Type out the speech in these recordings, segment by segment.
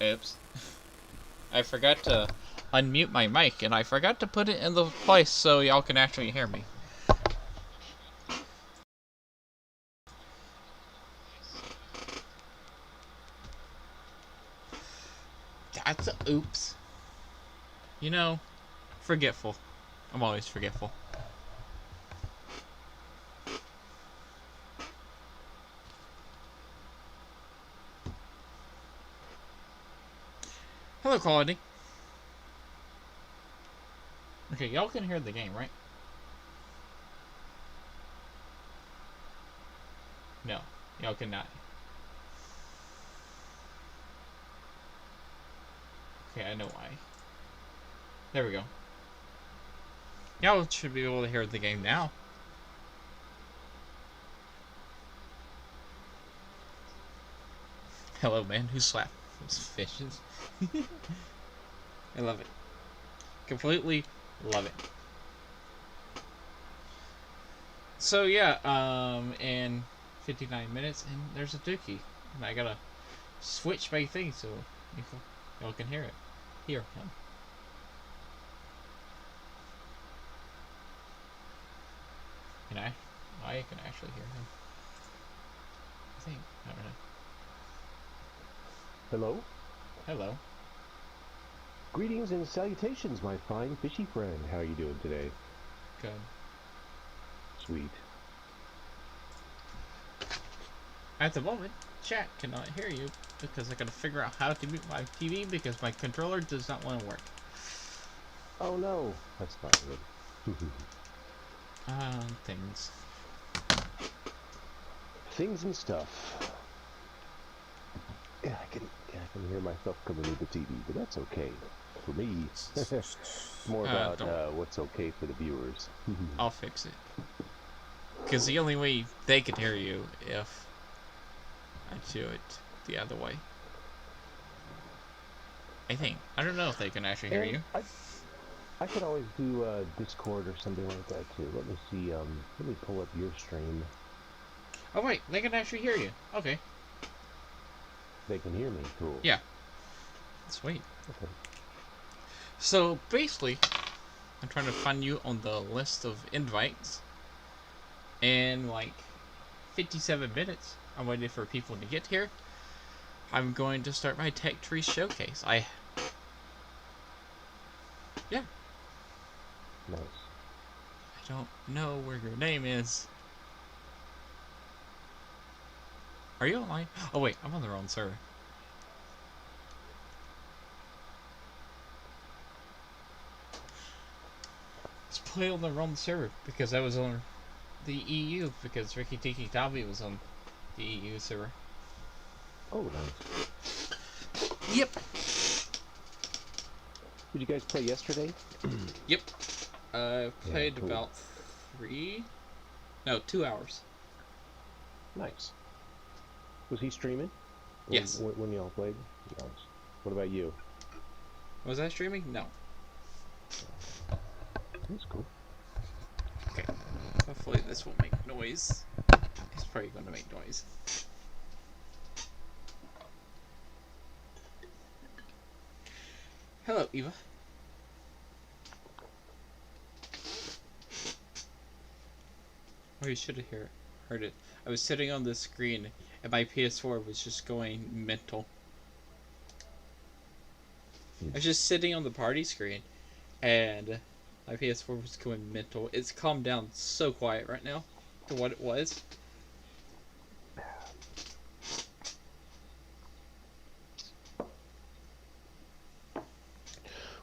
Oops. I forgot to unmute my mic, and I forgot to put it in the place so y'all can actually hear me. That's a oops. You know, forgetful. I'm always forgetful. Hello, Quality. Okay, y'all can hear the game, right? No, y'all cannot. Okay, I know why. There we go. Y'all should be able to hear the game now. Hello, man. Who slapped those fishes? I love it. Completely love it. So yeah, in 59 minutes, and there's a dookie, and I gotta switch my thing so y'all can hear it. Hear him. And I can actually hear him. I think. I don't know. Hello? Hello. Greetings and salutations, my fine fishy friend. How are you doing today? Good. Sweet. At the moment, chat cannot hear you because I gotta figure out how to mute my TV because my controller does not want to work. Oh no, that's not good. Things. Things and stuff. Yeah, I can hear myself coming with the TV, but that's okay. For me, it's more about what's okay for the viewers. I'll fix it. Because the only way they can hear you if I do it the other way. I think. I don't know if they can actually hear you. I could always do Discord or something like that too. Let me see. Let me pull up your stream. Oh wait, they can actually hear you. Okay. They can hear me. Cool. Yeah. Sweet. Okay. So basically, I'm trying to find you on the list of invites. In like 57 minutes, I'm waiting for people to get here. I'm going to start my tech tree showcase. Yeah. Nice. I don't know where your name is. Are you online? Oh wait, I'm on the wrong server. Let's play on the wrong server because I was on the EU because Ricky Tiki Tabi was on the EU server. Oh, nice. Yep. Did you guys play yesterday? Yep. I played cool. about 2 hours. Nice. Was he streaming? Yes. When y'all played? Nice. What about you? Was I streaming? No. That's cool. Okay. Hopefully this won't make noise. It's probably going to make noise. Hello, Eva. Oh, you should have heard it. I was sitting on the screen and my PS4 was just going mental. I was just sitting on the party screen and my PS4 was going mental. It's calmed down so quiet right now to what it was.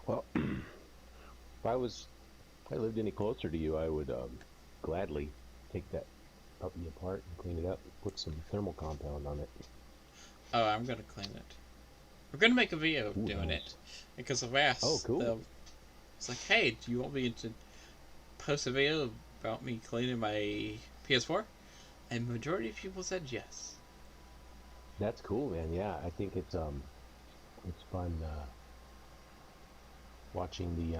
Well, if I lived any closer to you, I would gladly take that puppy apart and clean it up and put some thermal compound on it. Oh, I'm gonna clean it. We're gonna make a video doing it because I've asked. Oh, cool. Them, it's like, hey, do you want me to post a video about me cleaning my PS4? And majority of people said yes. That's cool, man. Yeah, I think it's fun watching the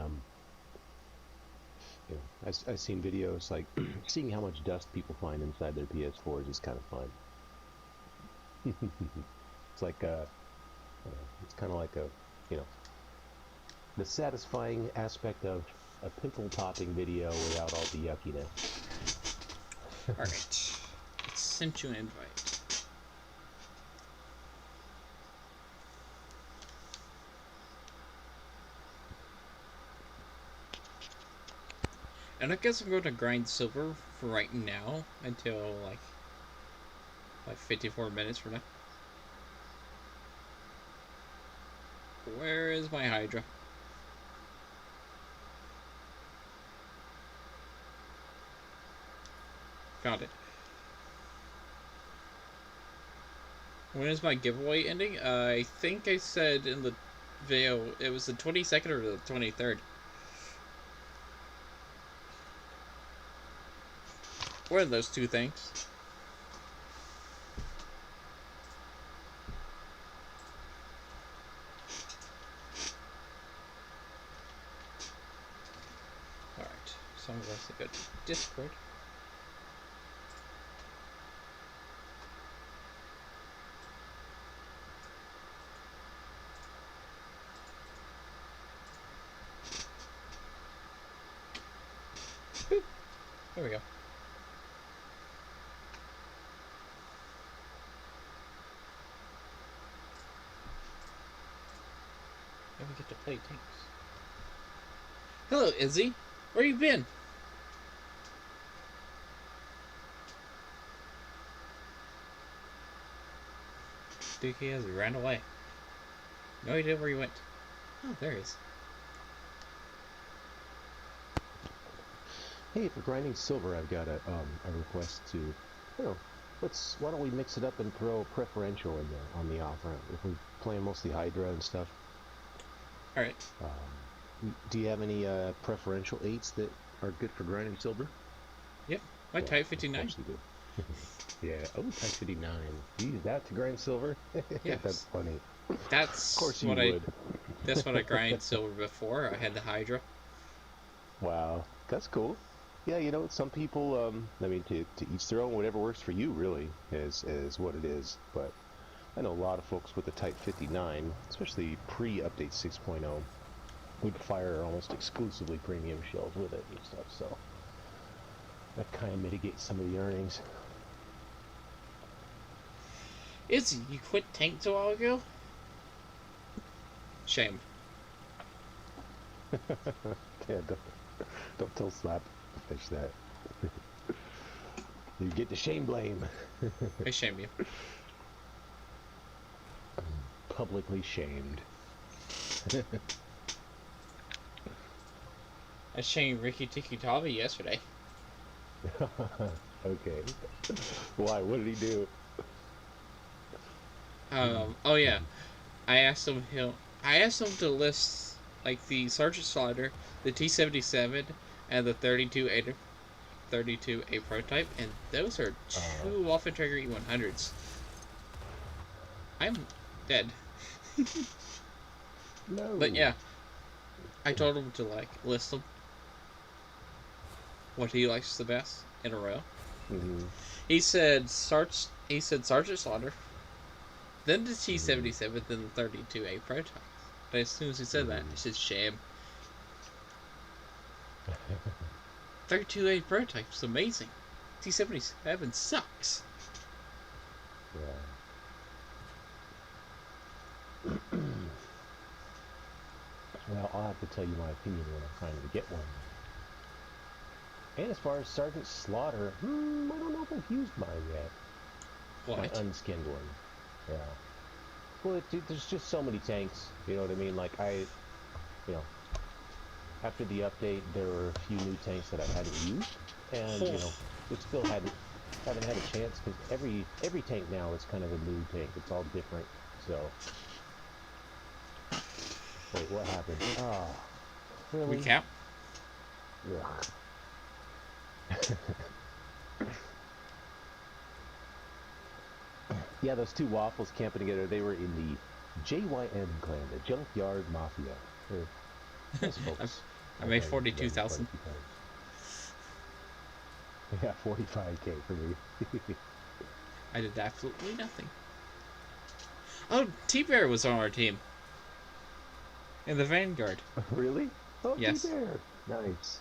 I've seen videos like seeing how much dust people find inside their PS4s is kind of fun. It's like It's kind of like a, you know, the satisfying aspect of a pimple popping video without all the yuckiness. Alright. Let's send you an invite. And I guess I'm going to grind silver for right now until like 54 minutes from now. Where is my Hydra? Found it. When is my giveaway ending? I think I said in the video it was the 22nd or the 23rd. One of those two things. Alright, so I'm going to go to Discord. Boop. There we go. And we get to play tanks. Hello, Izzy. Where you been? Dookie has ran away. No idea where he went. Oh, there he is. Hey, for grinding silver, I've got a request to, you know, why don't we mix it up and throw preferential in there on the off round if we're playing mostly Hydra and stuff. All right. Do you have any preferential 8s that are good for grinding silver? Yep, my Type 59. You do. Yeah, Type 59. You use that to grind silver? Yes. That's funny. That's of course what you would. That's what I grind silver before. I had the Hydra. Wow, that's cool. Yeah, you know, some people, I mean, to each their own, whatever works for you, really, is what it is. But I know a lot of folks with the Type 59, especially pre-Update 6.0, would fire almost exclusively premium shells with it and stuff, so that kind of mitigates some of the earnings. Izzy, you quit tanks a while ago? Shame. Yeah, don't tell SLAPAFISH that. You get the shame blame. I shame you. Publicly shamed. I shamed Ricky Tiki Tavi yesterday. Okay. Why? What did he do? Oh yeah. I asked him to list like the Sergeant Slaughter, the T-77, and the 32A prototype, and those are two Waffen Trigger E100s. I'm dead. No. But yeah, I told him to like list them, what he likes the best in a row. Mm-hmm. He said Sergeant Slaughter, then the T-77, then the 32A prototype. But as soon as he said that, it's just shame. 32A prototype's amazing. T-77 sucks. Yeah. Well, I'll have to tell you my opinion when I'm trying to get one. And as far as Sergeant Slaughter, I don't know if I've used mine yet. What? My unskinned one. Yeah. Well, there's just so many tanks, you know what I mean? Like, after the update, there were a few new tanks that I hadn't used, and, you know, it still haven't had a chance, because every tank now is kind of a new tank. It's all different, so... Wait, what happened? Oh, really? Recap? Yeah, those two waffles camping together, they were in the JYM clan, the Junkyard Mafia. Nice folks. I made 42,000. Yeah, 45K for me. I did absolutely nothing. Oh, T-Bear was on our team. In the Vanguard. Really? Oh, Yes. T-Bear. Nice.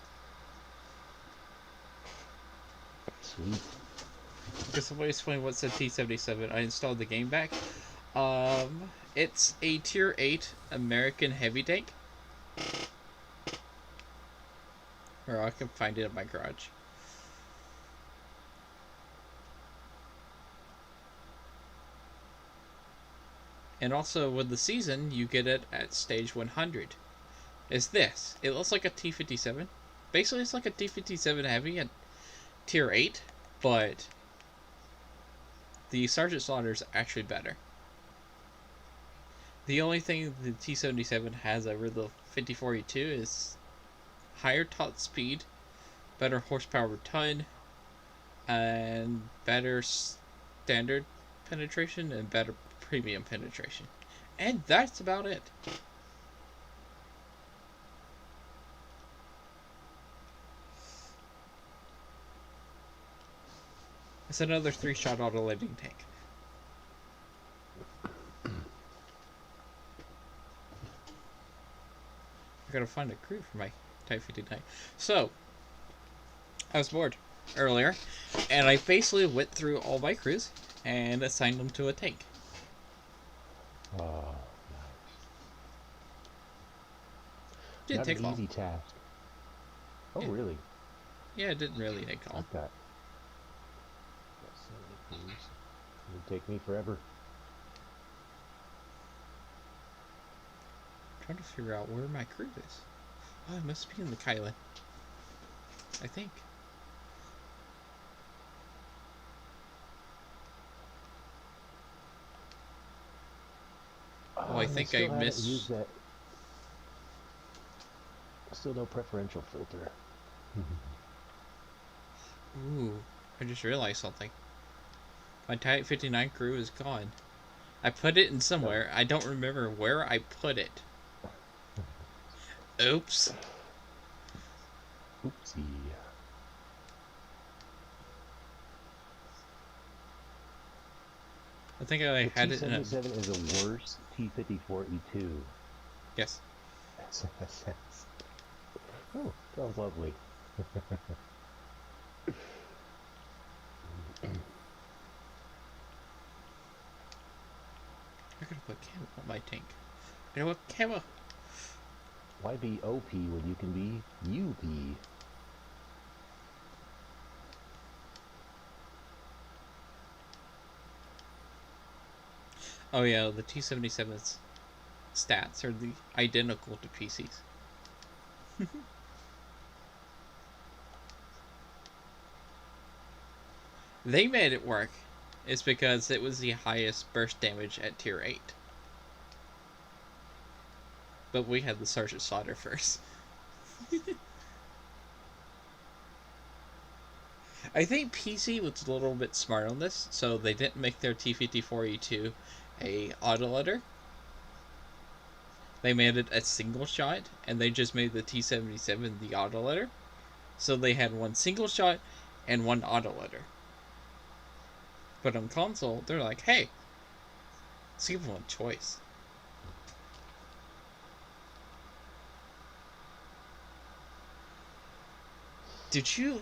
Sweet. Because somebody explained what's a T-77. I installed the game back. It's a Tier 8 American heavy tank. Or I can find it in my garage. And also, with the season, you get it at stage 100. It's this. It looks like a T-57. Basically, it's like a T-57 Heavy at Tier 8, but the Sergeant Slaughter is actually better. The only thing the T-77 has over the 54E2 is higher top speed, better horsepower per ton, and better standard penetration and better premium penetration. And that's about it. It's another 3-shot auto-loading tank. I gotta find a crew for my Type 59. So, I was bored earlier, and I basically went through all my crews and assigned them to a tank. Oh, nice. Didn't Not take an long. easy task. Oh, Yeah. really? Yeah, it didn't really take long. Like that. Got so many crews. It would take me forever. I'm trying to figure out where my crew is. Oh, it must be in the Kylan. I think. Oh, I think I missed. Use that. Still no preferential filter. Ooh, I just realized something. My Type 59 crew is gone. I put it in somewhere. I don't remember where I put it. Oops. Oopsie. I think I had it in a... T-77 is a worse T-54E2. Yes. Oh, sounds lovely. I gotta put camo on my tank. I gotta put camo. Why be OP when you can be UP? Oh yeah, the T-77's stats are identical to PC's. They made it work. It's because it was the highest burst damage at Tier 8. But we had the Sergeant Slaughter first. I think PC was a little bit smart on this, so they didn't make their T-54E2 a autoloader. They made it a single shot, and they just made the T-77 the autoloader. So they had one single shot and one autoloader. But on console, they're like, hey, let's give them a choice. Did you...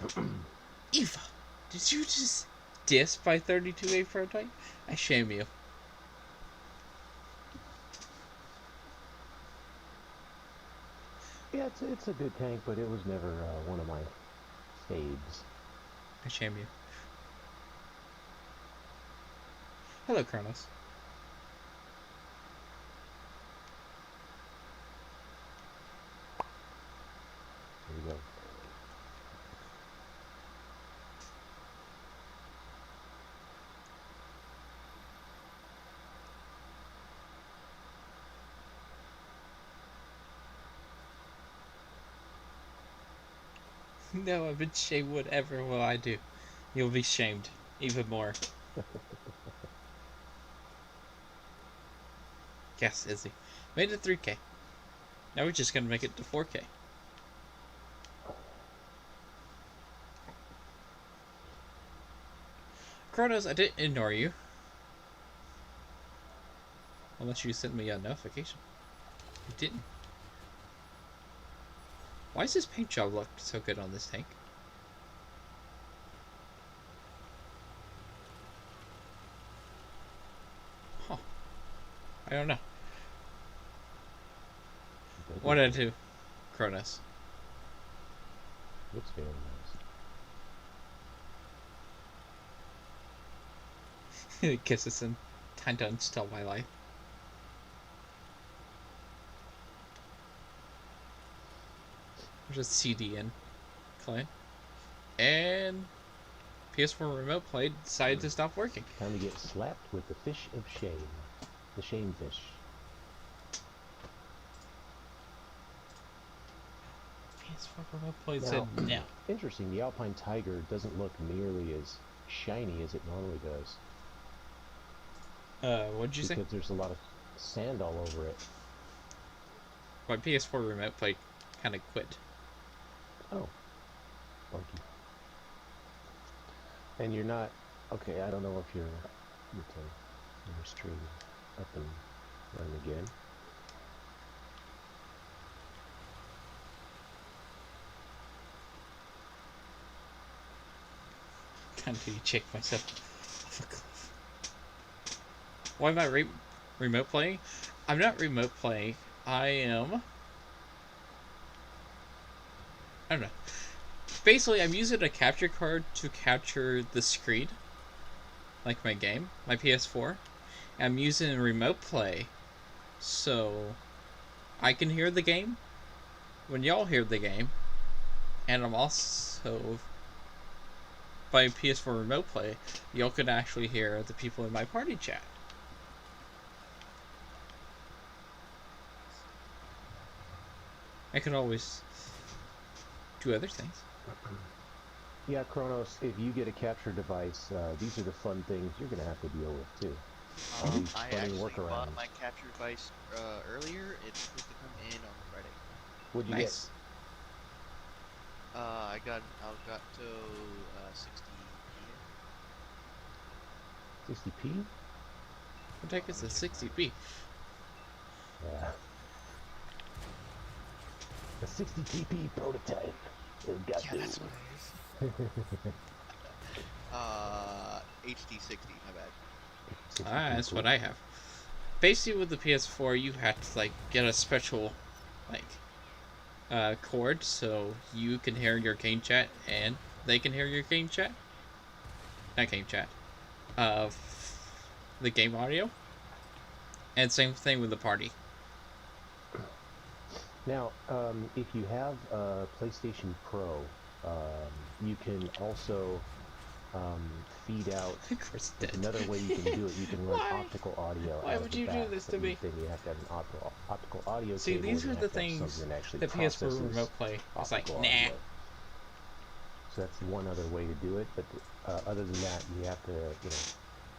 Eva, did you just diss by 32A prototype? I shame you. Yeah, it's a good tank, but it was never one of my faves. I shame you. Hello, Kronos. There you go. No, I've been shamed. Whatever will I do? You'll be shamed even more. Yes, Izzy. Made it 3K. Now we're just gonna make it to 4K. Kronos, I didn't ignore you. Unless you sent me a notification. You didn't. Why does this paint job look so good on this tank? Huh. I don't know. What did I do, Cronus? Looks very nice. Kisses and time to uninstall my life. There's a CDN client. And PS4 remote play decided to stop working. Time to get slapped with the fish of shame. The shame fish. PS4 remote play said no. Interesting, the Alpine Tiger doesn't look nearly as shiny as it normally does. What'd you say? Because there's a lot of sand all over it. My PS4 remote play kind of quit. Oh. Funky. And you're not... Okay, I don't know if you're your stream up and running again. Time to check myself. Why am I remote playing? I'm not remote playing. I am... I don't know. Basically, I'm using a capture card to capture the screen. Like my game, my PS4. I'm using remote play so I can hear the game when y'all hear the game. And I'm also... by PS4 remote play, y'all could actually hear the people in my party chat. I could always do other things. Yeah, Kronos, if you get a capture device, these are the fun things you're going to have to deal with, too. I actually bought my capture device earlier. It's supposed to come in on Friday. What'd you get? I got to 60p. 60p? What the heck is a 60p? Yeah. A 60tp prototype. Got yeah, that's what it is. HD 60, my bad. That's what I have. Basically, with the PS4, you have to like get a special cord so you can hear your game chat and they can hear your game chat. Not game chat. The game audio. And same thing with the party. Now, if you have a PlayStation Pro, you can also feed out. Another way you can do it, you can run optical audio. Why would you do this to me? Then you have to have an optical audio. See, cable, these are the things that PS4 remote play. It's like, nah. So that's one other way to do it. But other than that, you have to,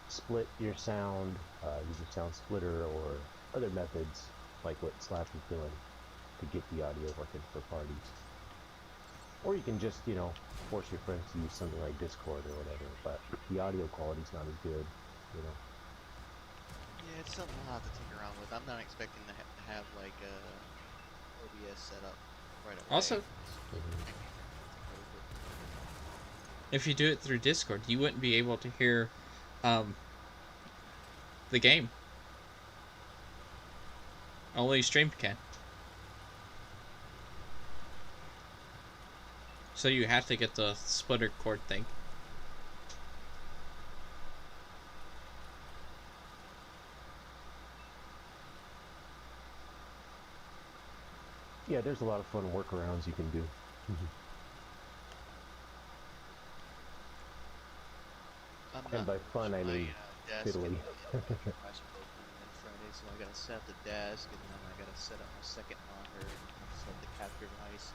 split your sound, use a sound splitter or other methods like what Slap is doing to get the audio working for parties. Or you can just, force your friends to use something like Discord or whatever, but the audio quality's not as good, Yeah, it's something I'll have to tinker around with. I'm not expecting to have like OBS set up right away. Also, if you do it through Discord, you wouldn't be able to hear the game. Only stream can. So you have to get the splitter cord thing. Yeah, there's a lot of fun workarounds you can do. And by fun, I mean fiddly. Friday, so I gotta set up the desk, and then I gotta set up my second monitor, and set up the capture device,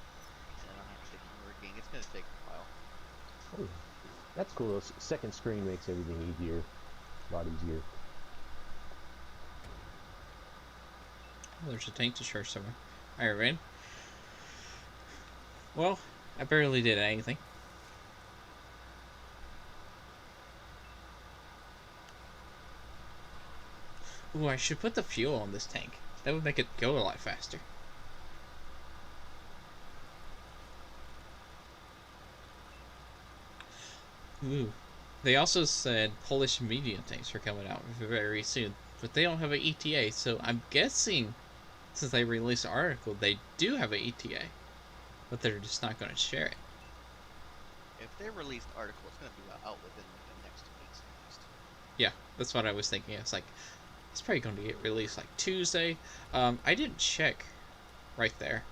and then I'll have to get it working. It's gonna take a while. Oh, that's cool. Second screen makes everything easier, a lot easier. Oh, there's a tank to charge somewhere. Alright, Rain. Well, I barely did anything. Ooh, I should put the fuel on this tank. That would make it go a lot faster. Ooh. They also said Polish medium tanks are coming out very soon, but they don't have an ETA, so I'm guessing since they released the article, they do have an ETA, but they're just not going to share it. If they release the article, it's going to be out within the next 2 weeks at least. Yeah, that's what I was thinking. It's like, it's probably going to get released like Tuesday. I didn't check right there.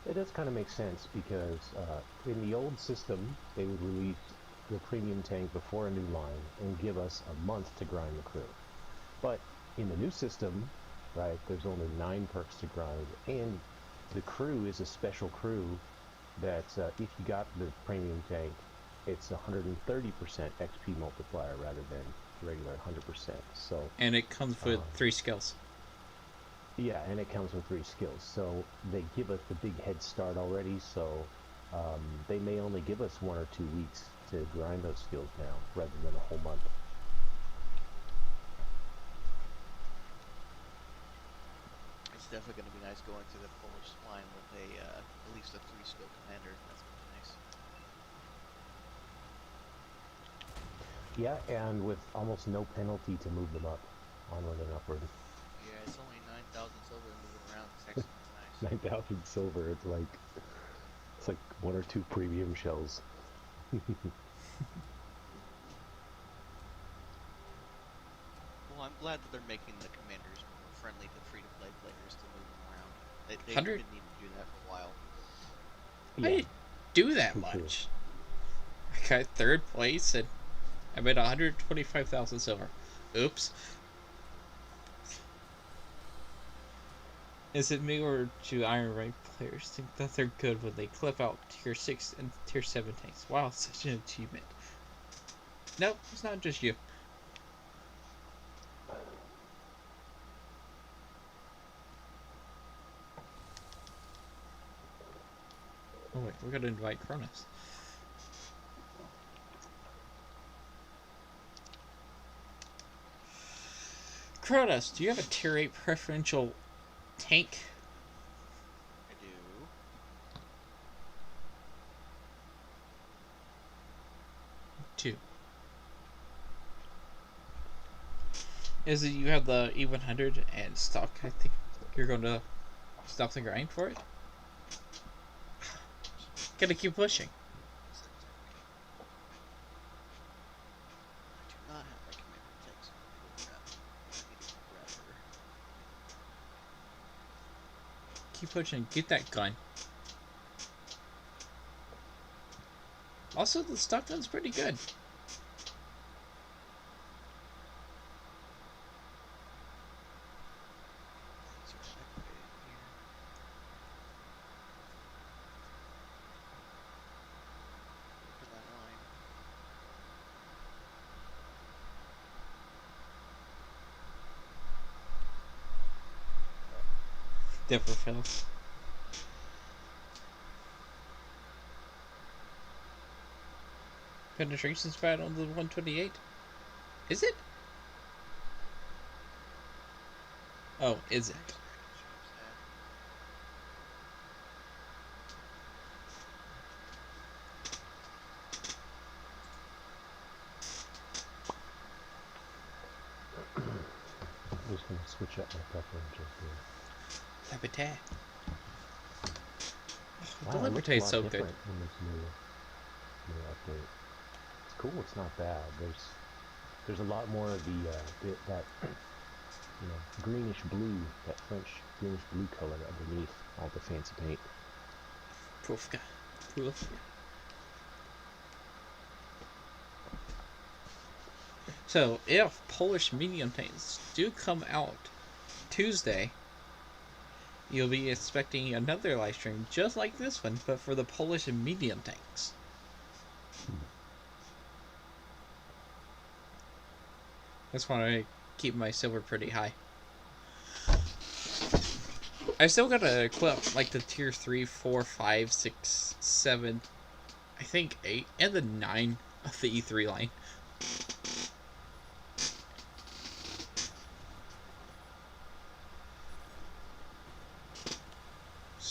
It does kind of make sense because in the old system, they would release the premium tank before a new line and give us a month to grind the crew. But in the new system, right, there's only 9 perks to grind, and the crew is a special crew that if you got the premium tank, it's 130% XP multiplier rather than regular 100%. So and it comes with 3 skills. Yeah, and it comes with 3 skills. So they give us the big head start already. So they may only give us 1 or 2 weeks to grind those skills now, rather than a whole month. It's definitely going to be nice going through the Polish line with a at least a 3-skill commander. That's going to be nice. Yeah, and with almost no penalty to move them up, onward and upward. Yeah, it's only 9,000 silver moving around. It's actually nice. 9,000 silver. It's like 1 or 2 premium shells. Well, I'm glad that they're making the commanders more friendly to free-to-play players to move them around. They didn't need to do that for a while. I didn't do that much. I got 3rd place and I made 125,000 silver. Oops. Is it me or do Iron Rank players think that they're good when they clip out tier 6 and tier 7 tanks? Wow, such an achievement. Nope, it's not just you. Oh wait, we're gonna invite Cronus. Cronus, do you have a tier 8 preferential tank? I do. 2. Is it you have the E100 and stock? I think you're going to stop the grind for it. Gotta keep pushing. I do not have my commander tanks. I need to grab her. Keep pushing. Get that gun. Also, the stock gun's pretty good. Never fails. Penetration's bad on the 128. Is it? Oh, is it? I'm just going to switch up my preferences here. Habitat. Wow, The Liberté is so good. In this new update. It's cool. It's not bad. There's a lot more of that greenish blue, that French greenish blue color underneath all the fancy paint. Profka. So, if Polish medium tanks do come out Tuesday, you'll be expecting another live stream just like this one, but for the Polish medium tanks. That's why I keep my silver pretty high. I still gotta equip like the tier 3, 4, 5, 6, 7, I think 8, and the 9 of the E3 line.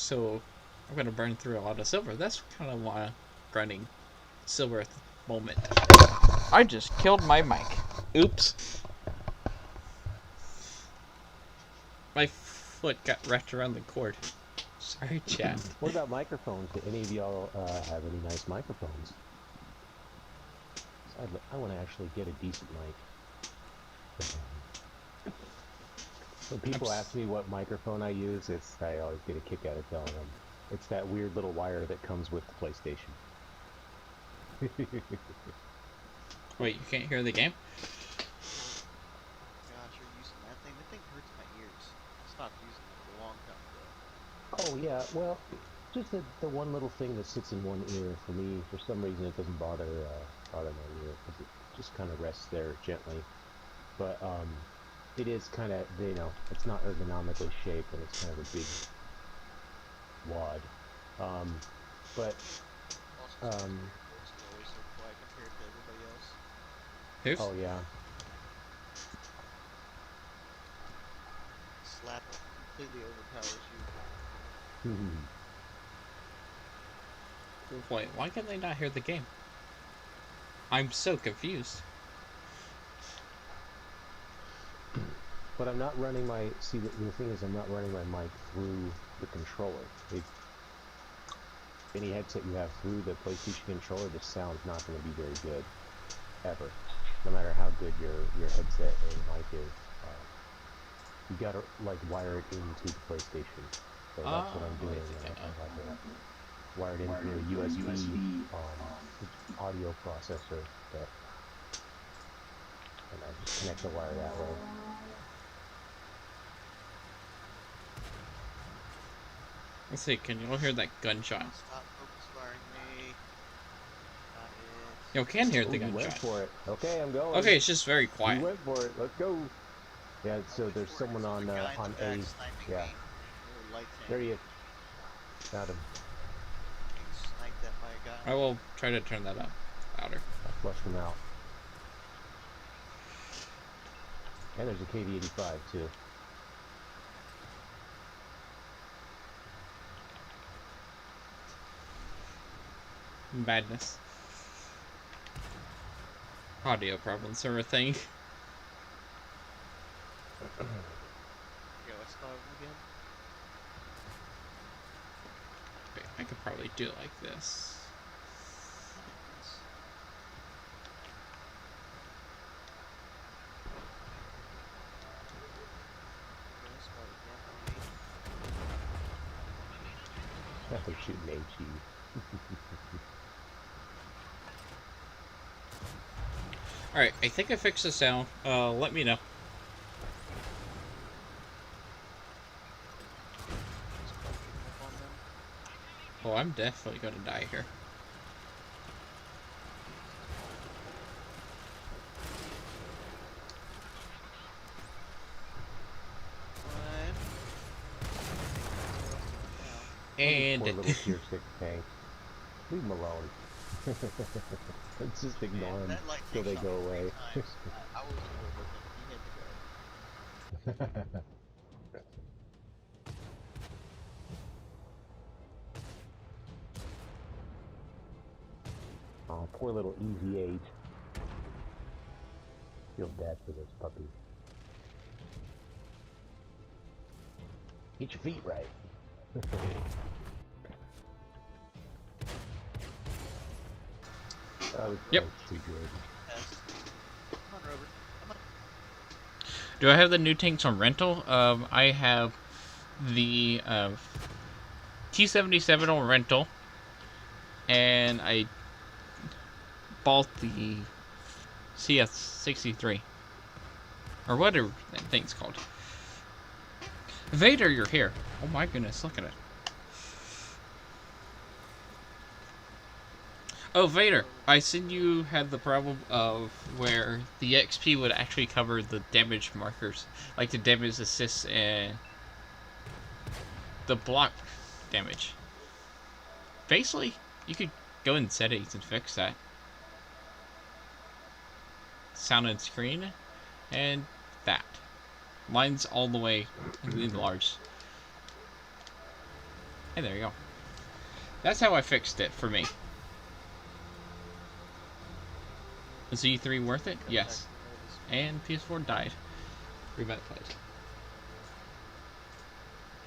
so I'm gonna burn through a lot of silver. That's kind of why I'm grinding silver at the moment. I just killed my mic. Oops. My foot got wrapped around the cord. Sorry, chat. What about microphones? Do any of y'all have any nice microphones? I want to actually get a decent mic. When people ask me what microphone I use, I always get a kick out of telling them. It's that weird little wire that comes with the PlayStation. Wait, you can't hear the game? Gosh, you're using that thing. That thing hurts my ears. I stopped using it a long time ago. Oh yeah, well, just the one little thing that sits in one ear. For me, for some reason, it doesn't bother my ear because it just kind of rests there gently. But it is kind of, you know, it's not ergonomically shaped, and it's kind of a big wad. But Always so quiet compared to everybody else. Who's? oh yeah. Slap completely overpowers you. Wait, why can they not hear the game? I'm so confused. But I'm not running my, see the thing is I'm not running my mic through the controller. Any headset you have through the PlayStation controller, the sound's not going to be very good, ever. No matter how good your headset and mic is. You gotta like wire it into the PlayStation. So that's what I'm doing. Wire it into a USB audio processor, and I just connect the wire that way. Let's see, can you all hear that gunshot? Stop focus firing me. Got it. You can hear the You went gunshot. for it. Okay, I'm going. Okay, it's just very quiet. You went for it. Let's go. Yeah, so there's someone on A. Yeah. There he is. Got him. Sniped that by a guy. I will try to turn that up louder. I flushed him out. And there's a KV-85 too. Madness. Audio problems or a thing. Yo, I saw him again. Okay, I could probably do it like this. They're shooting HE. Alright, I think I fixed the sound. Let me know. Oh, I'm definitely gonna die here. And poor little tier 6 tank. Leave them alone. Let's just ignore them till they go away. I was over with him. He had to go. Oh, poor little EV8. Feel bad for this puppy. Get your feet right. Yep. Too good. Come on, Robert. Come on. do I have the new tanks on rental? I have the T-77 on rental, and I bought the CS-63, or whatever that thing's called. Vader, you're here. Oh my goodness, look at it. Oh, Vader, I said you had the problem of where the XP would actually cover the damage markers, like the damage assist and the block damage. Basically, you could go in settings and fix that. Sound and screen, and that. Mine's all the way enlarged. Hey, there you go. That's how I fixed it for me. Is E3 worth it? Yes. And PS4 died. Revet plays.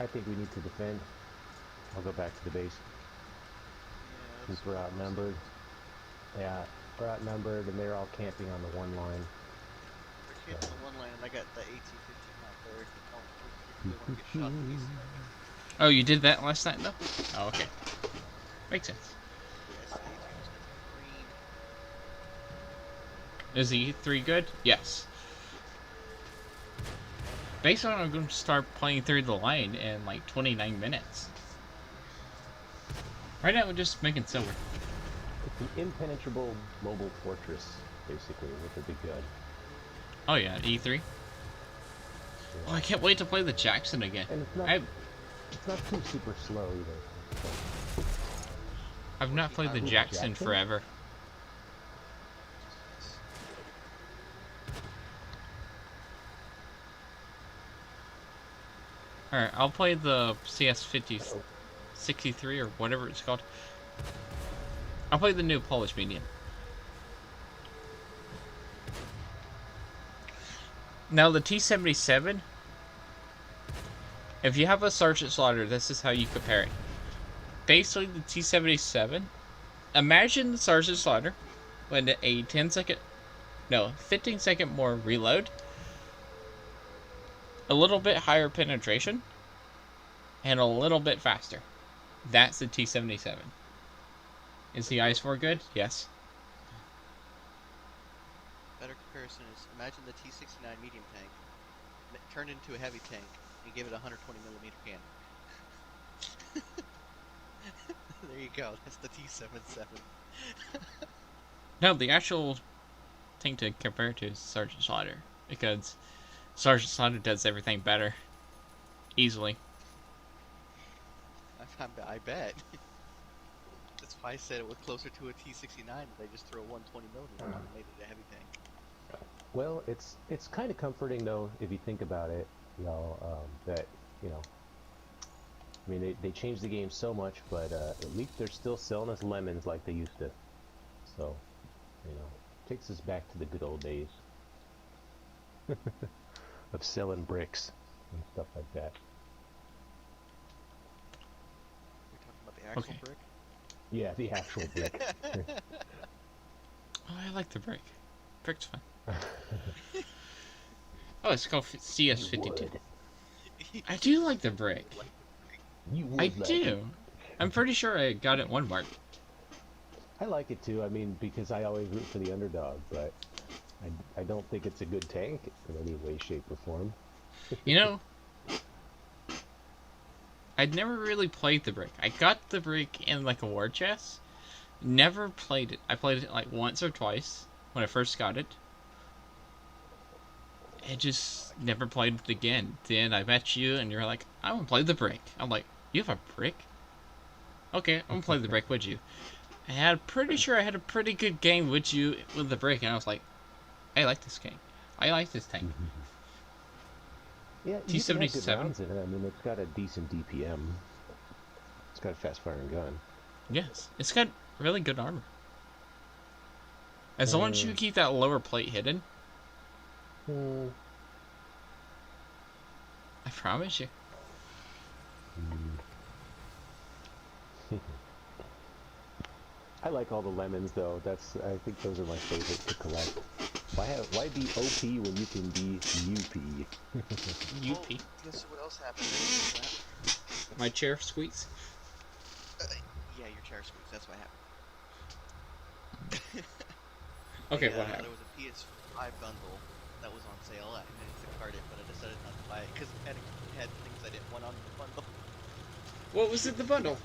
I think we need to defend. I'll go back to the base. Since we're outnumbered. Yeah, we're outnumbered and they're all camping on the one line. They're camping on the one line and I got the AT-15 out there. They want to get shot at least. Oh, you did that last night though? Oh, okay. Makes sense. Is the E3 good? Yes. Based on I'm going to start playing through the line in like 29 minutes. Right now we're just making silver. It's an impenetrable mobile fortress, basically, with a big gun. Oh yeah, E3. Yeah. Oh, I can't wait to play the Jackson again. And it's not too super slow either. I've not played the Jackson forever. Alright, I'll play the CS50 63 or whatever it's called. I'll play the new Polish medium. Now the T77, if you have a Sergeant Slaughter, this is how you compare it. Basically the T77, imagine the Sergeant Slaughter with a 15 second more reload, a little bit higher penetration, and a little bit faster. That's the T77. Is the IS-4 good? Yes. Better comparison is imagine the T-69 medium tank turned into a heavy tank and give it a 120mm cannon. There you go. That's the T-77. No, the actual thing to compare to is Sergeant Slaughter, because Sergeant Slaughter does everything better, easily. I bet. That's why I said it was closer to a T-69. They just throw 120mm and made it a heavy tank. Well, it's kind of comforting though, if you think about it, you know, that, you know, I mean, they changed the game so much, but at least they're still selling us lemons like they used to. So, you know, takes us back to the good old days of selling bricks and stuff like that. We're talking about the actual brick? Yeah, the actual brick. Oh, I like the brick. Brick's fun. Oh, it's called CS52. I do like the brick. I do. I'm pretty sure I got it one mark. I like it too. I mean, because I always root for the underdog, but I don't think it's a good tank in any way, shape, or form. You know, I'd never really played the brick. I got the brick in like a war chest. Never played it. I played it like once or twice when I first got it. I just never played it again. Then I met you and you're like, I want to play the brick. I'm like, you have a brick? Okay, I'm going to play the brick with you. Pretty sure I had a pretty good game with you with the brick, and I was like, I like this game. I like this tank. Yeah, T77. I mean, it's got a decent DPM. It's got a fast firing gun. Yes, it's got really good armor. As long as you keep that lower plate hidden. I promise you. I like all the lemons though. I think those are my favorite to collect. Why be OP when you can be UP? UP. Guess what else happened? My chair squeaks. Yeah, your chair squeaks. That's what happened. Okay, what happened? There was a PS5 bundle that was on sale. I meant to cart it, but I decided not to buy it because it had things I didn't want on the bundle. What was in the bundle?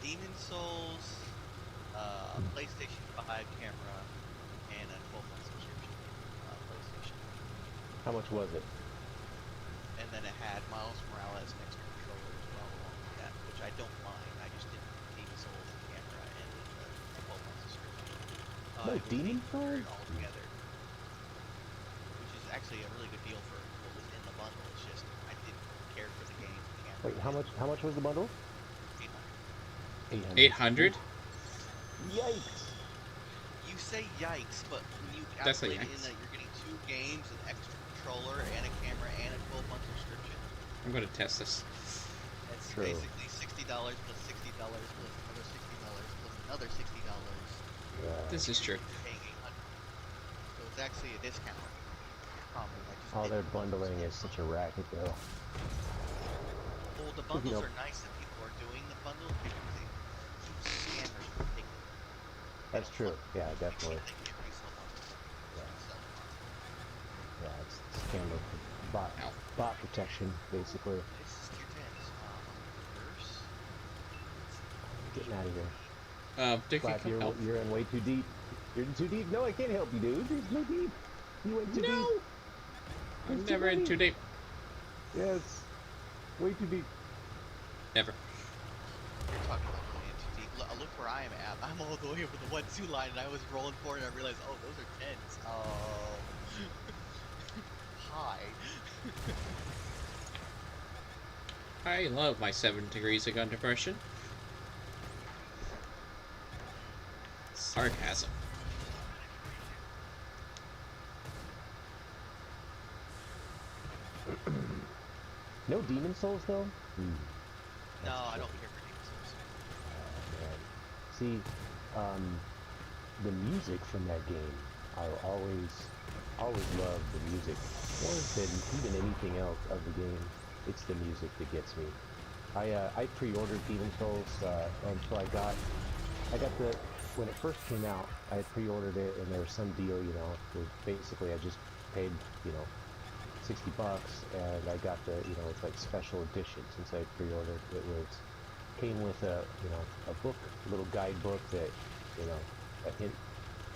Demon Souls, PlayStation 5 camera, and a 12-month subscription PlayStation. How much was it? And then it had Miles Morales and extra controller as well along with that, which I don't mind. I just didn't Demon Souls camera and the 12-month subscription. No, Demon Souls? All together, which is actually a really good deal for what was in the bundle. It's just I didn't care for the game camera. Wait, how much was the bundle? 800. 800? Yikes! You say yikes, but when you That's a calculate in yikes. that you're getting 2 games, an extra controller, and a camera, and a 12-month subscription, I'm gonna test this. that's True. basically $60 plus $60 plus another $60 plus another $60. Yeah. This is true. You're paying 800. So it's actually a discount. Probably like just All getting their the bundles. bundling is such a racket, though. Well, the You bundles know- are nice that people are doing the bundles because they keep scammers from taking them. That's true. Yeah, definitely. They can't resell bundles. Yeah. Sell them. Yeah, it's scandal for Ow. bot protection, basically. This is tier 10s. Reverse. Getting out of here. Dicky, Flap, come help. you're in way too deep. You're in too deep. No, I can't help you, dude. It's too deep. You went too deep. No! I'm It's never in too deep. Yes. Way too deep. Never. You're talking about going in too deep. Look where I am at. I'm all the way over the 1-2 line, and I was rolling for it, and I realized, oh, those are 10s. Oh. Hi. I love my 7 degrees of gun depression. Sarcasm. No Demon Souls, though? No, I don't care for Demon Souls. Man. See, the music from that game, I always love the music. More than even anything else of the game, it's the music that gets me. I pre-ordered Demon Souls, and so I got the, when it first came out, I had pre-ordered it, and there was some deal, you know, where basically I just paid, you know, $60, and I got the, you know, it's like special edition since I pre-ordered. It came with a, you know, a book, a little guidebook that, you know, a hint,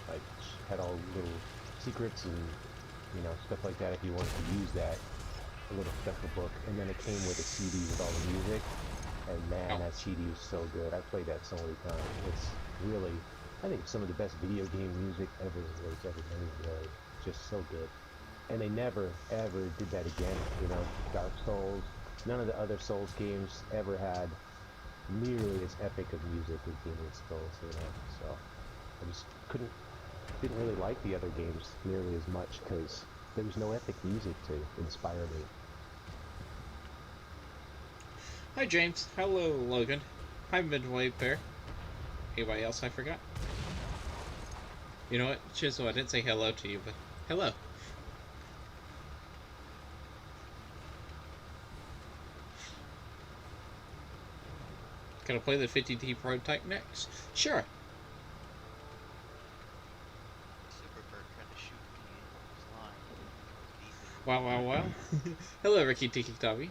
like, had all little secrets and, you know, stuff like that if you wanted to use that, a little special book. And then it came with a CD with all the music, and man, that CD is so good. I played that so many times. It's really, I think, some of the best video game music ever made, really. Just so good. And they never, ever did that again, you know. Dark Souls, none of the other Souls games ever had nearly as epic of music as Demon Souls, you know. So I just didn't really like the other games nearly as much because there was no epic music to inspire me. Hi, James. Hello, Logan. Hi, Midway Bear. Anybody else I forgot? You know what, Chisel, I didn't say hello to you, but hello. Gonna play the 50D prototype next? Sure. Superbird tried to shoot me in his line. Wow, wow, wow. Hello, Ricky Tiki Tabi.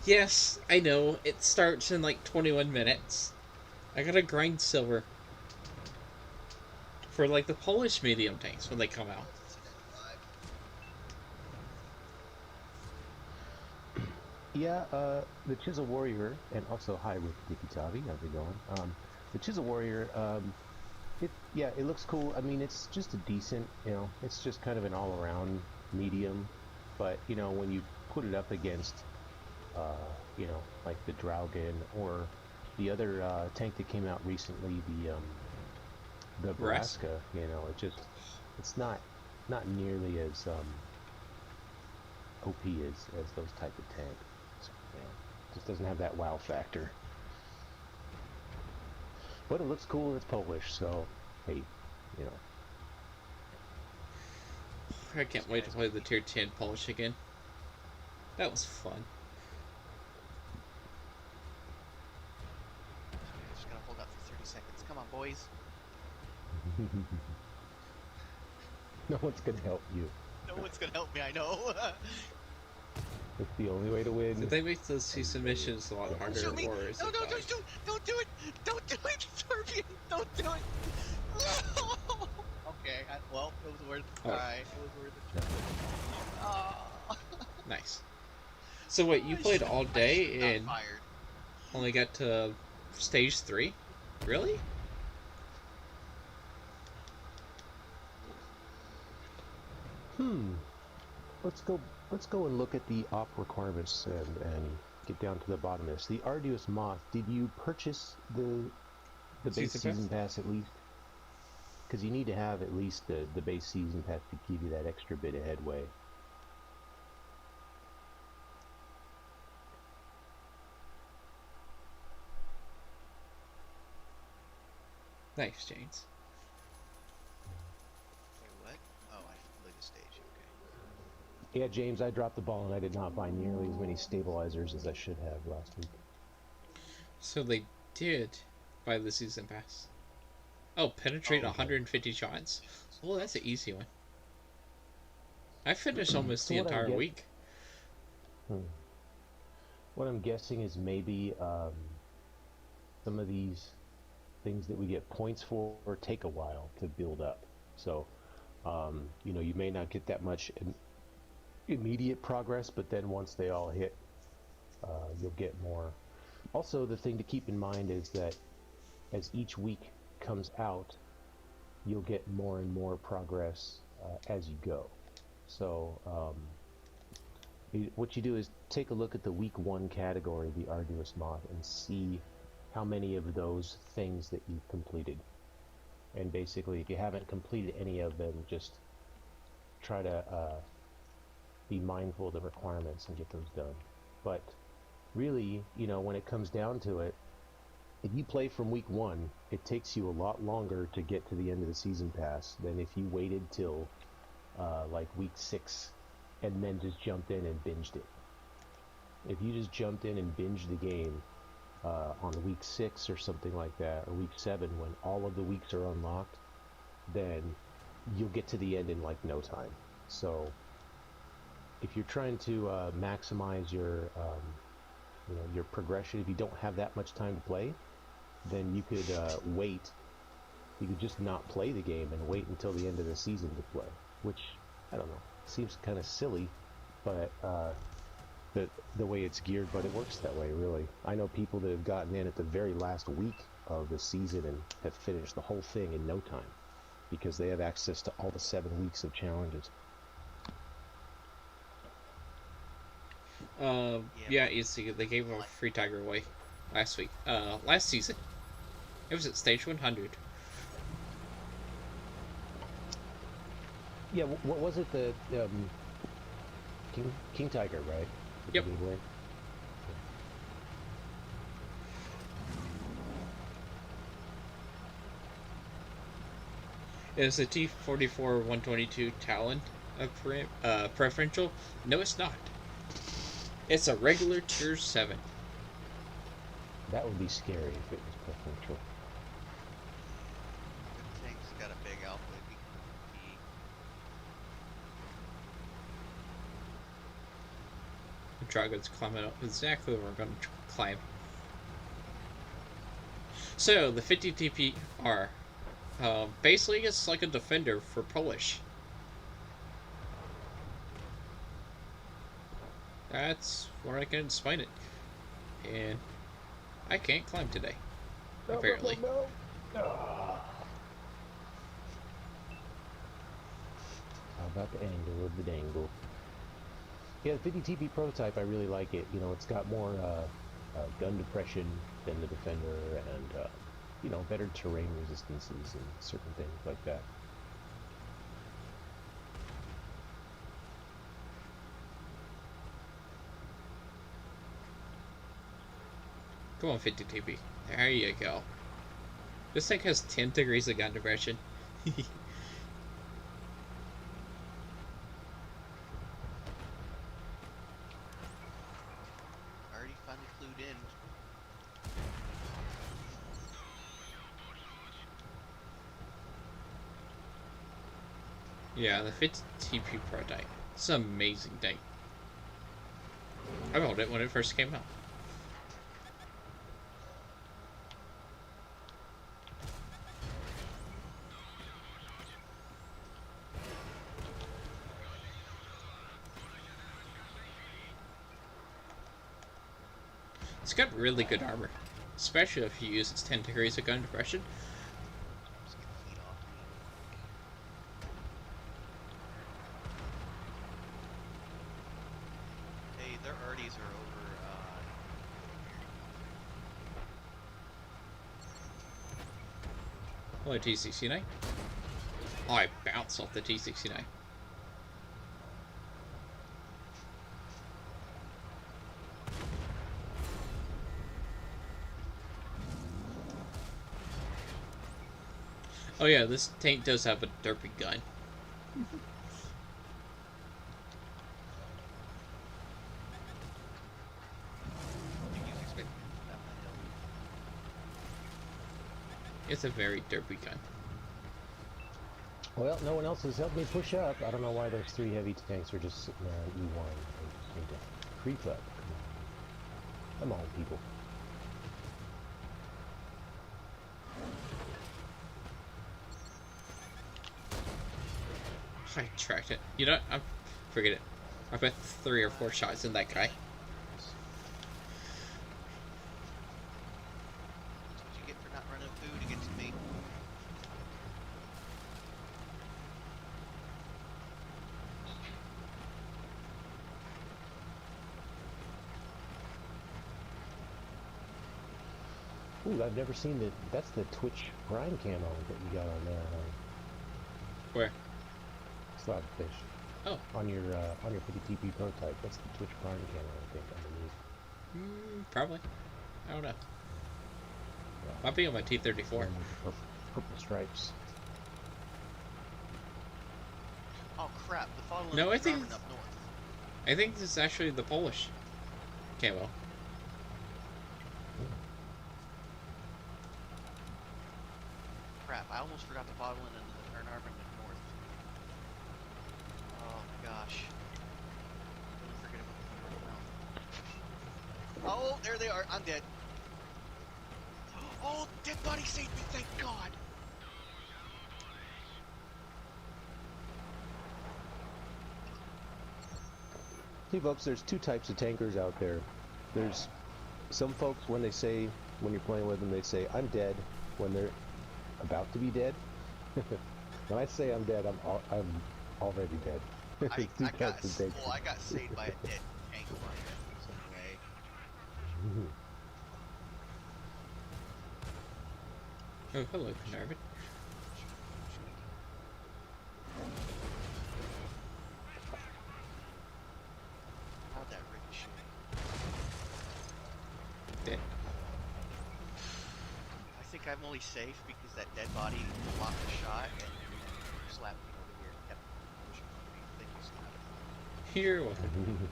Yes, I know. It starts in like 21 minutes. I gotta grind silver. For like the Polish medium tanks when they come out. Yeah, the Chisel Warrior, and also hi, Ricky Dikitavi, how's it going? The Chisel Warrior, it looks cool. I mean, it's just a decent, you know, it's just kind of an all-around medium, but, you know, when you put it up against, you know, like the Draugen, or the other tank that came out recently, the Braska, you know, it's not nearly as OP as those type of tanks. You know, just doesn't have that wow factor. But it looks cool and it's Polish, so hey, you know. I can't wait to play the tier 10 Polish again. That was fun. Just gonna hold out for 30 seconds. Come on, boys. No one's gonna help you. No one's gonna help me, I know. It's the only way to win. Did they make those season missions a lot harder, Shoot me! or is No, it no, like... don't do it! Don't do it! Don't do it, Serbian! Don't do it! Okay, well, it was worth the try. It was worth the try. Oh. Nice. So wait, you played all day and Fired. only got to stage 3? Really? let's go and look at the op requirements and get down to the bottom of this. The Arduous Moth. Did you purchase the base season pass at least? Because you need to have at least the base season pass to give you that extra bit of headway. Thanks, James. Wait, what? Oh, I completed the stage. Okay. Yeah, James, I dropped the ball and I did not buy nearly as many stabilizers as I should have last week. So they did buy the season pass. Oh, penetrate 150 shots? Well, that's an easy one. I finished almost the entire week. What I'm guessing is maybe some of these things that we get points for take a while to build up. So, you know, you may not get that much immediate progress, but then once they all hit, you'll get more. Also, the thing to keep in mind is that as each week comes out, you'll get more and more progress as you go. So what you do is take a look at the week 1 category, the Arduous Moth, and see how many of those things that you've completed. And basically, if you haven't completed any of them, just try to be mindful of the requirements and get those done. But really, you know, when it comes down to it, if you play from week 1, it takes you a lot longer to get to the end of the season pass than if you waited till like week 6 and then just jumped in and binged it. If you just jumped in and binged the game on week 6 or something like that, or week 7, when all of the weeks are unlocked, then you'll get to the end in like no time. So if you're trying to maximize your you know, your progression, if you don't have that much time to play, then you could wait. You could just not play the game and wait until the end of the season to play, which, I don't know, seems kind of silly, but the way it's geared, but it works that way, really. I know people that have gotten in at the very last week of the season and have finished the whole thing in no time because they have access to all the 7 weeks of challenges. Yeah, you see, they gave a free tiger away last week. Last season. It was at stage 100. Yeah, what was it? The King Tiger, right? Yep. It was a T44 122 Talon preferential. No, it's not. It's a regular tier 7. That would be scary if it was preferential. The tank's got a big alpha. The dragon's climbing up exactly where we're going to climb. So, the 50 TPR. Basically, it's like a defender for Polish. That's where I can explain it. And I can't climb today. No, apparently. No. How about the angle of the dangle? Yeah, the 50 TP prototype, I really like it. You know, it's got more gun depression than the Defender, and you know, better terrain resistances and certain things like that. Come on, 50 TP. There you go. This thing has 10 degrees of gun depression. I already finally clued in. Yeah, the 50 TP prototype. It's an amazing thing. I bought it when it first came out. It's got really good armor, especially if you use its 10 degrees of gun depression. Just get the heat off their arties are over. Oh, a T69? Oh, I bounced off the T69. Oh yeah, this tank does have a derpy gun. It's a very derpy gun. Well, no one else has helped me push up. I don't know why those 3 heavy tanks are just sitting there on E1. They just need to creep up. Come on, people. I tracked it. You know what? Forget it. I put 3 or 4 shots in that guy. That's what you get for not running food against me. Ooh, I've never seen the. That's the Twitch Prime camo that you got on there. Where? SLAPAFISH. Oh. On your 50TP prototype. That's the Twitch Prime camo, I think, underneath. Probably. I don't know. Might be on my T-34. Purple stripes. Oh crap! The fallen No, I is think driving up north. I think this is actually the Polish camo. Crap! I almost forgot the bottle in the turn armor north. Oh my gosh! Really forget about the north. Oh, there they are! I'm dead. Oh, dead body saved me! Thank God! See, folks, there's 2 types of tankers out there. There's some folks, when you're playing with them, they say, I'm dead, when they're about to be dead. When I say I'm dead, I'm already dead. I got saved by a dead tank anyway. Oh, hello, Carnarvon. How'd that ricochet? Dead. I think I'm only safe because that dead body blocked the shot and slapped me over here and kept pushing on me. Thank you, Slap. Here, welcome.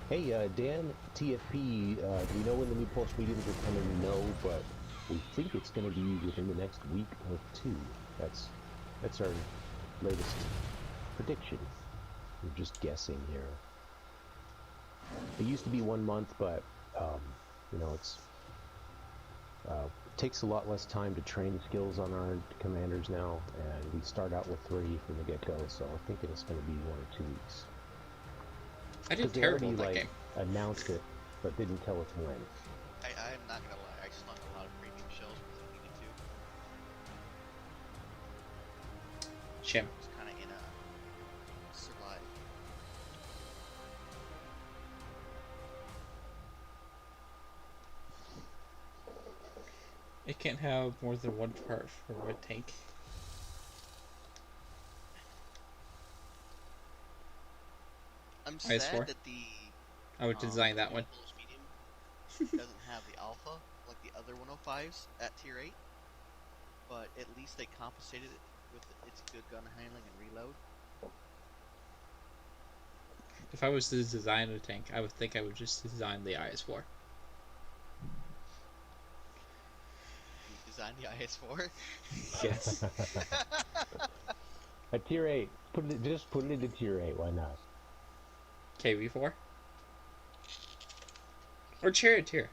Hey, Dan, TFP, do we know when the new Pulse mediums are coming? No, but we think it's going to be within the next week or 2. That's our latest prediction. We're just guessing here. It used to be 1 month, but you know, it takes a lot less time to train the skills on our commanders now, and we start out with 3 from the get-go, so I'm thinking it's going to be 1 or 2 weeks. I did terrible in that game. Announced it, but didn't tell us when. I'm not gonna lie, I slung a lot of premium shells because I needed to. Shim. I was kind of in a survive. It can't have more than 1 part for a tank. I'm sad IS-4? that the I would design that one. Pulse medium doesn't have the alpha like the other 105s at tier 8, but at least they compensated it with its good gun handling and reload. If I was to design a tank, I would think I would just design the IS-4. You designed the IS-4? Yes. At tier 8, just put it into tier 8. Why not? KV4? Or Charioteer.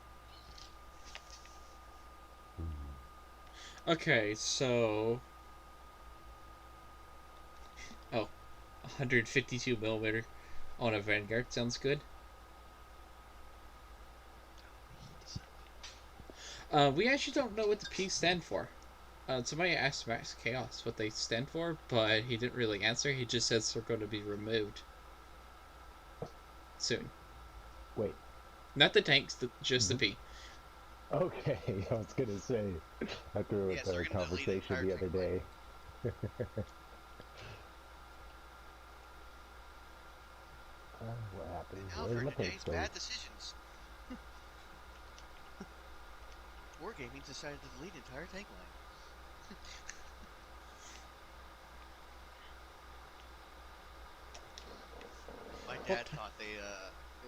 Okay, so... Oh. 152 millimeter on a Vanguard sounds good. We actually don't know what the P stand for. Somebody asked Max Chaos what they stand for, but he didn't really answer. He just says they're going to be removed. soon. Wait. Not the tanks, just the P. Okay, I was gonna say, after Yes, they're our gonna delete conversation the other day. What happened? And now Where's for my today's tank stove? bad decisions. Wargaming decided to delete entire tank line. My dad thought they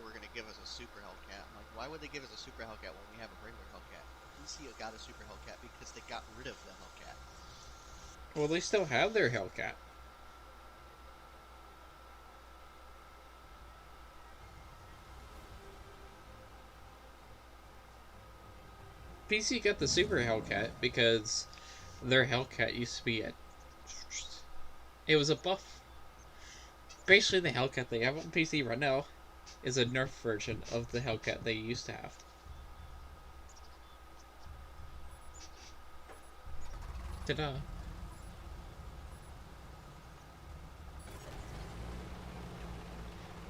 were gonna give us a super Hellcat. I'm like, why would they give us a super Hellcat when we have a regular Hellcat? DC got a super Hellcat because they got rid of the Hellcat. Well, they still have their Hellcat. PC got the Super Hellcat because their Hellcat used to be it was a buff. Basically, the Hellcat they have on PC right now is a nerf version of the Hellcat they used to have. Ta-da!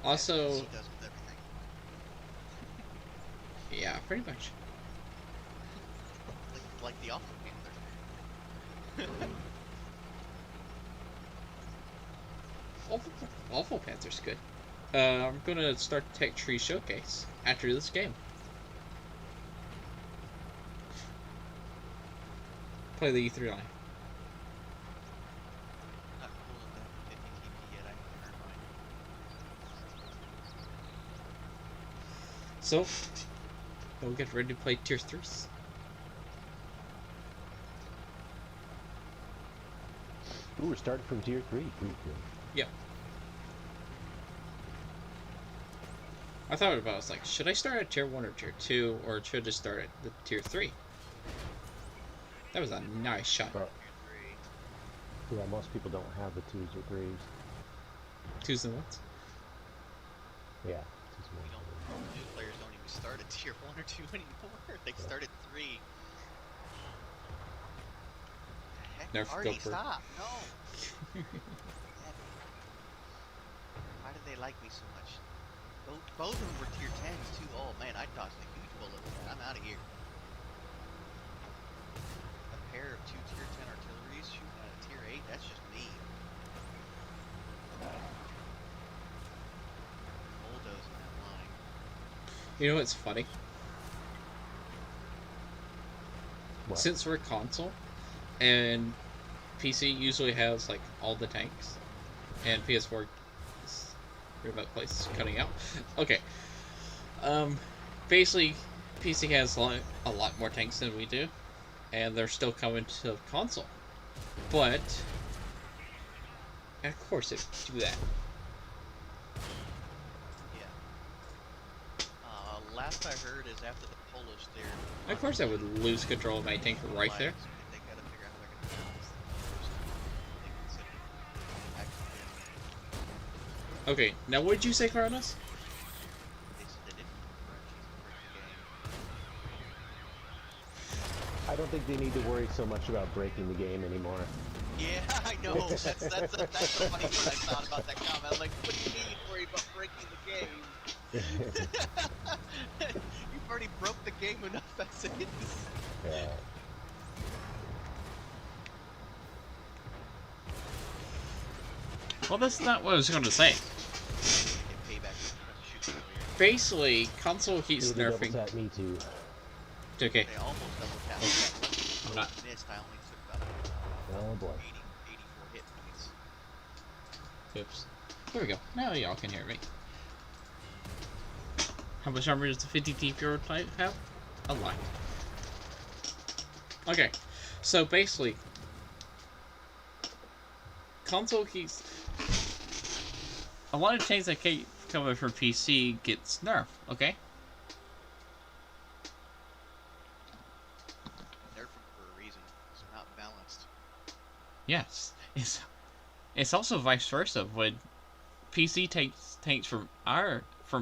Also, He does with everything. yeah, pretty much. Like the Awful Panther. Awful Panther's good. I'm gonna start the Tech Tree Showcase after this game. Play the E3 line. Not cool enough to 50 TP yet. I can earn mine. So, we'll get ready to play Tier 3s. Ooh, we're starting from Tier 3. Yeah. I thought about it, I was like, should I start at Tier 1 or Tier 2, or should I start at the Tier 3? That was a nice shot. But, yeah, most people don't have the 2s or 3s. 2s and 1s? Yeah. New players don't even start at Tier 1 or 2 anymore. They start at 3. Heck, Nerf already Gopher. stop. No. Why do they like me so much? Both of them were Tier 10s too. Oh man, I dodged a huge bullet with that. I'm out of here. A pair of 2 Tier 10 artilleries shooting at a Tier 8, that's just me. Bulldozing that line. You know what's funny? What? Since we're console, and PC usually has like all the tanks, and PS4 is remote place cutting out. Okay. Basically, PC has a lot more tanks than we do, and they're still coming to console. But, of course it do that. Yeah. Last I heard is after the Polish, they're... Of course I would lose control of my tank right there. They gotta figure out how they're gonna balance the first time they consider actually Okay, now what did you say, Carlos? they said they didn't break the game. I don't think they need to worry so much about breaking the game anymore. Yeah, I know. That's the funny part I thought about that comment. I'm like, what do you mean worry about breaking the game? You've already broke the game enough as it is. Yeah. Well, that's not what I was going to say. Get payback for shooting earlier. Basically, console keeps They double nerfing. tap me too. Okay. They almost double tapped. I'm not. Missed. I only took about Oh boy. 84 hit points. Oops. There we go. Now y'all can hear me. How much armor does the 50 TP type have? A lot. Okay. So basically, console keeps... A lot of tanks that keep coming from PC gets nerfed, okay? Nerf them for a reason. It's not balanced. Yes. It's also vice versa. When PC takes tanks from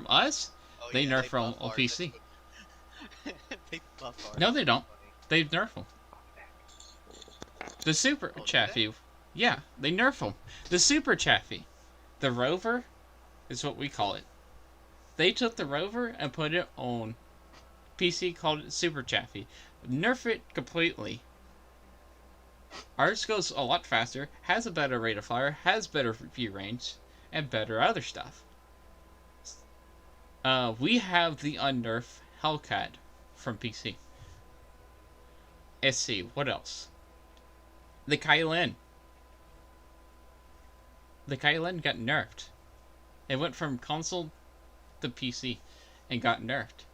us, Oh, they yeah, nerf from buff on ours, PC. they buff ours. No, they don't. Funny. They nerf them. The Super Oh, do Chaffee. Yeah, they nerf them. The Super Chaffee. The Rover is what we call it. They took the rover and put it on PC, called it Super Chaffee. Nerf it completely. Ours goes a lot faster, has a better rate of fire, has better view range, and better other stuff. We have the unnerf Hellcat from PC. Let's see, what else? The Kylan. The Kylan got nerfed. It went from console to PC and got nerfed.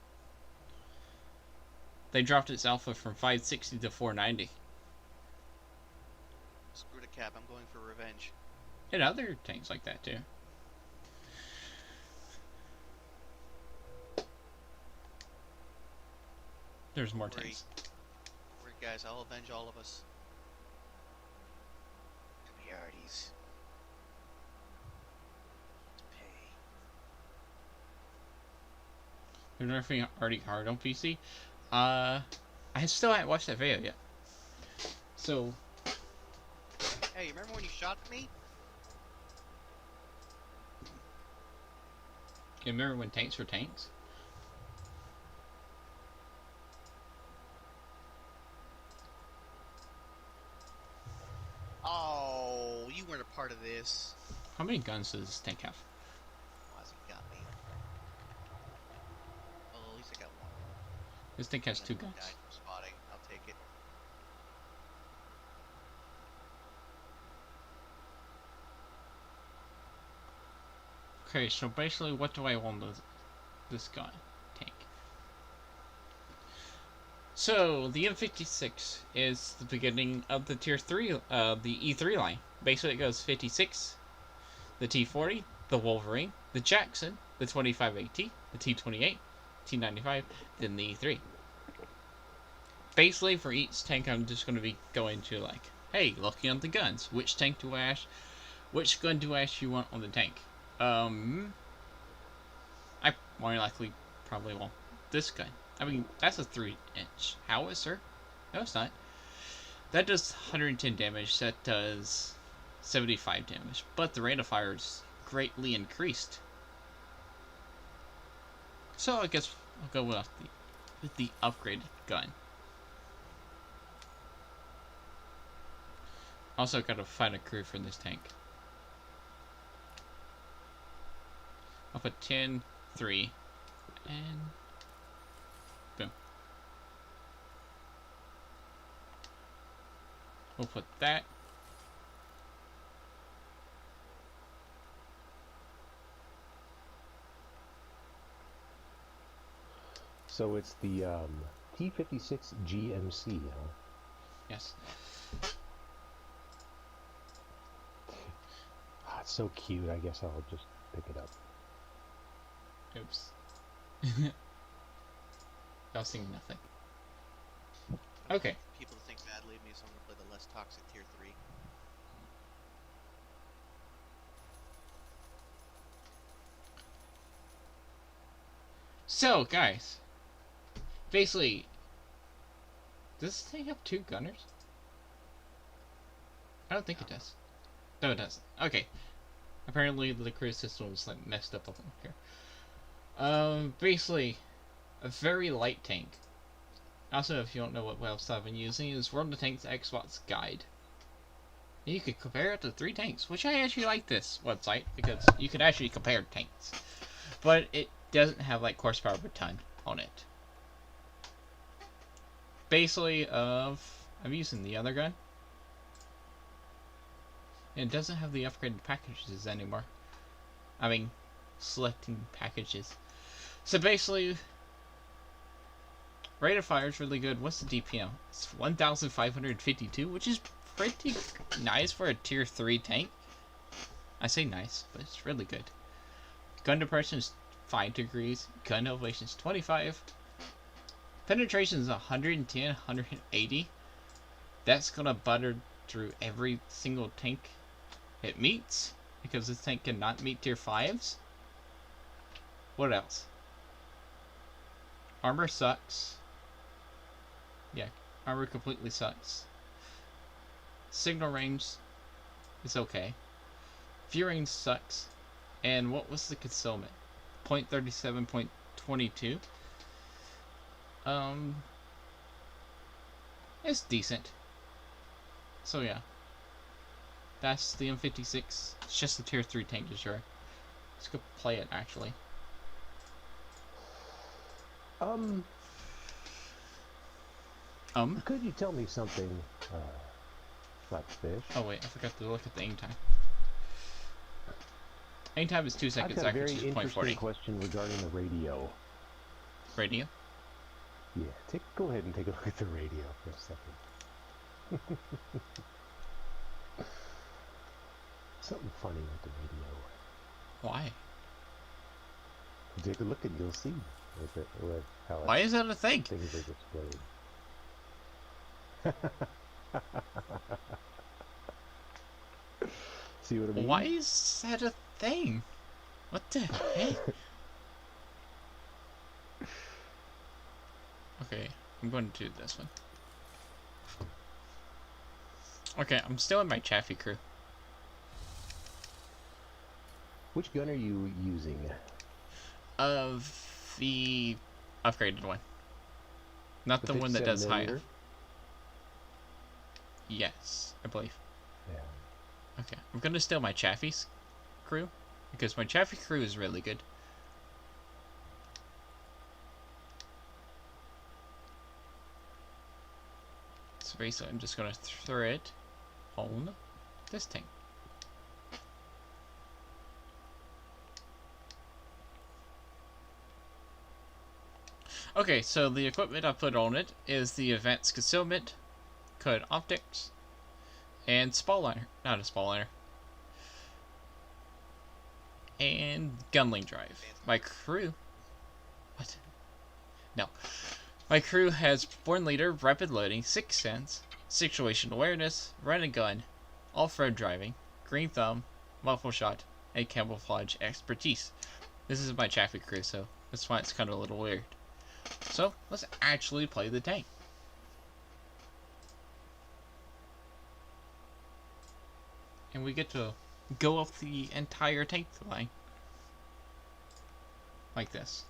They dropped its alpha from 560 to 490. Screw the cap, I'm going for revenge. And other tanks like that too. There's more tanks. Worry, guys, I'll avenge all of us. Come here, Arties. You're nerfing already hard on PC. I still haven't watched that video yet. So. Hey, you remember when you shot me? You remember when tanks were tanks? Oh, you weren't a part of this. How many guns does this tank have? Why's he got me? Well, at least I got one. This tank has 2 guns. Died from spotting. I'll take it. Okay, so basically, what do I want with this gun tank? So the M56 is the beginning of the tier 3, the E3 line. Basically, it goes 56, the T40, the Wolverine, the Jackson, the 25AT, the T28, T95, then the E3. Basically, for each tank, I'm just going to be going to like, hey, looking at the guns. Which tank do I actually, which gun do I actually want on the tank? I more likely probably want this gun. I mean, that's a 3-inch howitzer. No, it's not. That does 110 damage. That does 75 damage. But the rate of fire is greatly increased. So I guess I'll go with the upgraded gun. Also gotta find a crew for this tank. I'll put 10, 3, and boom. We'll put that. So it's the T56 GMC, huh? Yes. Ah, it's so cute. I guess I'll just pick it up. Oops. Y'all seeing nothing. Okay. People think badly of me, so I'm gonna play the less toxic tier 3. So, guys. Basically, does this thing have 2 gunners? I don't think it does. No, it doesn't. Okay. Apparently, the cruise system was like messed up over here. Basically, a very light tank. Also, if you don't know what website I've been using, is World of Tanks Xbox Guide. And you could compare it to 3 tanks, which I actually like this website because you can actually compare tanks. But it doesn't have like horsepower per ton on it. Basically, I'm using the other gun. And it doesn't have the upgraded packages anymore. I mean, selecting packages. So basically, rate of fire is really good. What's the DPM? It's 1,552, which is pretty nice for a tier 3 tank. I say nice, but it's really good. Gun depression is 5 degrees. Gun elevation is 25. Penetration is 110, 180. That's gonna butter through every single tank it meets, because this tank cannot meet tier 5s. What else? Armor sucks. Yeah, armor completely sucks. Signal range is okay. View range sucks. And what was the concealment? .37.22. It's decent. So yeah, that's the M56. It's just a tier 3 tank to sure. Let's go play it actually. Could you tell me something, Flashfish? Oh wait, I forgot to look at the aim time. Aim time is 2 seconds. I've got a very actually interesting question regarding the radio. Radio? Yeah, go ahead and take a look at the radio for a second. Something funny with the radio. Why? Take a look and you'll see with how Why is that a thing? things are displayed. See what I mean? Why is that a thing? What the heck? Okay, I'm going to do this one. Okay, I'm still in my Chaffee crew. Which gun are you using? Of the upgraded one. Not the one that does higher. Yes, I believe. Yeah. Okay, I'm gonna steal my Chaffee's crew because my Chaffee crew is really good. So basically, I'm just gonna throw it on this tank. Okay, so the equipment I put on it is the Advanced Concealment, Code Optics, and Spaliner. Not a Spaliner. And Gunling Drive. My crew... What? No. My crew has Born Leader, Rapid Loading, Sixth Sense, Situation Awareness, Run and Gun, Off-Road Driving, Green Thumb, Muffle Shot, and Camouflage Expertise. This is my Chaffee crew, so that's why it's kind of a little weird. So, let's actually play the tank. And we get to go up the entire tank line. Like this.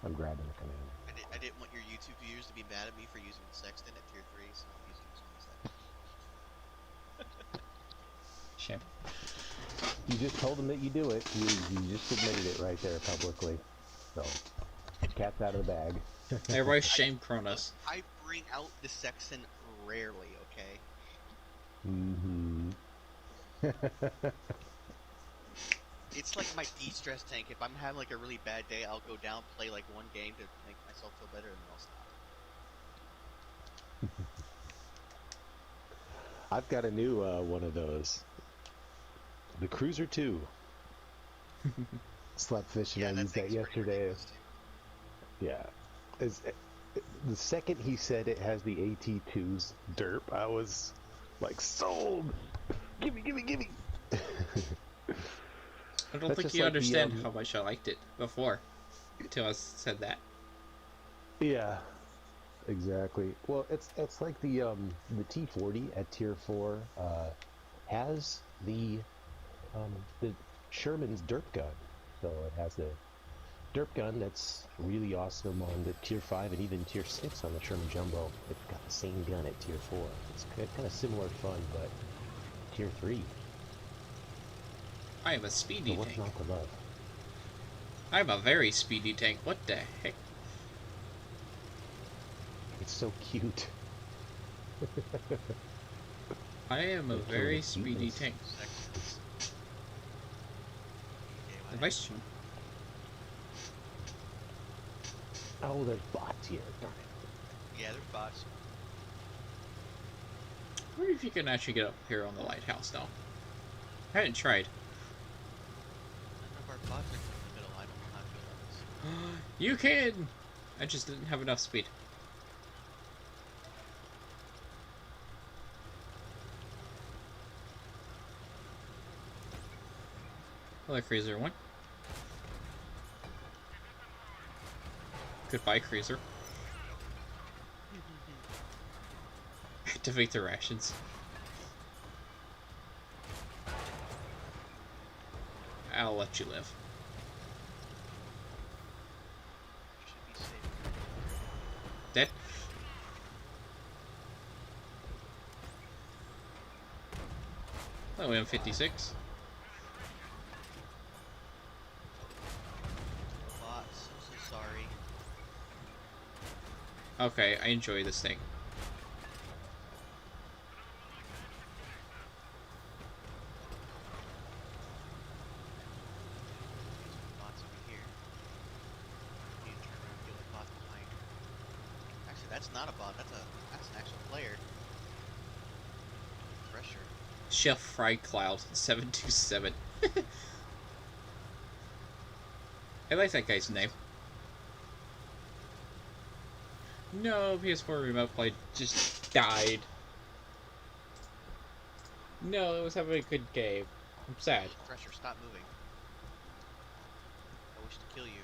I'm grabbing the commander. I didn't want your YouTube viewers to be mad at me for using the Sexton at tier 3, so I'm using this one instead. Shame. You just told them that you do it. You just admitted it right there publicly. So, cat's out of the bag. Everybody shame Kronos. I bring out the Sexton rarely, okay? Mm-hmm. It's like my de-stress tank. If I'm having like a really bad day, I'll go down, play like one game to make myself feel better, and then I'll stop. I've got a new one of those. The Cruiser 2. Slapfish and I used that yesterday. Yeah. The second he said it has the AT2's derp, I was like, sold! Gimme! I don't think you understand how much I liked it before, until I said that. Yeah, exactly. Well, it's like the T40 at tier 4 has the Sherman's derp gun. So it has the derp gun that's really awesome on the tier 5 and even tier 6 on the Sherman Jumbo. It's got the same gun at tier 4. It's kind of similar fun, but tier 3. I am a speedy So what's tank. not to love? I'm a very speedy tank. What the heck? It's so cute. I am a very speedy tank. Advice. Oh, there's bots here. Darn it. Yeah, there's bots. I wonder if you can actually get up here on the lighthouse now. I haven't tried. None of our bots are in the middle. I don't know how to feel about this. You can! I just didn't have enough speed. Hello, Cruiser 1. Goodbye, Cruiser. Activate the rations. I'll let you live. Should be safe. Dead. Oh, we have 56. Bots, I'm so sorry. Okay, I enjoy this thing. Bots over here. You can turn around and get a bot behind. Actually, that's not a bot. That's an actual player. Thresher. Chef Fry Cloud 727. I like that guy's name. No, PS4 Remote Play just died. No, it was having a good game. I'm sad. Thresher, stop moving. I wish to kill you.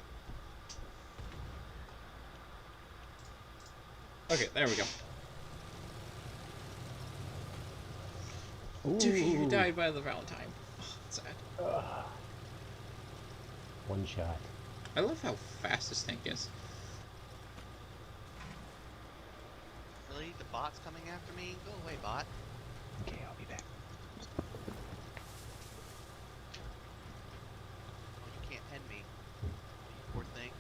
Okay, there we go. Ooh. Dude, you died by the Valentine. Oh, sad. One shot. I love how fast this tank is. Really? The bot's coming after me? Go away, bot. Okay, I'll be back. Oh, you can't pen me. You poor thing.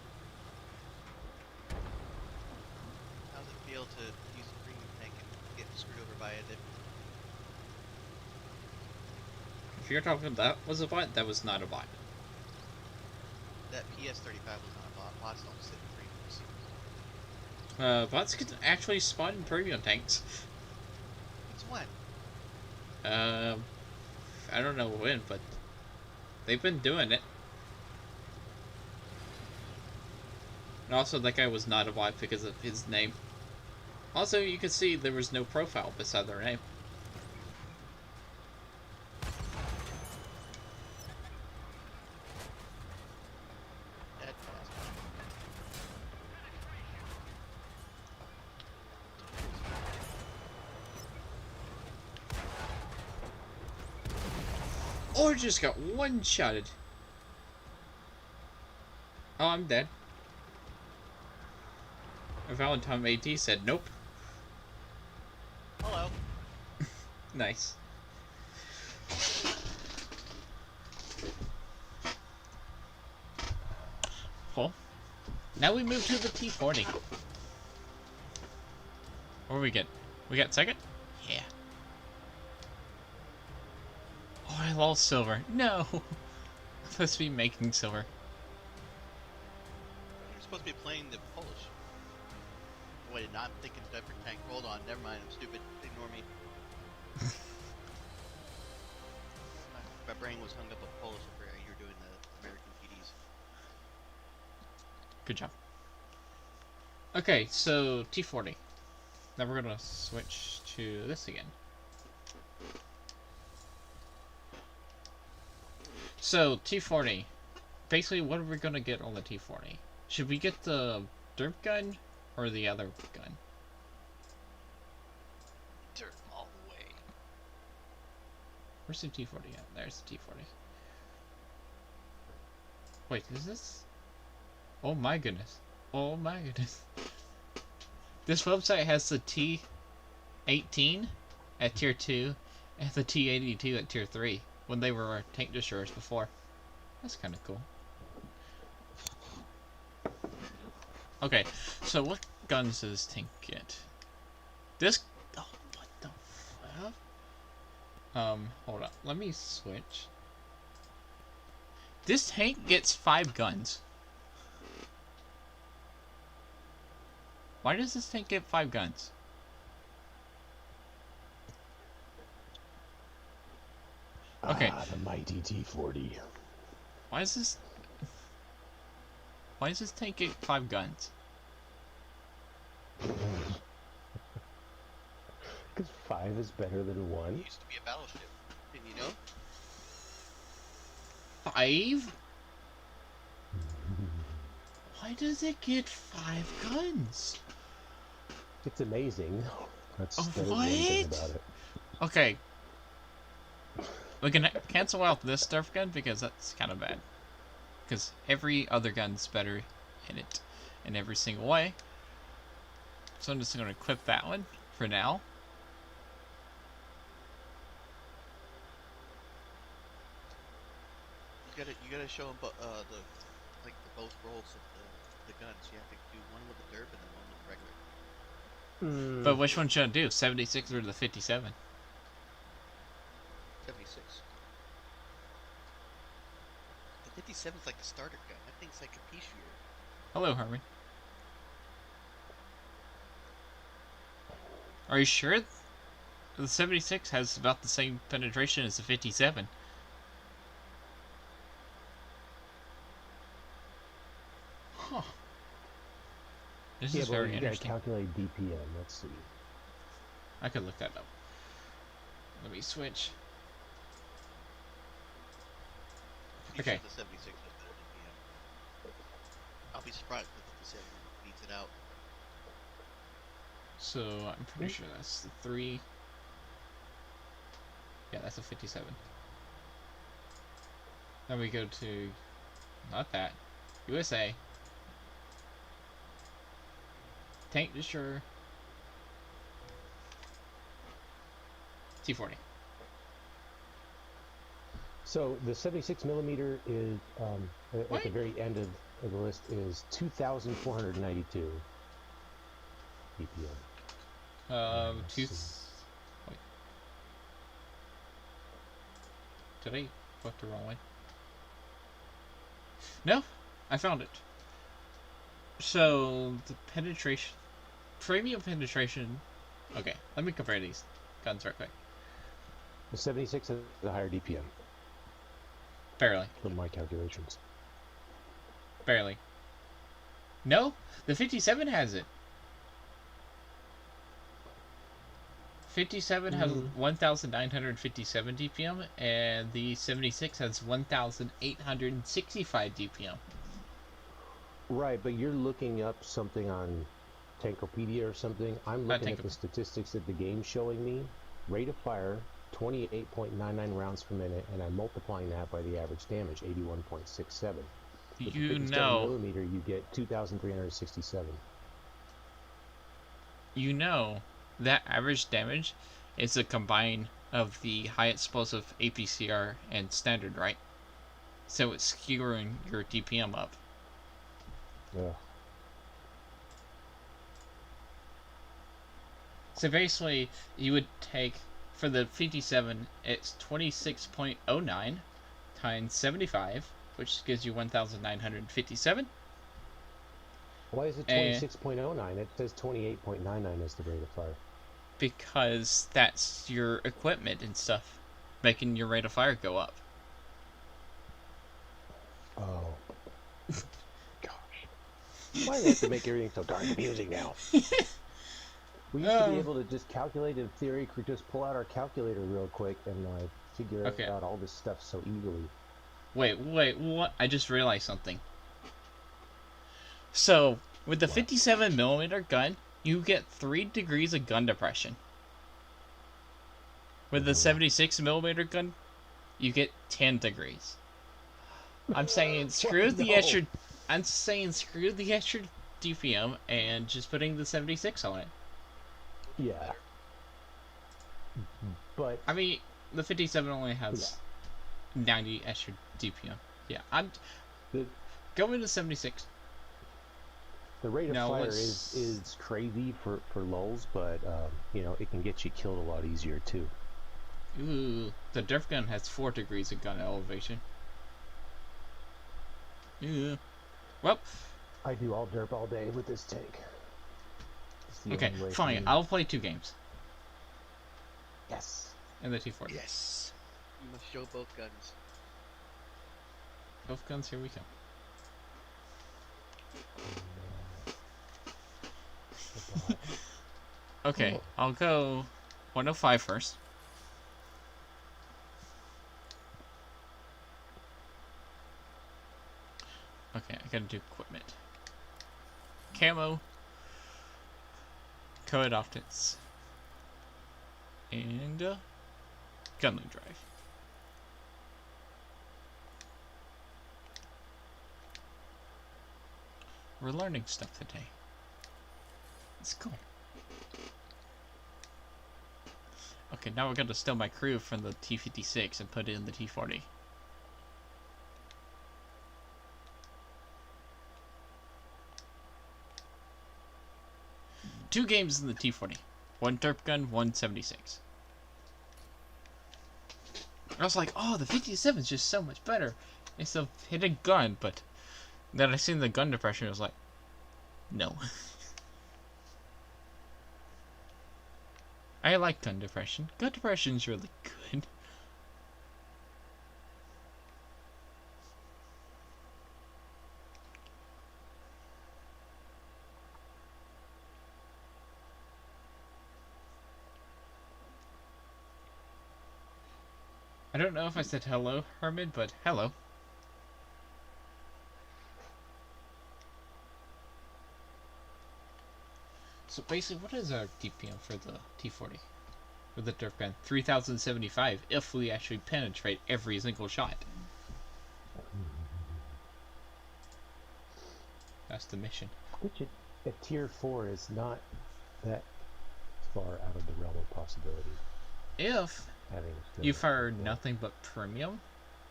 How does it feel to use a premium tank and get screwed over by it? If you're talking that was a bot, that was not a bot. That PS35 was not a bot. Bots don't sit in premiums. Bots can actually spawn in premium tanks. It's when? I don't know when, but they've been doing it. And also, that guy was not a bot because of his name. Also, you can see there was no profile beside their name. Dead bot. Or just got one-shotted. Oh, I'm dead. Valentine AT said nope. Hello. Nice. Cool. Now we move to the T40. What do we get? We got second? Yeah. Oh, I lost silver. No! I'm supposed to be making silver. You're supposed to be playing the Polish. Wait, no, I'm thinking different tank. Hold on, never mind. I'm stupid. Ignore me. My brain was hung up on Polish over here. You're doing the American PDs. Good job. Okay, so T40. Now we're gonna switch to this again. So T40. Basically, what are we gonna get on the T40? Should we get the derp gun or the other gun? Dirt all the way. Where's the T40 at? There's the T40. Wait, is this? Oh my goodness. Oh my goodness. This website has the T18 at tier 2 and the T82 at tier 3 when they were our tank destroyers before. That's kind of cool. Okay, so what guns does this tank get? This... Oh, what the fuck? Hold up. Let me switch. This tank gets 5 guns. Why does this tank get 5 guns? Okay. Ah, the mighty T40. Why does this tank get 5 guns? Because 5 is better than 1. It used to be a battleship. Didn't you know? 5? Why does it get 5 guns? It's amazing. That's Oh, that is one thing what? about it. Okay. We can cancel out this Nerf gun because that's kind of bad. Because every other gun's better in it in every single way. So I'm just going to equip that one for now. You gotta show them both roles of the guns. You have to do one with the derp and then one with the regular. But which one should I do? 76 or the 57? 76. The 57 is like the starter gun. That thing's like a pea shooter. Hello, Herman. Are you sure? The 76 has about the same penetration as the 57. Huh. This is very interesting. You gotta calculate DPM. Let's see. I could look that up. Let me switch. Okay. The 76 has better DPM. I'll be surprised if the 57 beats it out. So I'm pretty sure that's the 3. Yeah, that's a 57. Then we go to, not that, USA. Tank Destroyer. T40. So the 76 millimeter is at the very end of the list is 2,492 DPM. Wait. Did I put the wrong way? No, I found it. So the penetration, premium penetration. Okay, let me compare these guns right quick. The 76 has a higher DPM. Barely. From my calculations. Barely. No, the 57 has it. 57 has 1,957 DPM, and the 76 has 1,865 DPM. Right, but you're looking up something on Tankopedia or something. I'm looking at the statistics that the game's showing me. Rate of fire, 28.99 rounds per minute, and I'm multiplying that by the average damage, 81.67. With You the 57 know, millimeter, you get 2,367. you know that average damage is a combine of the high explosive APCR and standard, right? So it's skewing your DPM up. Yeah. So basically, you would take, for the 57, it's 26.09 times 75, which gives you 1,957. Why is it 26.09? It says 28.99 as the rate of fire. Because that's your equipment and stuff, making your rate of fire go up. Oh. Gosh. Why do they have to make everything so darn confusing now? We used to be able to just calculate in theory, could just pull out our calculator real quick and figure out all this stuff so easily. Wait, what? I just realized something. So, with the 57mm gun, you get 3 degrees of gun depression. With the 76mm gun, you get 10 degrees. I'm saying screw the extra. I'm saying screw the extra DPM and just putting the 76 on it. Yeah. But I mean, the 57 only has 90 extra DPM. Yeah, I'm going to 76. The rate of fire is crazy for lulls, but it can get you killed a lot easier too. Ooh, the Nerf gun has 4 degrees of gun elevation. Ooh. Well, I do all derp all day with this tank. Okay, fine. I'll play 2 games. Yes. And the T40. Yes. You must show both guns. Both guns, here we come. Okay, I'll go 105 first. Okay, I gotta do equipment. Camo. Code optics. And gun loop drive. We're learning stuff today. It's cool. Okay, now we're gonna steal my crew from the T-56 and put it in the T-40. Two games in the T-40. One derp gun, one 76. I was like, oh, the 57 is just so much better. It's a hidden gun, but then I seen the gun depression, I was like, no. I like gun depression. Gun depression is really good. I don't know if I said hello, Herman, but hello. So basically, what is our DPM for the T-40? For the derp gun? 3075 if we actually penetrate every single shot. That's the mission. Which at tier 4 is not that far out of the realm of possibility. If you fire nothing but premium,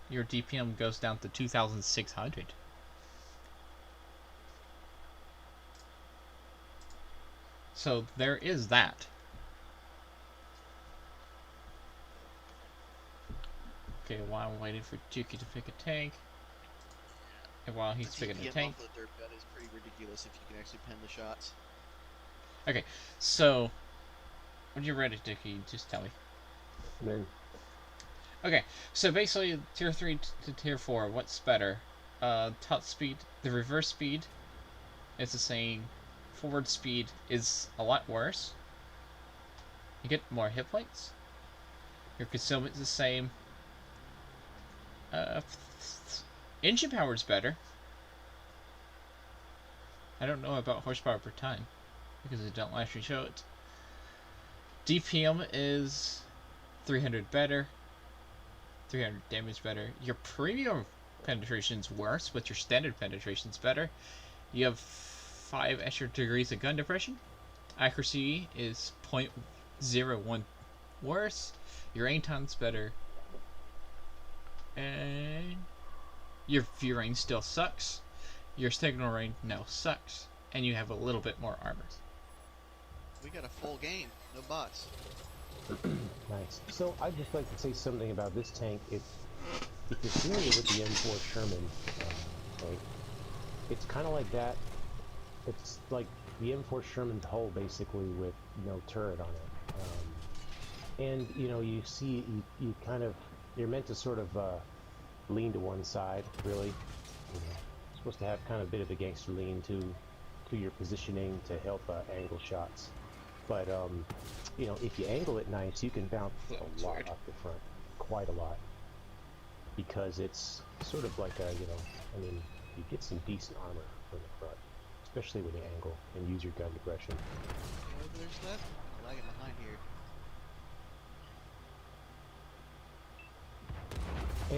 your DPM goes down to 2600. So there is that. Okay, while I'm waiting for Juki to pick a tank, and while he's picking a tank, the derp gun is pretty ridiculous if you can actually pen the shots. okay, so when you're ready, Juki, just tell me. Then Okay, so basically, tier 3 to tier 4, what's better? Top speed, the reverse speed is the same. Forward speed is a lot worse. You get more hit points. Your concealment is the same. Engine power is better. I don't know about horsepower per time because it don't actually show it. DPM is 300 better. 300 damage better. Your premium penetration's worse, but your standard penetration's better. You have 5 extra degrees of gun depression. Accuracy is 0.01 worse. Your aim time's better. And your view range still sucks. Your signal range now sucks. And you have a little bit more armor. We got a full game, no bots. nice. So I'd just like to say something about this tank. If you're familiar with the M4 Sherman, right, it's kind of like that. It's like the M4 Sherman's hull, basically, with no turret on it. And you know, you see, you kind of, you're meant to sort of lean to one side, really. You know, you're supposed to have kind of a bit of a gangster lean to your positioning to help angle shots. But you know, if you angle it nice, you can bounce a lot off the front, quite a lot, because it's sort of like a, you know, I mean, you get some decent armor from the front, especially when you angle and use your gun depression. There's left. I'm lagging behind here.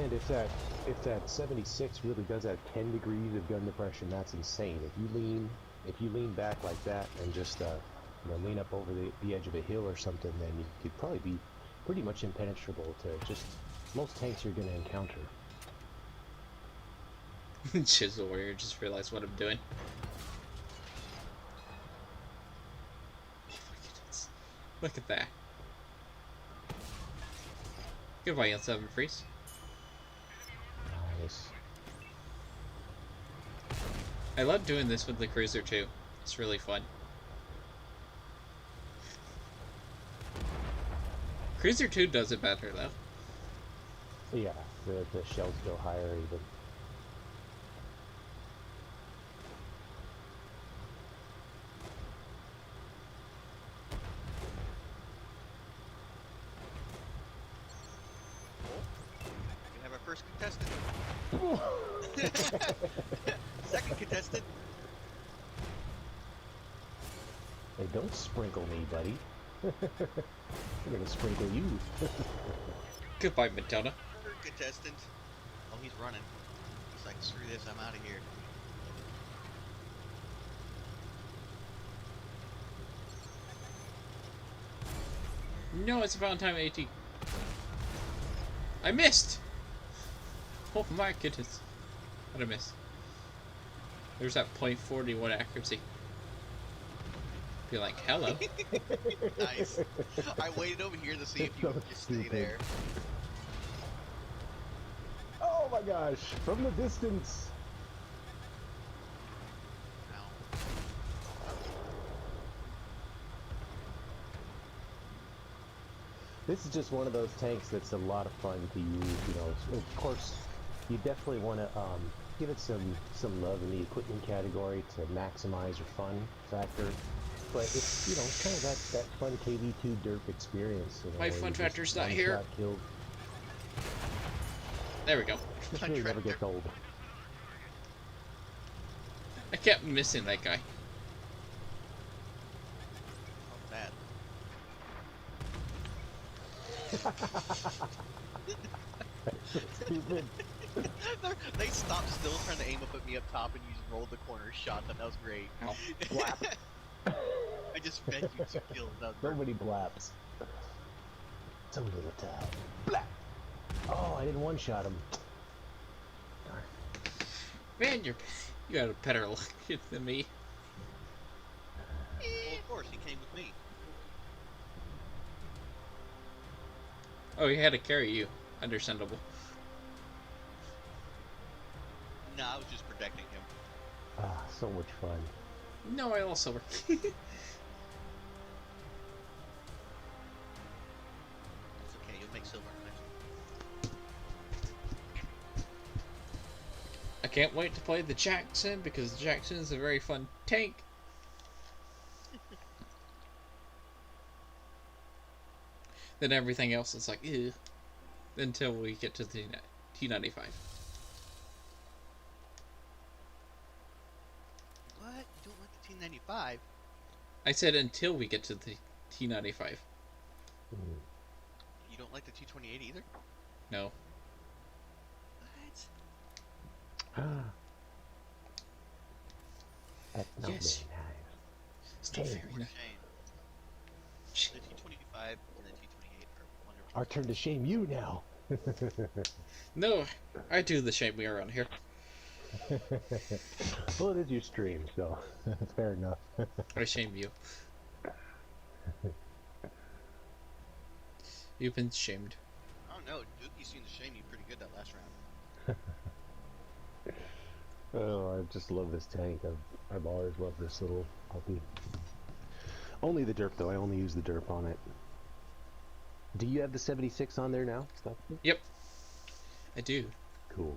And if that 76 really does have 10 degrees of gun depression, that's insane. If you lean back like that and just you know, lean up over the edge of a hill or something, then you could probably be pretty much impenetrable to just most tanks you're going to encounter. Chisel Warrior just realized what I'm doing. Oh my goodness. Look at that. Goodbye, L7 Freeze. Nice. I love doing this with the Cruiser too. It's really fun. Cruiser 2 does it better though. Yeah, the shells go higher even. We have our first contestant. Second contestant. Hey, don't sprinkle me, buddy. I'm gonna sprinkle you. Goodbye, Matilda. Third contestant. Oh, he's running. He's like, screw this, I'm out of here. No, it's Valentine 18. I missed! Oh my goodness. How'd I miss? There's that .41 accuracy. Be like, hello. Nice. I waited over here to see if you would just stay there. Oh my gosh, from the distance. Ow. This is just one of those tanks that's a lot of fun to use. You know, of course, you definitely want to give it some love in the equipment category to maximize your fun factor. But it's, you know, it's kind of that fun KV2 derp experience. You know, My fun factor's not here. Killed. There we go. This really never gets old. I kept missing that guy. Not bad. Stupid. They stopped still trying to aim up at me up top, and you just rolled the corner shot them. That was great. Oh. Blap. I just fed you 2 kills. That was So perfect. many blaps. So little time. Blap. Oh, I didn't one-shot him. Darn. Man, you got a better luck than me. Well, of course, he came with me. Oh, he had to carry you. Understandable. No, I was just protecting him. Ah, so much fun. No, I also work. It's okay, you'll make silver next. I can't wait to play the Jackson because the Jackson is a very fun tank. Then everything else is like, ew. Until we get to the T95. What? You don't like the T95? I said until we get to the T95. Mm. You don't like the T28 either? No. What? That's not Yes. very nice. Still Hey. very For nice. shame. The T25 and the T28 are wonderful. Our turn to shame you now. No, I do the shaming around here. Well, it is your stream, so fair enough. I shame you. You've been shamed. I don't know, Dookie seemed to shame you pretty good that last round. Oh, I just love this tank. I've always loved this little puppy. Only the derp, though. I only use the derp on it. Do you have the 76 on there now? Yep. I do. Cool.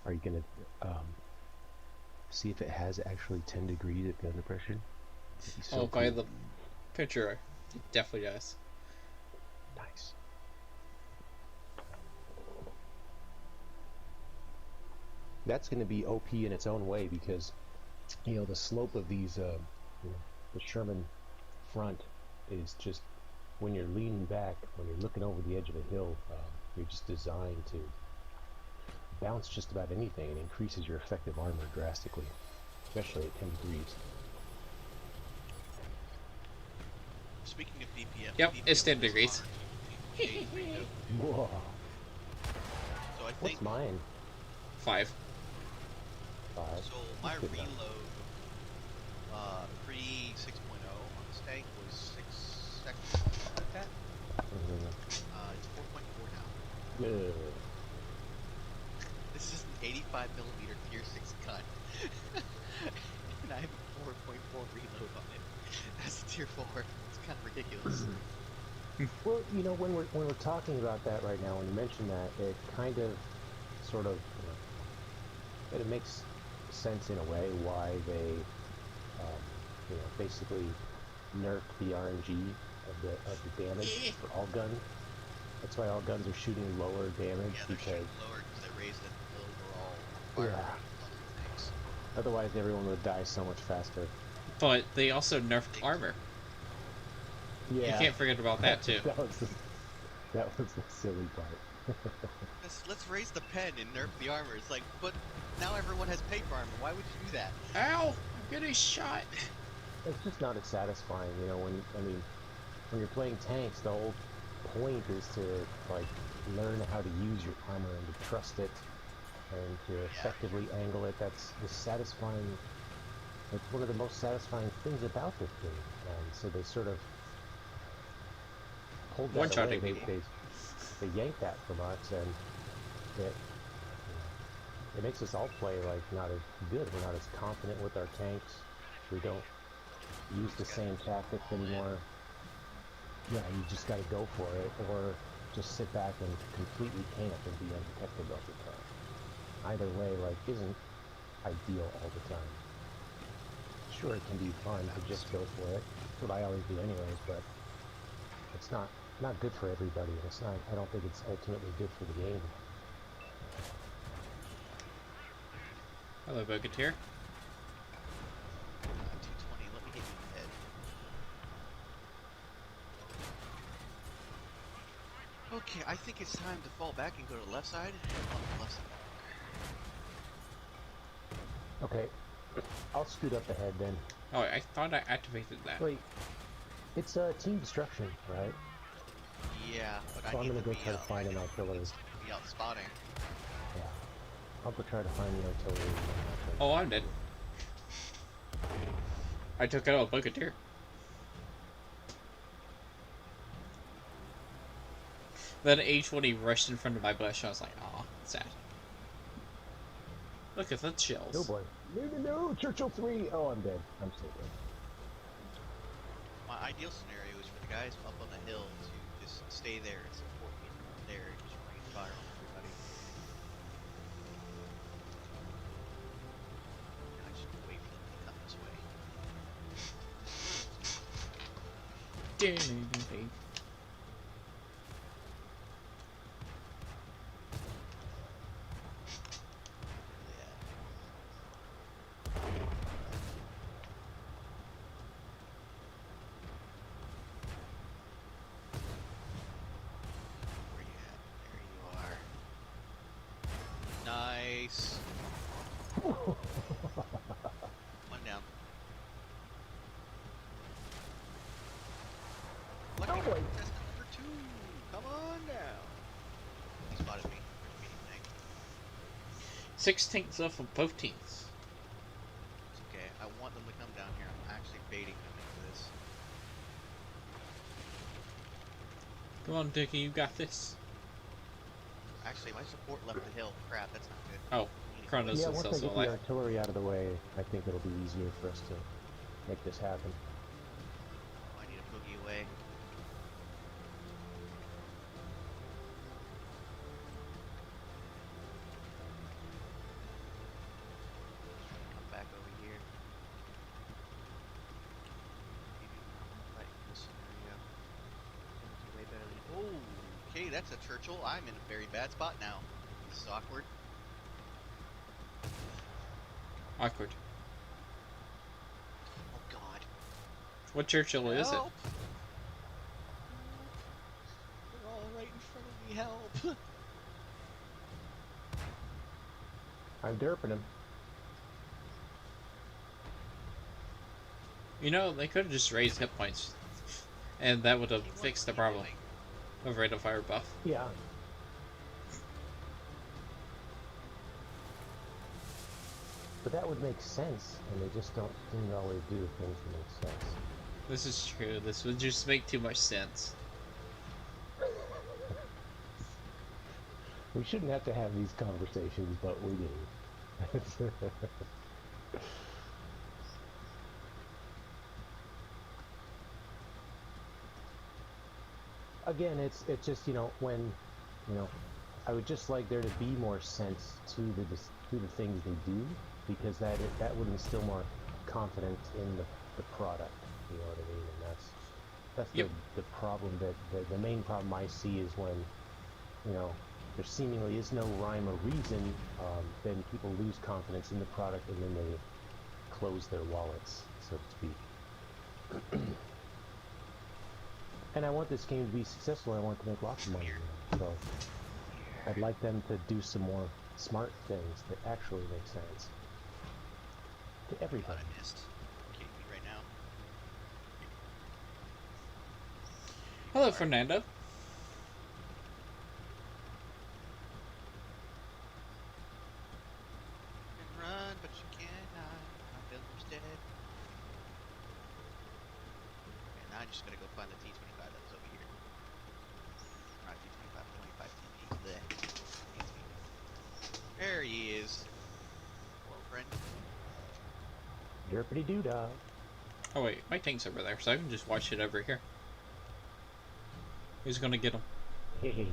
Are you gonna see if it has actually 10 degrees at gun depression? So Oh, by cool. the picture, it definitely does. Nice. That's going to be OP in its own way because, you know, the slope of these, you know, the Sherman front is just, when you're leaning back, when you're looking over the edge of a hill, you're just designed to bounce just about anything and increases your effective armor drastically, especially at 10 degrees. Speaking of BPF, Yep, BPF it's 10 is degrees. fine. Whoa. So I What's think, mine? 5. 5. so my That's good enough. reload, pre 6.0 on this tank was 6 seconds, something like that. It's 4.4 now. Ugh. This is an 85mm tier 6 gun. And I have a 4.4 reload on it. That's a tier 4. It's kind of ridiculous. Well, you know, when we're talking about that right now, when you mention that, it kind of, sort of, you know, it makes sense in a way why they, you know, basically nerfed the RNG of the damage for all guns. That's why all guns are shooting lower damage Yeah, they're because shooting lower because they raised the overall fire rate Yeah. on the tanks. otherwise everyone would die so much faster. But they also nerfed armor. Yeah, You can't forget about that too. that was the silly part. Let's raise the pen and nerf the armor. It's like, but now everyone has paper armor. Why would you do that? Ow! I'm getting shot. It's just not as satisfying, you know, when, I mean, when you're playing tanks, the whole point is to like learn how to use your armor and to trust it and to effectively angle it. That's the satisfying. It's one of the most satisfying things about this game. And so they sort of pulled that away. They yanked that from us, and it makes us all play like not as good. We're not as confident with our tanks. We don't use the same tactics anymore. Yeah, you just got to go for it, or just sit back and completely camp and be unprotected all the time. Either way, like, isn't ideal all the time. Sure, it can be fun to just go for it. That's what I always do anyways, but it's not good for everybody. It's not. I don't think it's ultimately good for the game. Hello, Bogatir. 220, let me hit you in the head. Okay, I think it's time to fall back and go to the left side. On the left side. Okay, I'll scoot up ahead then. Oh, I thought I activated that. Wait, it's team destruction, right? Yeah, but So I I'm need gonna to go be try to find an artillery. be out spotting. Yeah, I'll go try to find the artillery. Oh, I'm dead. I took out a Bogatir. Then H20 rushed in front of my bush. I was like, aw, sad. Look at that shells. No boy. No, Churchill 3! Oh, I'm dead. I'm so dead. My ideal scenario is for the guys up on the hill to just stay there and support me from there and just rain fire on everybody. And I just wait for them to come this way. Where you at? There you are. Nice. One down. Lucky Oh boy. contestant number 2. Come on down. He spotted me. Where's the medium tank? 6 tanks left of both teams. It's okay. I want them to come down here. I'm actually baiting them into this. Come on, Dickie, you got this. Actually, my support left the hill. Crap, that's not good. Oh, Chronos Yeah, is once I also get the alive. artillery out of the way, I think it'll be easier for us to make this happen. Oh, I need a boogie away. Come back over here. Maybe not right in this scenario. Way better than. Oh, okay, that's a Churchill. I'm in a very bad spot now. This is awkward. Awkward. Oh God. What Churchill is it? Help! They're all right in front of me. Help! I'm derping him. You know, they could have just raised hit points. And that would have fixed the problem of rate of fire buff. Yeah. But that would make sense, and they just don't seem to always do things that make sense. This is true. This would just make too much sense. We shouldn't have to have these conversations, but we do. Again, it's just, you know, when, you know, I would just like there to be more sense to the things they do, because that would instill more confidence in the product. You know what I mean? And that's Yep. the problem that the main problem I see is when, you know, there seemingly is no rhyme or reason, then people lose confidence in the product and then they close their wallets, so to speak. And I want this game to be successful. I want to make lots of money. So I'd like them to do some more smart things that actually make sense to everybody. God, I missed. Kidding me right now. Hello, Fernando. You can run, but you can't hide. My builder's dead. And now I just gotta go find the T25 that was over here. Not T25, 25TP. Bleh. There he is. Hello, friend. Derpity doo-dah. Oh wait, my tank's over there, so I can just watch it over here. Who's gonna get him? Hey.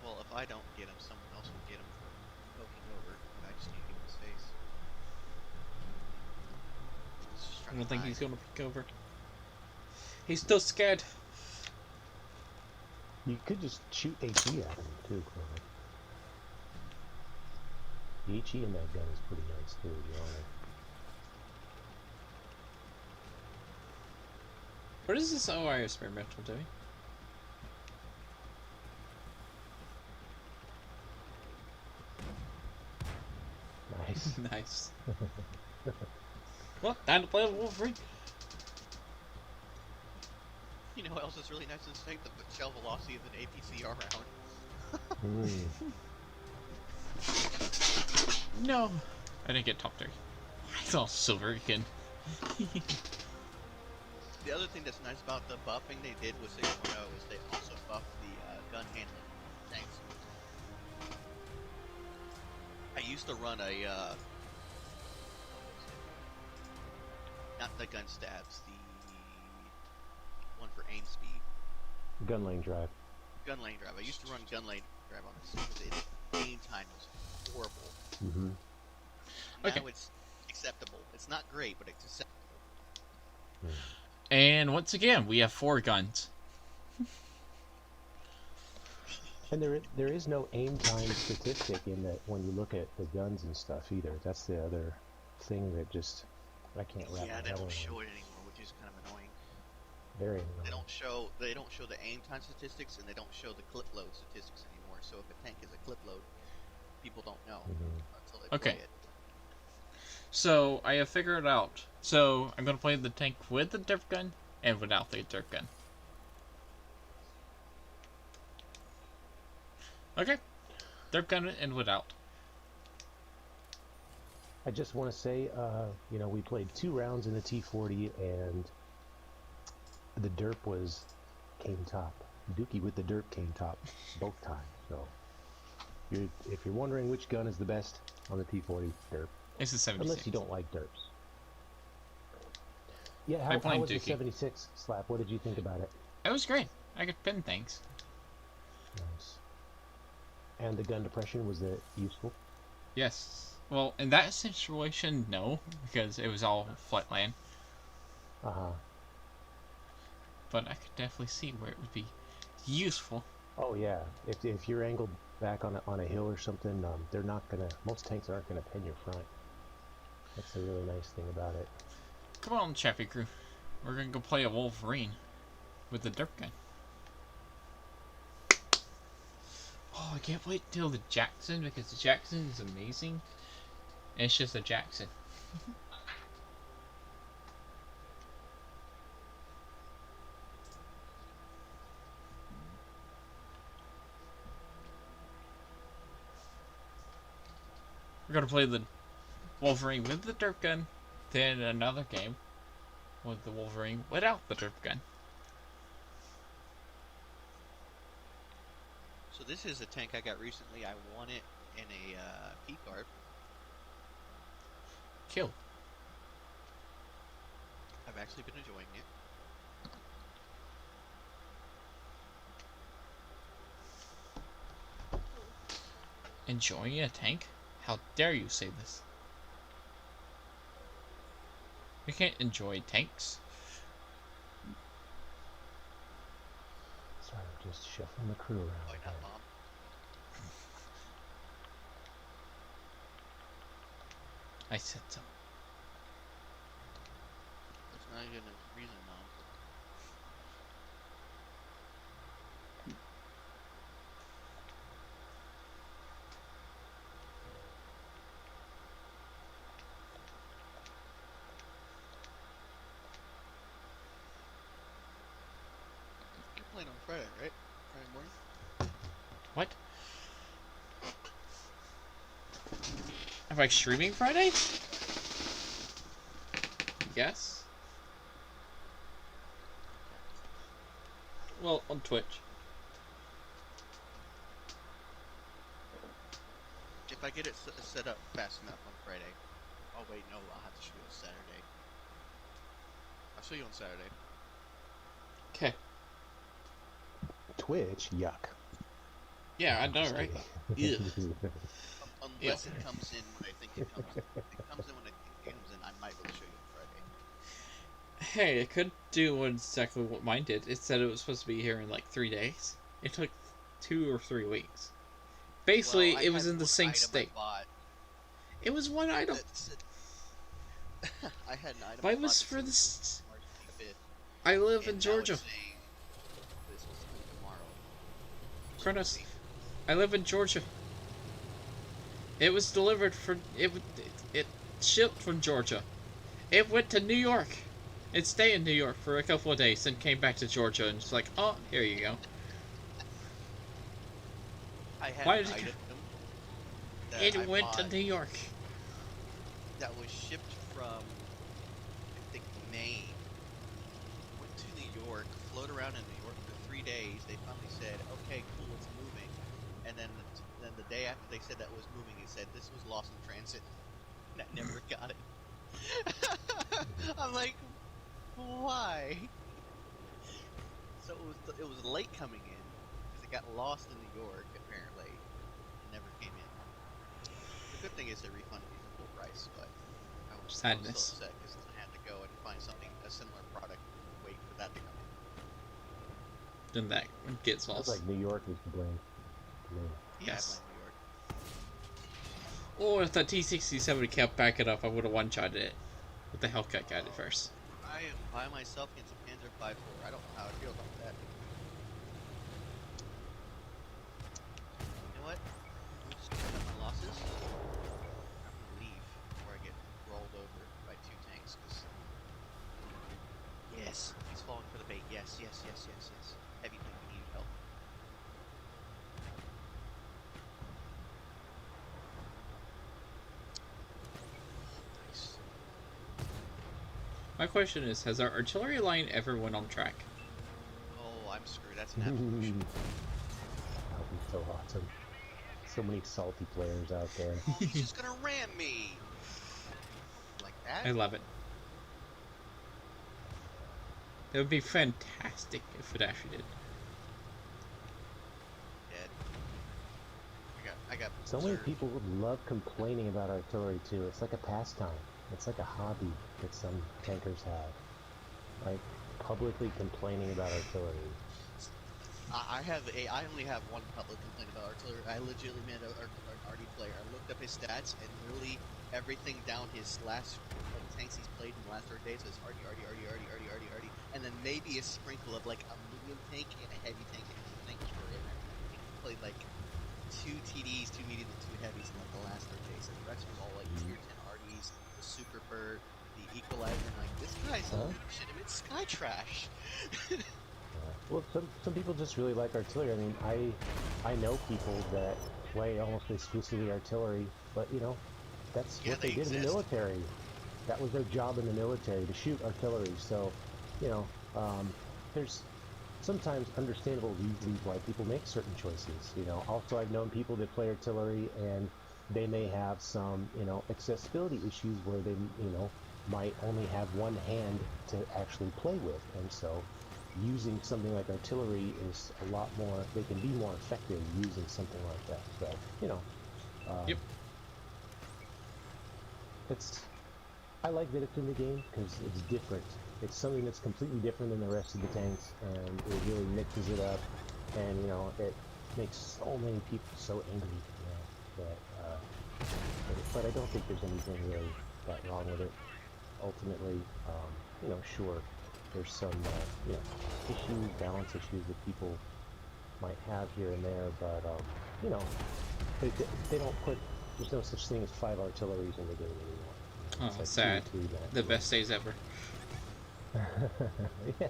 Well, if I don't get him, someone else will get him for poking over. I just need to get him his face. He's just I trying don't to think hide. he's gonna peek over. He's still scared. You could just shoot HE at him too, Clover. The HE in that gun is pretty nice too, to be honest. What is this OI experimental doing? Nice. Nice. Well, time to play Wolverine. You know what else is really nice in this tank? The shell velocity of an APCR round. No. I didn't get top 3. It's all silver again. The other thing that's nice about the buffing they did with 6.0 is they also buffed the gun handling tanks. I used to run a, not the gun stabs, the one for aim speed. Gun lane drive. Gun lane drive. I used to run gun lane drive on this because its aim time was horrible. Mm-hmm. Okay. Now it's acceptable. It's not great, but it's acceptable. And once again, we have 4 guns. And there is no aim time statistic in that when you look at the guns and stuff either. That's the other thing that just I can't wrap my Yeah, they head don't around. show it anymore, which is kind of annoying. Very They annoying. don't show the aim time statistics, and they don't show the clip load statistics anymore. So if a tank is a clip load, people don't know until they play it. So, I have figured it out. So, I'm going to play the tank with the derp gun and without the derp gun. Okay. Derp gun and without. I just want to say, you know, we played 2 rounds in the T40 and the derp came top. Dookie with the derp came top both times. So, if you're wondering which gun is the best on the T40, derp. It's the 76. Unless you don't like derps. Yeah, I how blame was the Dookie. 76 slap? What did you think about it? It was great. I could pin things. Nice. And the gun depression, was it useful? Yes. Well, in that situation, no, because it was all flat land. Uh-huh. But I could definitely see where it would be useful. Oh yeah, if you're angled back on a hill or something, they're not gonna. Most tanks aren't gonna pin your front. That's the really nice thing about it. Come on, Chappy Crew. We're gonna go play a Wolverine with the derp gun. Oh, I can't wait till the Jackson, because the Jackson is amazing. And it's just a Jackson. We're gonna play the Wolverine with the derp gun, then another game with the Wolverine without the derp gun. So this is a tank I got recently. I won it in a P card. Kill. I've actually been enjoying it. Enjoying a tank? How dare you say this? We can't enjoy tanks. Sorry, I'm just shuffling the crew around. Why not, Mom? I said so. That's not even a reason, Mom. playing on Friday, right? Friday morning? What? Am I streaming Friday? Yes. Well, on Twitch. If I get it set up fast enough on Friday. Oh wait, no, I'll have to show you on Saturday. I'll show you on Saturday. Okay. Twitch, yuck. Yeah, I know, right? Yeah. Unless it comes in when I think it comes in. If it comes in when I think it comes in, I might be able to show you on Friday. Hey, it could do exactly what mine did. It said it was supposed to be here in like 3 days. It took 2 or 3 weeks. Basically, it was in the same state. It was one item. I had an item. Mine was for this. March 25th. I live in Georgia. This was tomorrow. Kronos, I live in Georgia. It was delivered for it shipped from Georgia. It went to New York. It stayed in New York for a couple of days, then came back to Georgia, and it's like, oh, here you go. I had Why an did it? item that It I went to bought New York. that was shipped from, I think, Maine. Went to New York, float around in New York for 3 days. They finally said, okay, cool, it's moving. And then the day after they said that was moving, it said this was lost in transit. And I never got it. I'm like, why? So it was late coming in because it got lost in New York. Apparently, it never came in. The good thing is they refunded me the full price, but I was so upset because I had to go and find a similar product, and wait for that to come in. Then that gets lost. Sounds like New York is to blame. Yes. Yeah, I blame New York. Or if the T67 kept backing up, I would have one-shotted it. But the Hellcat got it first. I am by myself against a Panzer 5.4. I don't know how I feel about that. You know what? I'm just gonna cut my losses. I'm gonna leave before I get rolled over by 2 tanks. Cause... Yes, he's falling for the bait. Yes. Heavy tank, we need help. Nice. My question is, has our artillery line ever went on track? Oh, I'm screwed. That's an absolute. That would be so awesome. So many salty players out there. Oh, he's just gonna ram me! Like that? I love it. It would be fantastic if it actually did. Dead. I got So many people would love complaining about artillery too. It's like a pastime. It's like a hobby that some tankers have. Like publicly complaining about artillery. I only have one public complaint about artillery. I legitimately met an RD player. I looked up his stats and literally everything down his last tanks he's played in the last 3 days was RD, and then maybe a sprinkle of like a medium tank and a heavy tank and some things for it. He played like 2 TDs, 2 mediums, and 2 heavies in like the last 3 days. And the rest was all like tier 10 RDs, the Super Bird, the Equalizer. And like this guy's legitimate sky trash. Well, some people just really like artillery. I mean, I know people that play almost exclusively artillery, but you know, that's what they did in the military. That was their job in the military, to shoot artillery. So, you know, there's sometimes understandable reasons why people make certain choices. You know, also I've known people that play artillery and they may have some, you know, accessibility issues where they, you know, might only have one hand to actually play with, and so using something like artillery is a lot more, they can be more effective using something like that. So, you know, Yep. I like that it's in the game because it's different. It's something that's completely different than the rest of the tanks, and it really mixes it up, and you know, it makes so many people so angry, you know, that, but I don't think there's anything really that wrong with it. Ultimately, you know, sure, there's some, you know, issues, balance issues that people might have here and there, but, you know, they don't put, there's no such thing as 5 artilleries in the game anymore. Oh, It's like sad. 2 or 3 The best days ever. yeah.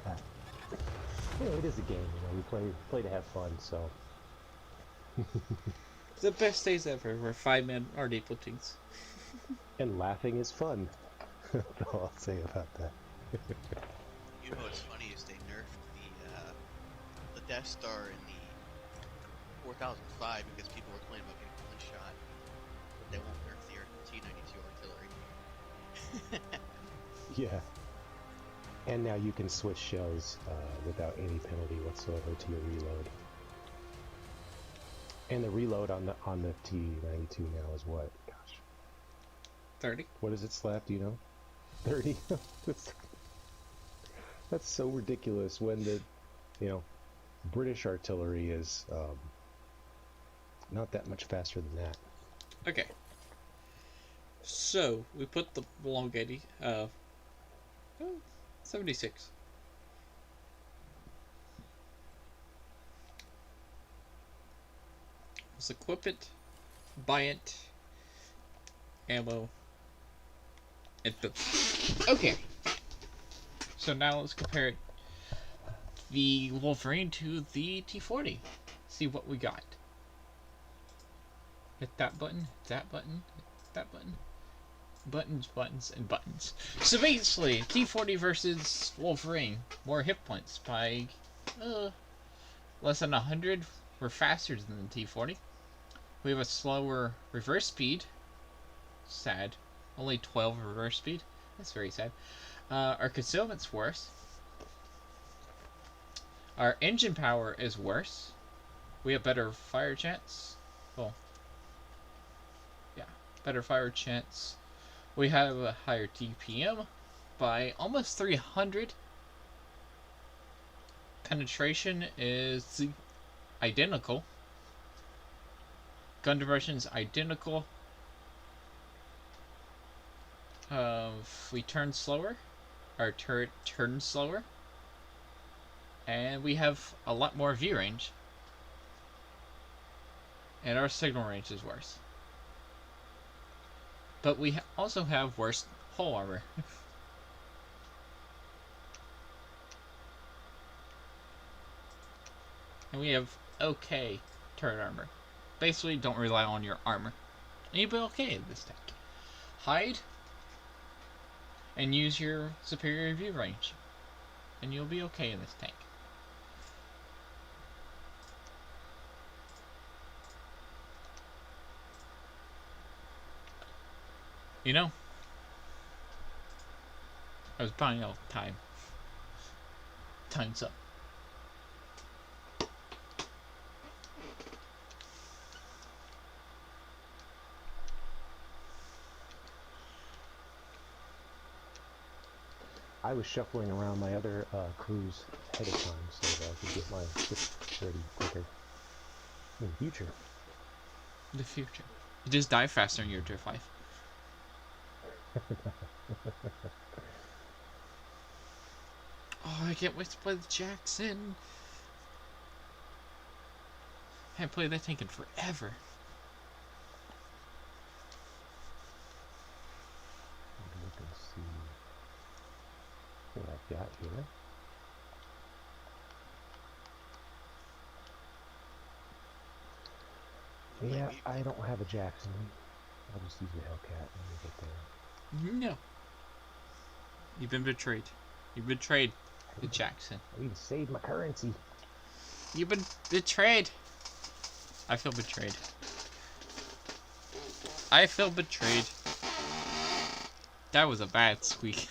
You know, it is a game. You know, we play to have fun. So. The best days ever were 5-man RD platoons. And laughing is fun. That's all I'll say about that. You know what's funny is they nerfed the Death Star in the 4005 because people were complaining about getting one shot, but they won't nerf the T-92 artillery. Yeah. And now you can switch shells without any penalty whatsoever to your reload. And the reload on the T-92 now is what? Gosh. 30. What is it, Slap? Do you know? 30. That's so ridiculous when the, you know, British artillery is not that much faster than that. Okay. So we put the long 80. 76. Let's equip it, buy it, ammo, and boom. Okay. So now let's compare the Wolverine to the T40. See what we got. Hit that button, hit that button, hit that button. Buttons, buttons, and buttons. So basically, T40 versus Wolverine. More hit points by less than 100. We're faster than the T40. We have a slower reverse speed. Sad. Only 12 reverse speed. That's very sad. Our concealment's worse. Our engine power is worse. We have better fire chance. Well, yeah, better fire chance. We have a higher TPM by almost 300. Penetration is identical. Gun diversion is identical. We turn slower. Our turret turns slower. And we have a lot more view range. And our signal range is worse. But we also have worse hull armor. And we have okay turret armor. Basically, don't rely on your armor. And you'll be okay in this tank. Hide. And use your superior view range. And you'll be okay in this tank. You know, I was buying all the time. Time's up. I was shuffling around my other crews ahead of time so that I could get my ship ready quicker in the future. The future. You just die faster in your Tier 5. Oh, I can't wait to play the Jackson. I haven't played that tank in forever. Look and see what I've got here. Yeah, I don't have a Jackson. I'll just use the Hellcat when we get there. No. You've been betrayed. You've betrayed the Jackson. I need to save my currency. You've been betrayed. I feel betrayed. I feel betrayed. That was a bad squeak.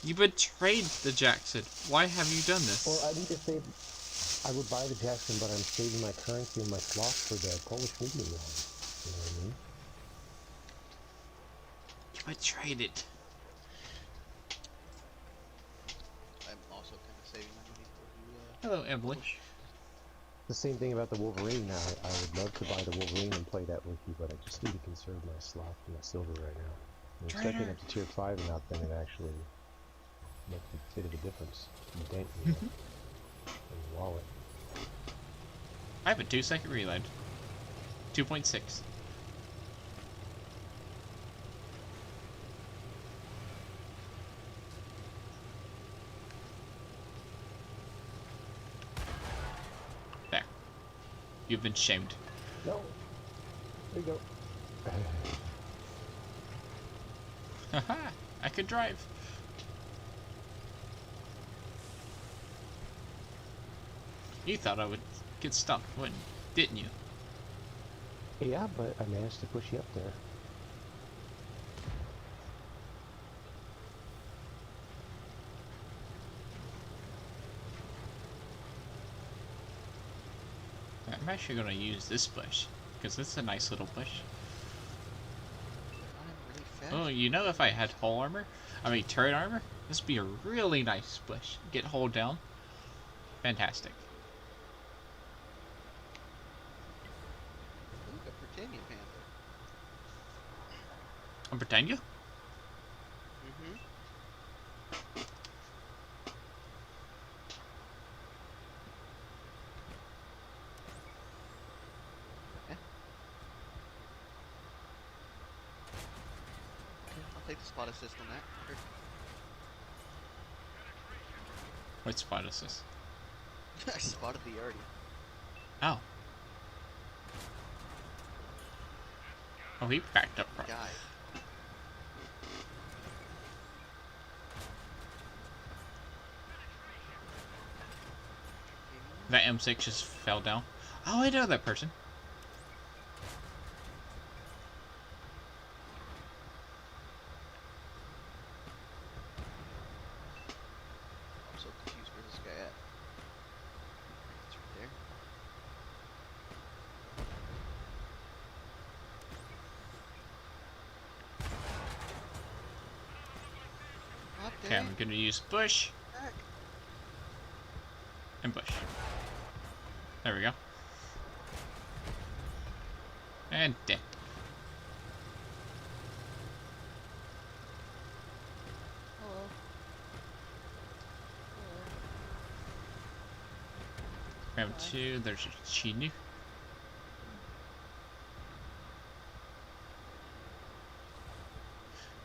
You betrayed the Jackson. Why have you done this? Well, I need to save. I would buy the Jackson, but I'm saving my currency and my slots for the Polish medium line. You know what I mean? You betrayed it. I'm also kind of saving my money for the Hello, Emily. The same thing about the Wolverine. I would love to buy the Wolverine and play that with you, but I just need to conserve my slot and my silver right now. And stepping up to Tier 5 and up, then it actually makes a bit of a difference. You dent in your wallet. I have a 2-second reload. 2.6. You've been shamed. No. There you go. Haha, I could drive. You thought I would get stuck, didn't you? Yeah, but I managed to push you up there. I'm actually going to use this bush, because it's a nice little bush. Really fast. Oh, you know, if I had hull armor, turret armor, this would be a really nice bush. Get hull down. Fantastic. Ooh, a Britannia Panther. I'm Britannia? Mm-hmm. I'll take the spot assist on that. Sure. What spot is this? I spotted the already. Oh. Oh, he backed up. Guy. That M6 just fell down. Oh, I know that person. I'm so confused. Where's this guy at? It's right there. Up Okay, there. I'm gonna use bush Back. and bush. There we go. And dead. Hello. Hello. Round 2, there's a Chinu.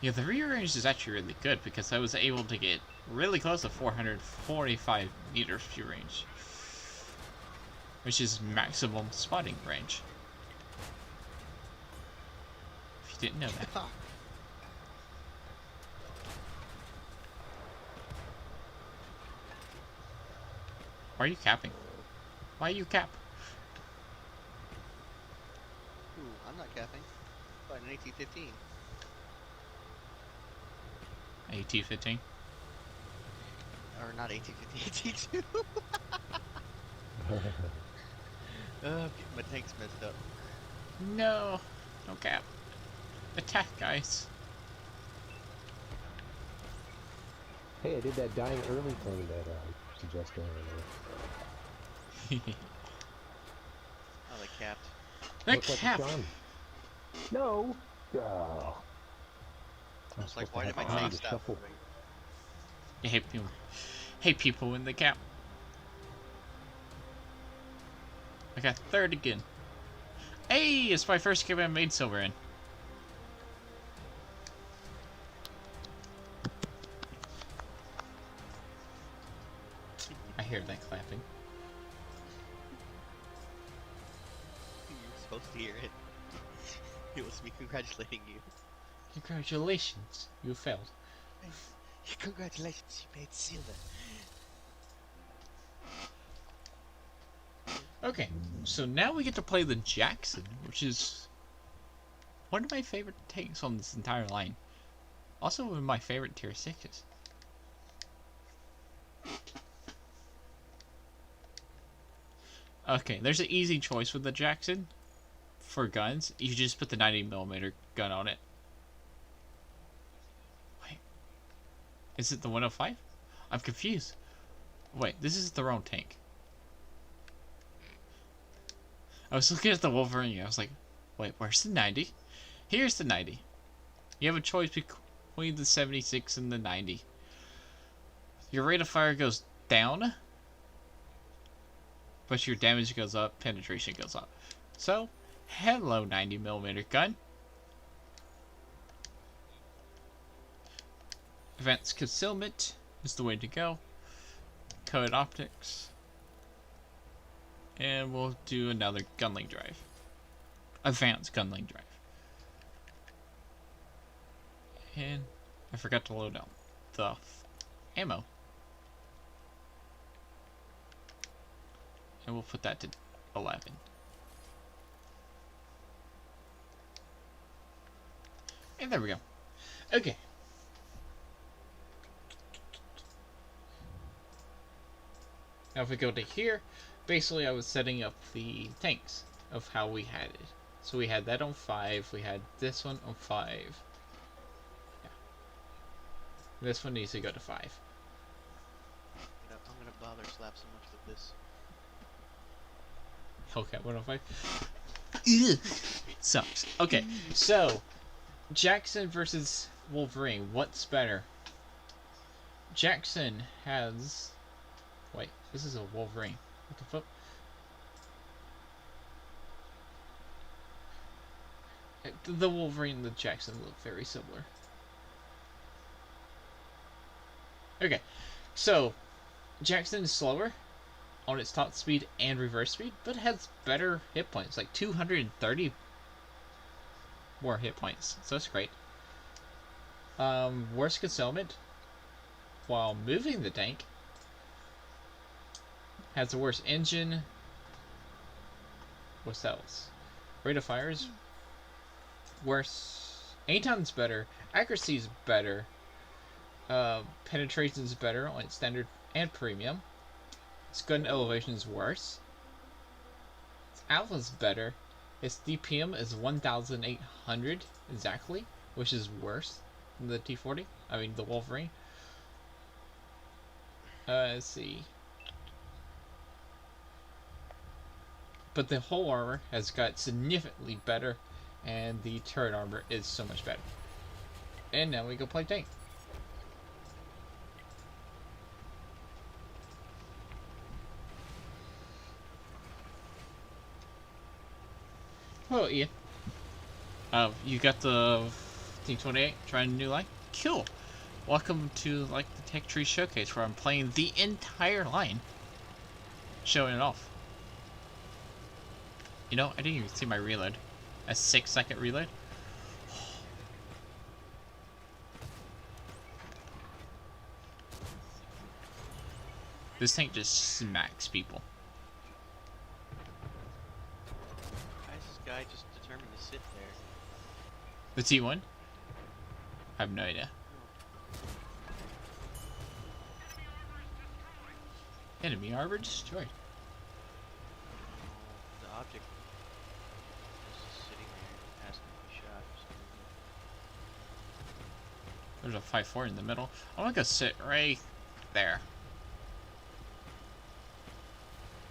Yeah, the rear range is actually really good because I was able to get really close to 445 meters view range, which is maximum spotting range. If you didn't know that. Why are you capping? Why you cap? Ooh, I'm not capping. Fine, an AT-15. AT-15? Or not AT-15, AT-2. My tank's messed up. No, no cap. Attack, guys. Hey, I did that dying early thing that I suggested earlier. Oh, they capped. They Looked like a cap. charm. No. Oh. I was like, why did my tank stop moving? You hate people in the cap. I got third again. Hey, it's my first game I made silver in. I hear that clapping. You're supposed to hear it. It was me congratulating you. Congratulations, you failed. Congratulations, you made silver. Okay, so now we get to play the Jackson, which is one of my favorite tanks on this entire line. Also one of my favorite tier 6s. Okay, there's an easy choice with the Jackson. For guns, you just put the 90mm gun on it. Wait, is it the 105? I'm confused. Wait, this is the wrong tank. I was looking at the Wolverine, I was like, wait, where's the 90? Here's the 90. You have a choice between the 76 and the 90. Your rate of fire goes down, but your damage goes up, penetration goes up. So, hello 90mm gun. Advanced concealment is the way to go. Code optics. And we'll do another gunling drive. Advanced gunling drive. And I forgot to load out the ammo. And we'll put that to 11. And there we go. Okay. Now if we go to here, basically I was setting up the tanks of how we had it. So we had that on 5, we had this one on 5. Yeah. This one needs to go to 5. I'm gonna bother Slap so much with this. Hellcat 105. Ugh. Sucks. Okay, so Jackson versus Wolverine. What's better? Jackson has... Wait, this is a Wolverine. What the fuck? The Wolverine and the Jackson look very similar. Okay, so Jackson is slower on its top speed and reverse speed, but has better hit points, like 230 more hit points, so that's great. Worse concealment while moving the tank, has a worse engine. What's else? Rate of fire is worse. Aimtime's better. Accuracy's better. Penetration's better on its standard and premium. Its gun elevation is worse. Its alpha's better. Its DPM is 1,800 exactly, which is worse than the T40. I mean the Wolverine. Let's see. But the whole armor has got significantly better, and the turret armor is so much better. And now we go play tank. Hello, Ian. You got the T28 trying a new line? Cool. Welcome to like the Tech Tree Showcase where I'm playing the entire line. Showing it off. You know, I didn't even see my reload. A 6-second reload. This tank just smacks people. Why is this guy just determined to sit there? The T1? I have no idea. Enemy armor destroyed. The object is just sitting there asking to be shot or something. There's a 5-4 in the middle. I'm gonna go sit right there.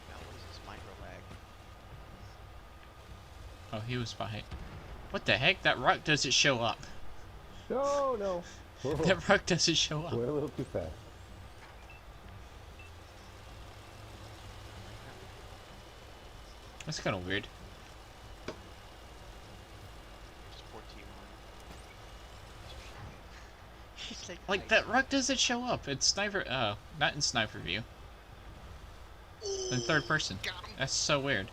God, what is this micro lag? Oh, he was behind. What the heck? That rock doesn't show up. No. Whoa. That rock doesn't show up. Went a little too fast. That's kind of weird. Support T1. Like, that rock doesn't show up. It's sniper. Oh, not in sniper view. In third person. That's so weird.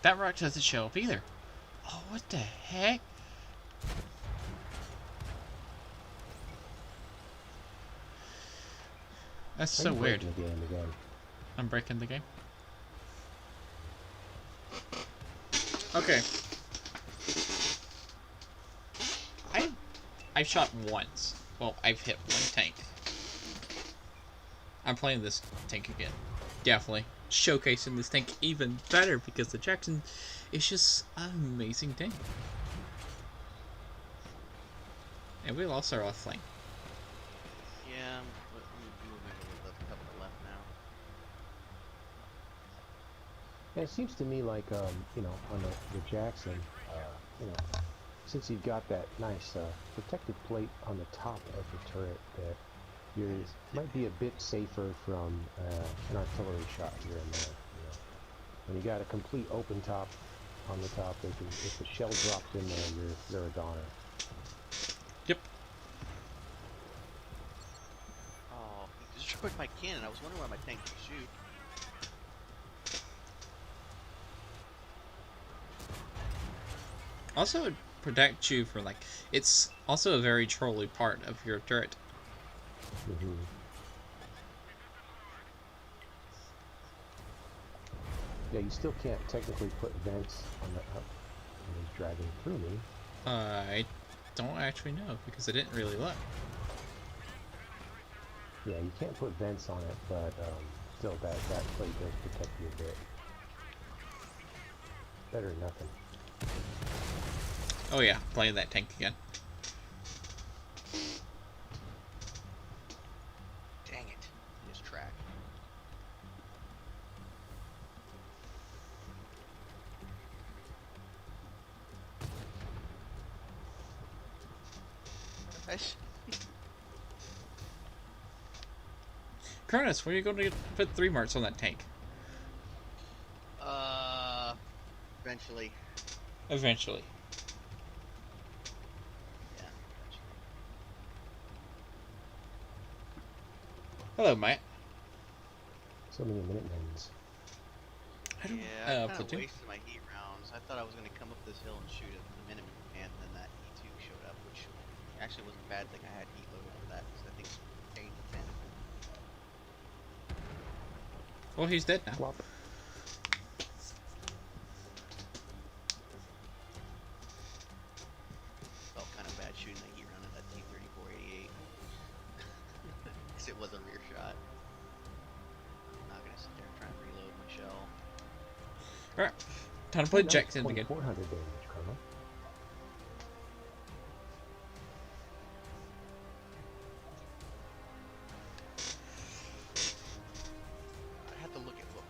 That rock doesn't show up either. Oh, what the heck? That's so weird. I'm breaking the game. Okay. I've shot once. Well, I've hit one tank. I'm playing this tank again. Definitely. Showcasing this tank even better because the Jackson is just an amazing tank. And we lost our left flank. Yeah, but we have a couple left now. Yeah, it seems to me like, you know, on the Jackson, you know, since you've got that nice protective plate on the top of the turret, that you might be a bit safer from an artillery shot here and there. You know, when you got a complete open top on the top, if the shell drops in there, you're a goner. Yep. Oh, he destroyed my cannon. I was wondering why my tank didn't shoot. Also, it protects you for, like, it's also a very trolly part of your turret. Mm-hmm. Yeah, you still can't technically put vents on the when he's driving through me. I don't actually know because I didn't really look. Yeah, you can't put vents on it, but still that plate does protect you a bit. Better than nothing. Oh yeah, playing that tank again. Dang it. This track. Cronus, when are you going to put 3 marks on that tank? Eventually. Eventually. Yeah, eventually. Hello, Matt. So many Minutemens. I don't. Yeah, I kind of Platoon. wasted my heat rounds. I thought I was going to come up this hill and shoot at the Minuteman, and then that E2 showed up, which actually wasn't a bad thing. I had heat loaded for that because I think it's 8 to 10. Well, he's dead now. Flop. Felt kind of bad shooting that heat round at that T-3488 because it was a rear shot. I'm not going to sit there and try and reload my shell. Alright, time to play Nice Jackson again. 400 damage, Colonel. I had to look at what.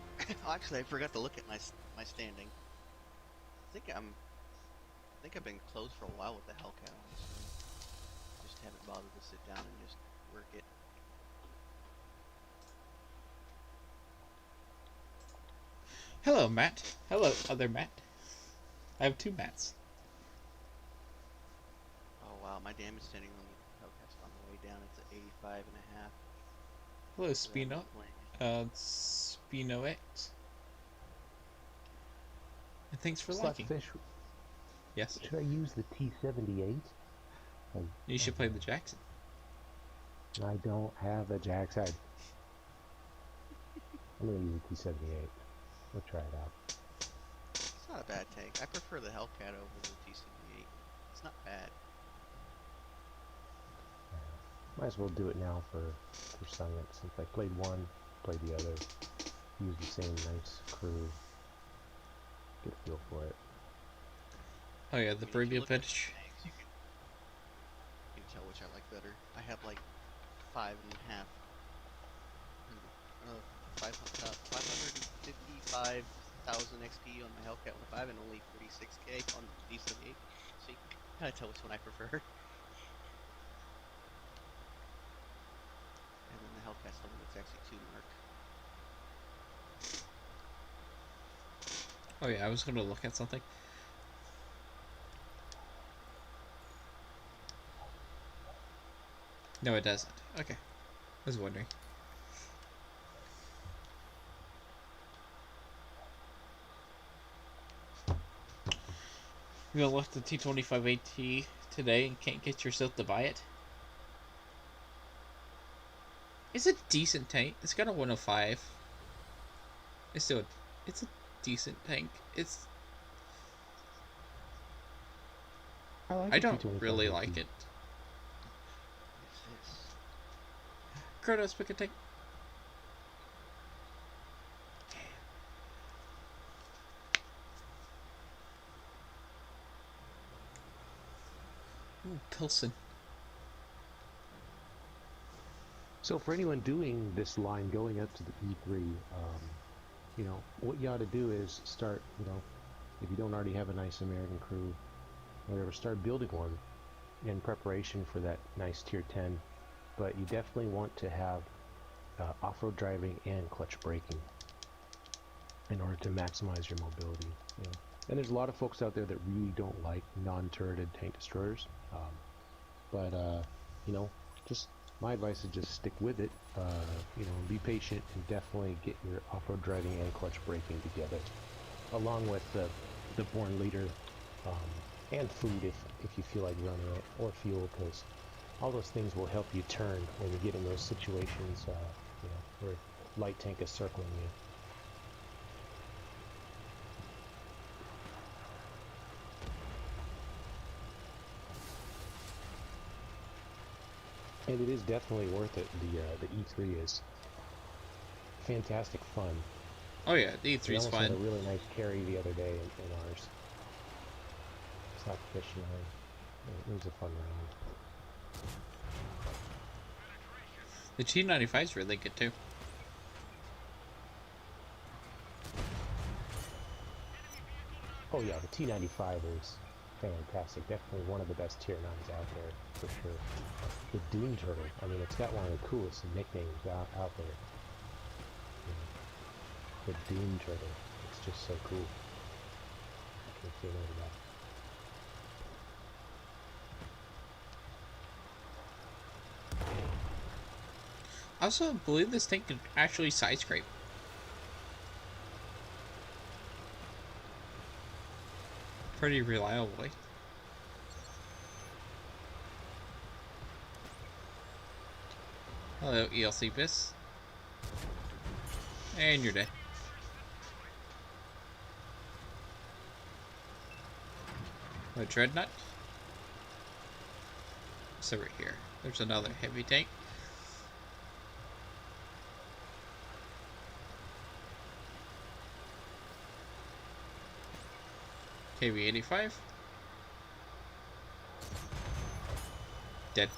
Actually, I forgot to look at my standing. I think I've been closed for a while with the Hellcat on, so just haven't bothered to sit down and just work it. Hello, Matt. Hello, other Matt. I have 2 Matts. Oh wow, my damage standing on the Hellcat's on the way down. It's at 85 and a half. Hello, So that Spino. Spino X. And thanks for liking. SLAPAFISH. Yes. Should I use the T78? You should play the Jackson. I don't have a Jackson. I'm gonna use the T78. We'll try it out. It's not a bad tank. I prefer the Hellcat over the T78. It's not bad. Might as well do it now for science. Since I played one, played the other, use the same nice crew. Get a feel for it. Oh yeah, the preview pitch. You can tell which I like better. I have like 5.5. 555,000 XP on my Hellcat 1.5 and only 46k on the D78. So you can kind of tell which one I prefer. And then the Hellcat's the one that's actually 2 mark. Oh yeah, I was going to look at something. No, it doesn't. Okay. I was wondering. You gonna look at the T25AT today and can't get yourself to buy it? It's a decent tank. It's got a 105. It's a decent tank. I don't really like it. What's this? Kratos, pick a tank. Ooh, Pilsen. So for anyone doing this line going up to the E3, you know, what you ought to do is start, you know, if you don't already have a nice American crew, whatever, start building one in preparation for that nice tier 10. But you definitely want to have off-road driving and clutch braking in order to maximize your mobility. You know? And there's a lot of folks out there that really don't like non-turreted tank destroyers. You know, just my advice is just stick with it. You know, be patient and definitely get your off-road driving and clutch braking together, along with the Born Leader and food if you feel like running it, or fuel, because all those things will help you turn when you get in those situations, you know, where light tank is circling you. And it is definitely worth it. The E3 is fantastic fun. Oh yeah, the E3 We is almost fun. had a really nice carry the other day in ours. SLAPAFISH 9. It was a fun round. The T95 is really good too. Oh yeah, the T95 is fantastic. Definitely one of the best tier 9s out there, for sure. The Doom Turtle, I mean, it's got one of the coolest nicknames out there. You know, the Doom Turtle. It's just so cool. I can't say no to that. I also believe this thing can actually side scrape. Pretty reliably. Hello, ELC Biss. And you're dead. A Dreadnought. So right here. There's another heavy tank. KV-85. Dead.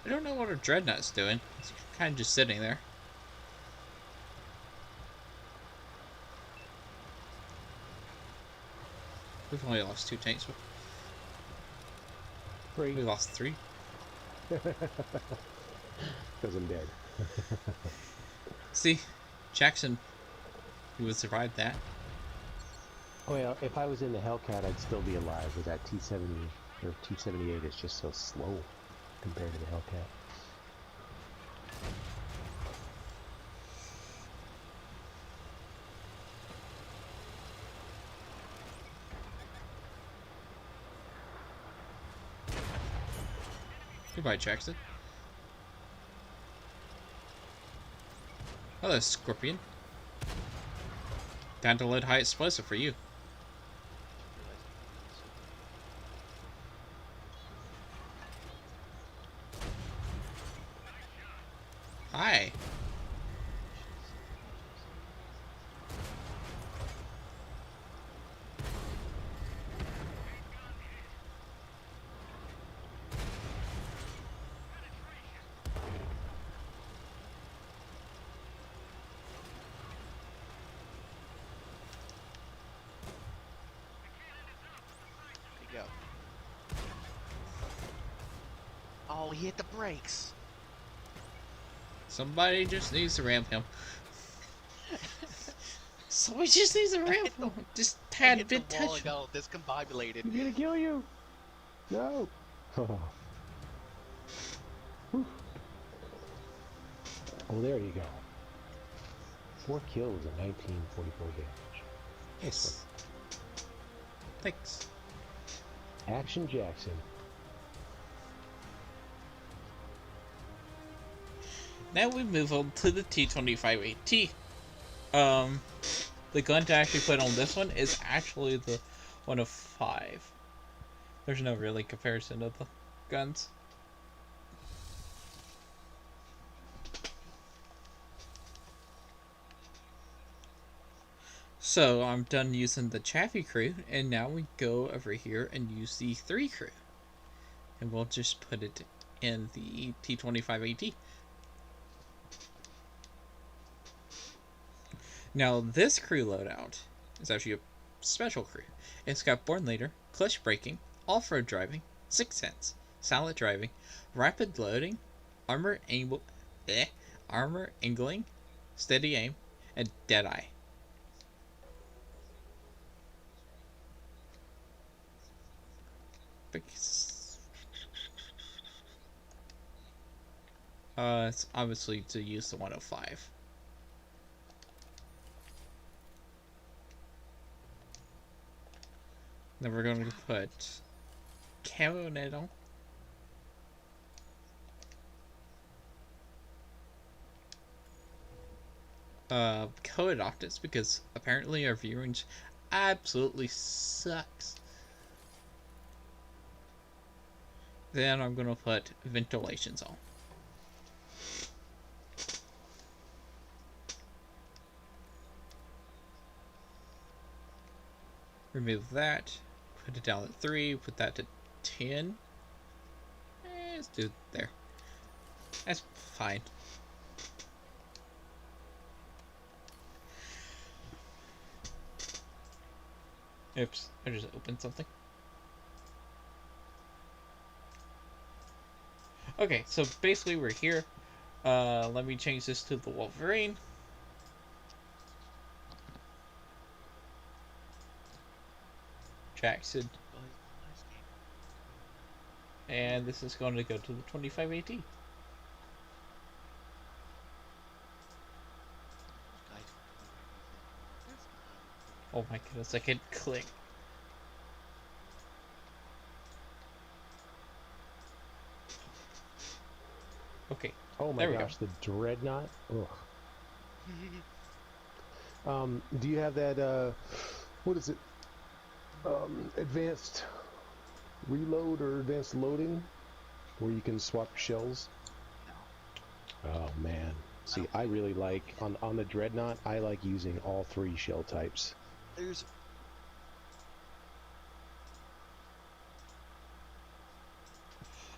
I don't know what our Dreadnought's doing. It's kind of just sitting there. We've only lost 2 tanks. We lost 3. Because I'm dead. See? Jackson, you would survive that. Well, if I was in the Hellcat, I'd still be alive, but that T-70 or T-78 is just so slow compared to the Hellcat. Goodbye, Jackson. Hello, Scorpion. Down to lead high explosive for you. Hi. There you go. Oh, he hit the brakes. Somebody just needs to ramp him. Somebody just needs to ramp him. Just tad hit bit the wall touch and him. got all discombobulated. He's gonna kill you! No! Oh, oh, there you go. 4 kills and 1944 damage. Yes. Thanks. Action Jackson. Now we move on to the T25AT. The gun to actually put on this one is actually the 105. There's no really comparison of the guns. So I'm done using the Chaffee crew, and now we go over here and use the 3 crew. And we'll just put it in the T25AT. Now this crew loadout is actually a special crew. It's got Born Leader, Clutch Braking, Off-Road Driving, 6th Sense, Silent Driving, Rapid Loading, Armor Angling, Steady Aim, and Deadeye. It's obviously to use the 105. Then we're going to put camo nettle. Colored optics, because apparently our view range absolutely sucks. Then I'm gonna put ventilations on. Remove that. Put it down at 3. Put that to 10. Let's do it there. That's fine. Oops, I just opened something. Okay, so basically we're here. Let me change this to the Wolverine. Jackson. And this is going to go to the 25AT. Oh my goodness, I can't click. Okay. Oh my gosh, the dreadnought. Ugh. Do you have that? What is it? Advanced reload or advanced loading, where you can swap shells? No. Oh man. See, I really like on the dreadnought. I like using all 3 shell types.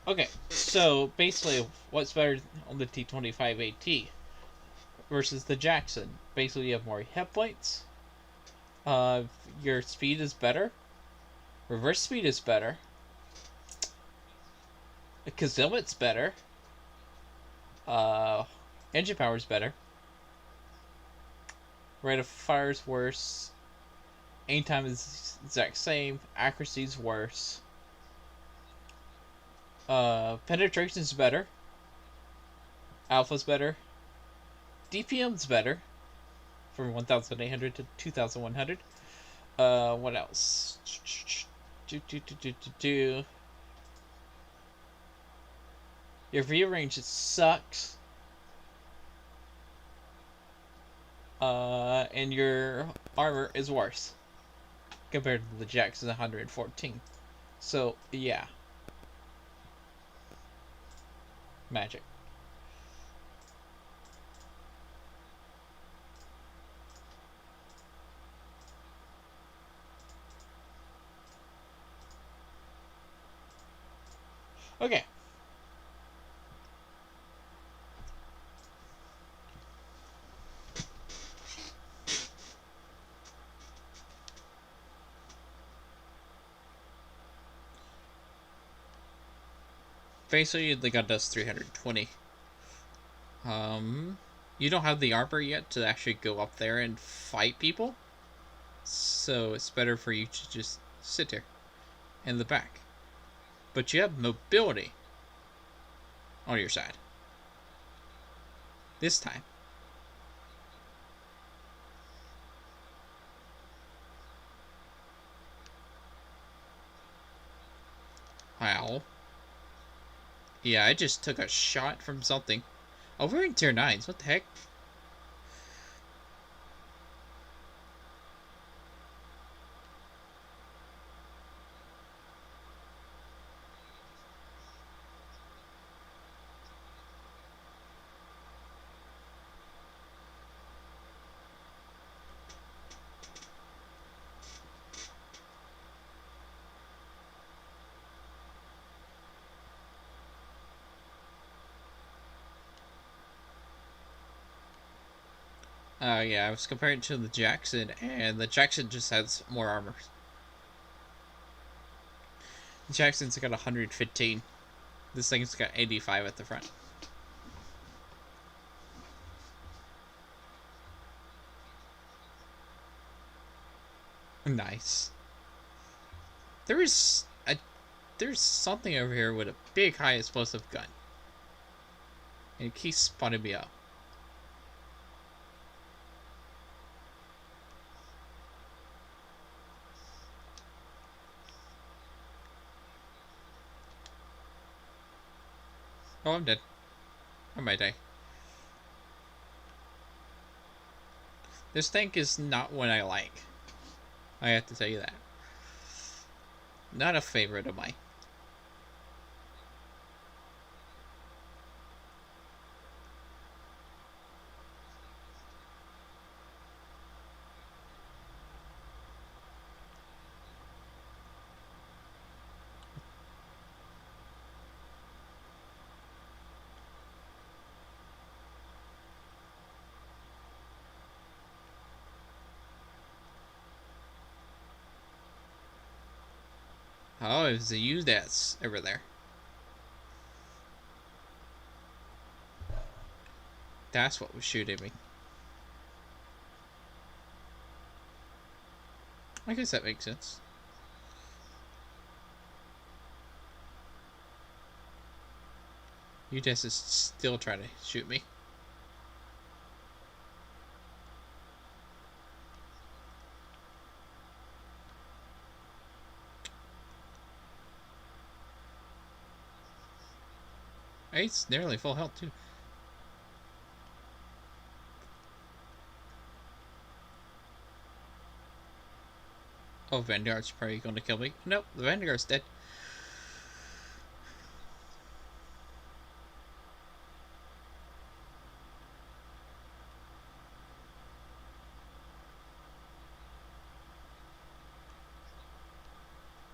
Okay, so basically, what's better on the T25AT versus the Jackson? Basically, you have more hit points. Your speed is better. Reverse speed is better. Concealment's better. Engine power is better. Rate of fire is worse. Aim time is exact same. Accuracy is worse. Penetration is better. Alpha's better. DPM's better. From 1,800 to 2,100. What else? Your view range sucks. And your armor is worse compared to the Jackson's 114. So yeah, magic. Okay. Basically, the gun does 320. You don't have the armor yet to actually go up there and fight people, so it's better for you to just sit there in the back. But you have mobility on your side. This time. Wow. Yeah, I just took a shot from something. Oh, we're in tier 9s. What the heck? Yeah, I was comparing it to the Jackson, and the Jackson just has more armor. The Jackson's got 115. This thing's got 85 at the front. Nice. There's something over here with a big high explosive gun. And it keeps spotting me up. Oh, I'm dead. I might die. This tank is not what I like. I have to tell you that. Not a favorite of mine. Oh, it's the U that's over there. That's what was shooting me. I guess that makes sense. UDES is still trying to shoot me. Hey, it's nearly full health too. Oh, Vanguard's probably going to kill me. Nope, the Vanguard's dead.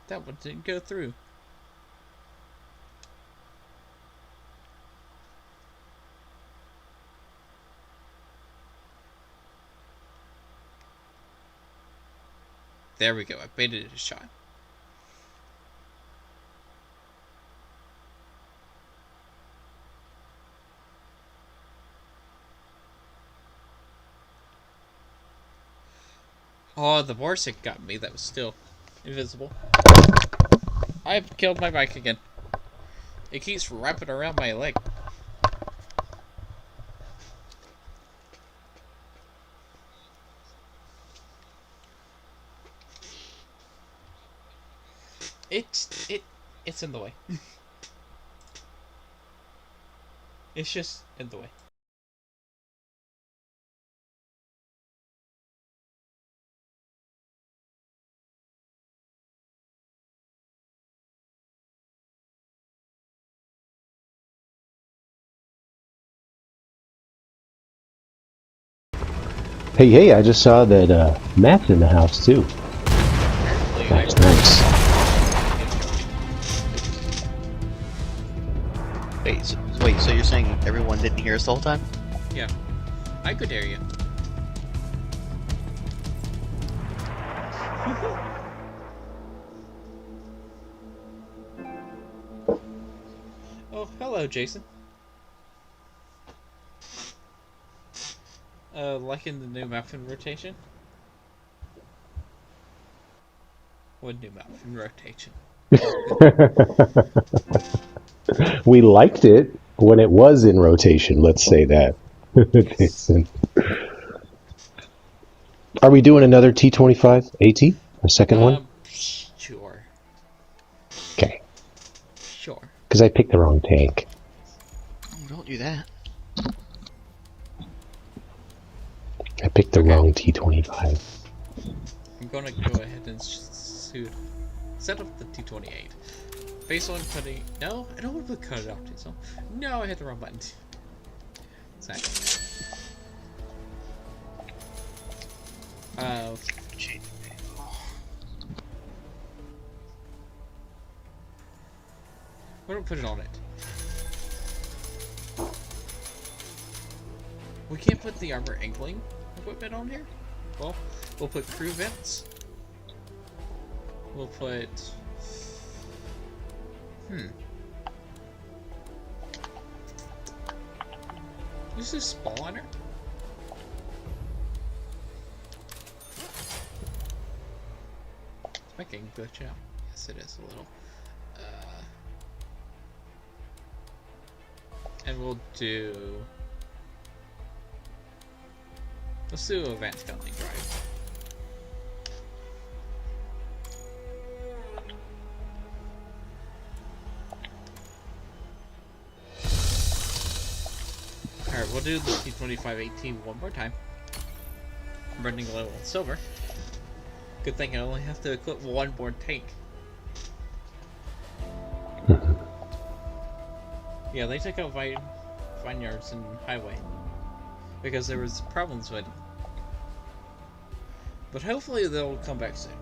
That one didn't go through. There we go, I baited a shot. Oh, the Borsig got me. That was still invisible. I've killed my bike again. It keeps wrapping around my leg. It's in the way. It's just in the way. Hey, I just saw that Matt's in the house too. That's nice. Wait, so you're saying everyone didn't hear us the whole time? Yeah. I could hear you. Oh, hello, Jason. Liking the new map in rotation? What new map in rotation? We liked it when it was in rotation, let's say that. Jason. Are we doing another T25 AT? A second one? Sure. Okay. Sure. Because I picked the wrong tank. Oh, don't do that. I picked the wrong T25. I'm gonna go ahead and set up the T28. Face on putting. No, I don't want to cut it off. So no, I hit the wrong button. Sorry. We don't put it on it. We can't put the armor angling equipment on here. Well, we'll put crew vents. We'll put. Is this spawner? Is my game glitch out? Yes, it is a little. And we'll do. Let's do advanced counting drive. Alright, we'll do the T2518 one more time. I'm running low on silver. Good thing I only have to equip one more tank. Yeah, they took out vineyards and highway because there was problems with them. But hopefully they'll come back soon.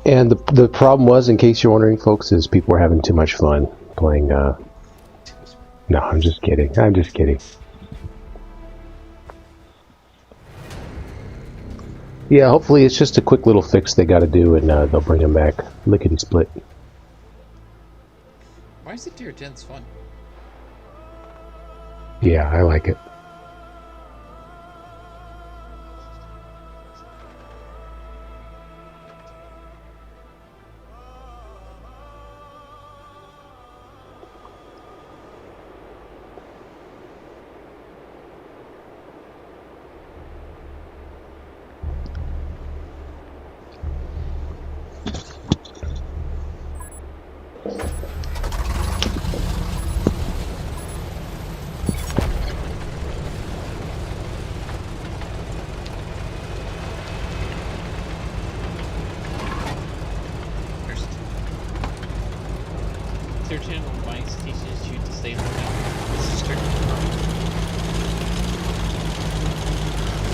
And the problem was, in case you're wondering, folks, is people were having too much fun playing. No, I'm just kidding. I'm just kidding. Yeah, hopefully it's just a quick little fix they got to do, and they'll bring them back. Lickety split. Why is the tier 10s fun? Yeah, I like it. Tier 10 on mics teaches you to stay in the map. This is turning around.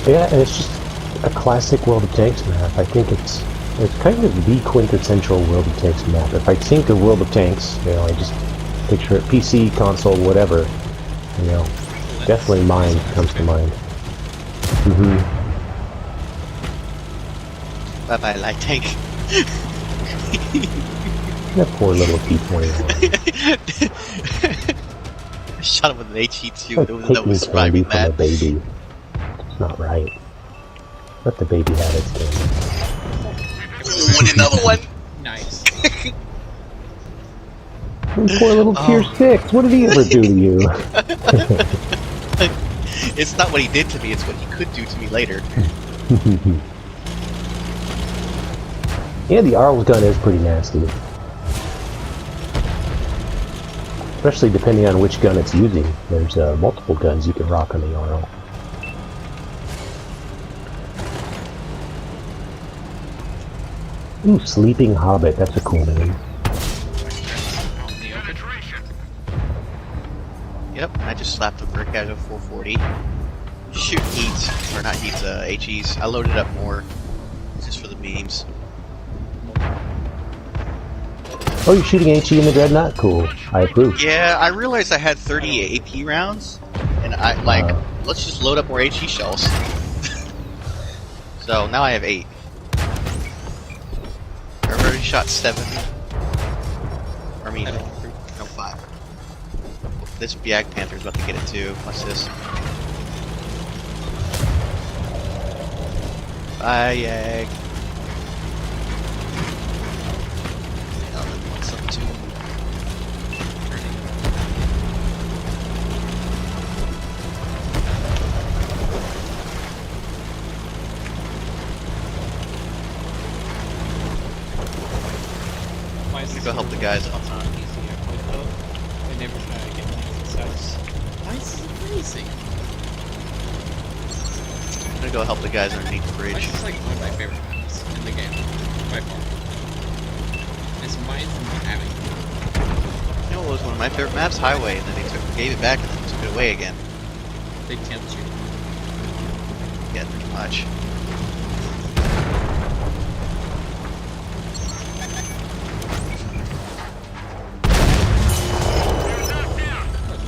Yeah, and it's just a classic World of Tanks map. I think it's kind of the quintessential World of Tanks map. If I think of World of Tanks, you know, I just picture it, PC, console, whatever. You know, definitely mine comes to mind. Bye-bye, light tank. That poor little T-21. I shot him with an HE2. Like There was no taking candy surviving from a that. baby. It's not right. Let the baby have its candy. Ooh, and another one. Nice. Poor little Tier 6. What did he ever do to you? It's not what he did to me, it's what he could do to me later. Yeah, the Arl's gun is pretty nasty. Especially depending on which gun it's using. There's multiple guns you can rock on the Arl. Ooh, Sleeping Hobbit. That's a cool name. Yep, I just slapped a brick out of 440. Shoot heats, or not heats, HEs. I loaded up more, just for the memes. Oh, you're shooting HE in the Dreadnought? Cool. I approve. Yeah, I realized I had 30 AP rounds, and I, let's just load up more HE shells. So, now I have 8. I've already shot 7. I mean, no, 5. This Biag Panther's about to get it too. Watch this. Bye, Yag. What's up too? Why is Go help the guys out. They never try to get success. Why is this amazing? I'm gonna go help the guys underneath the bridge. This is like one of my favorite maps in the game, by far. It's mine from having. You know what was one of my favorite maps? Highway, and then they gave it back and then took it away again. They tempt you. Yeah, pretty much. That's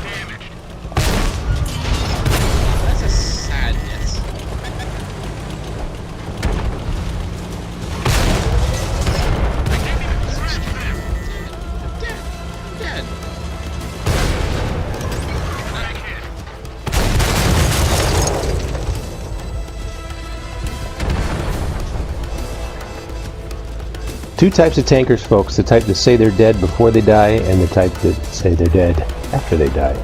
very good. That's a sadness. I'm dead. Two types of tankers, folks. The type that say they're dead before they die, and the type that say they're dead after they die.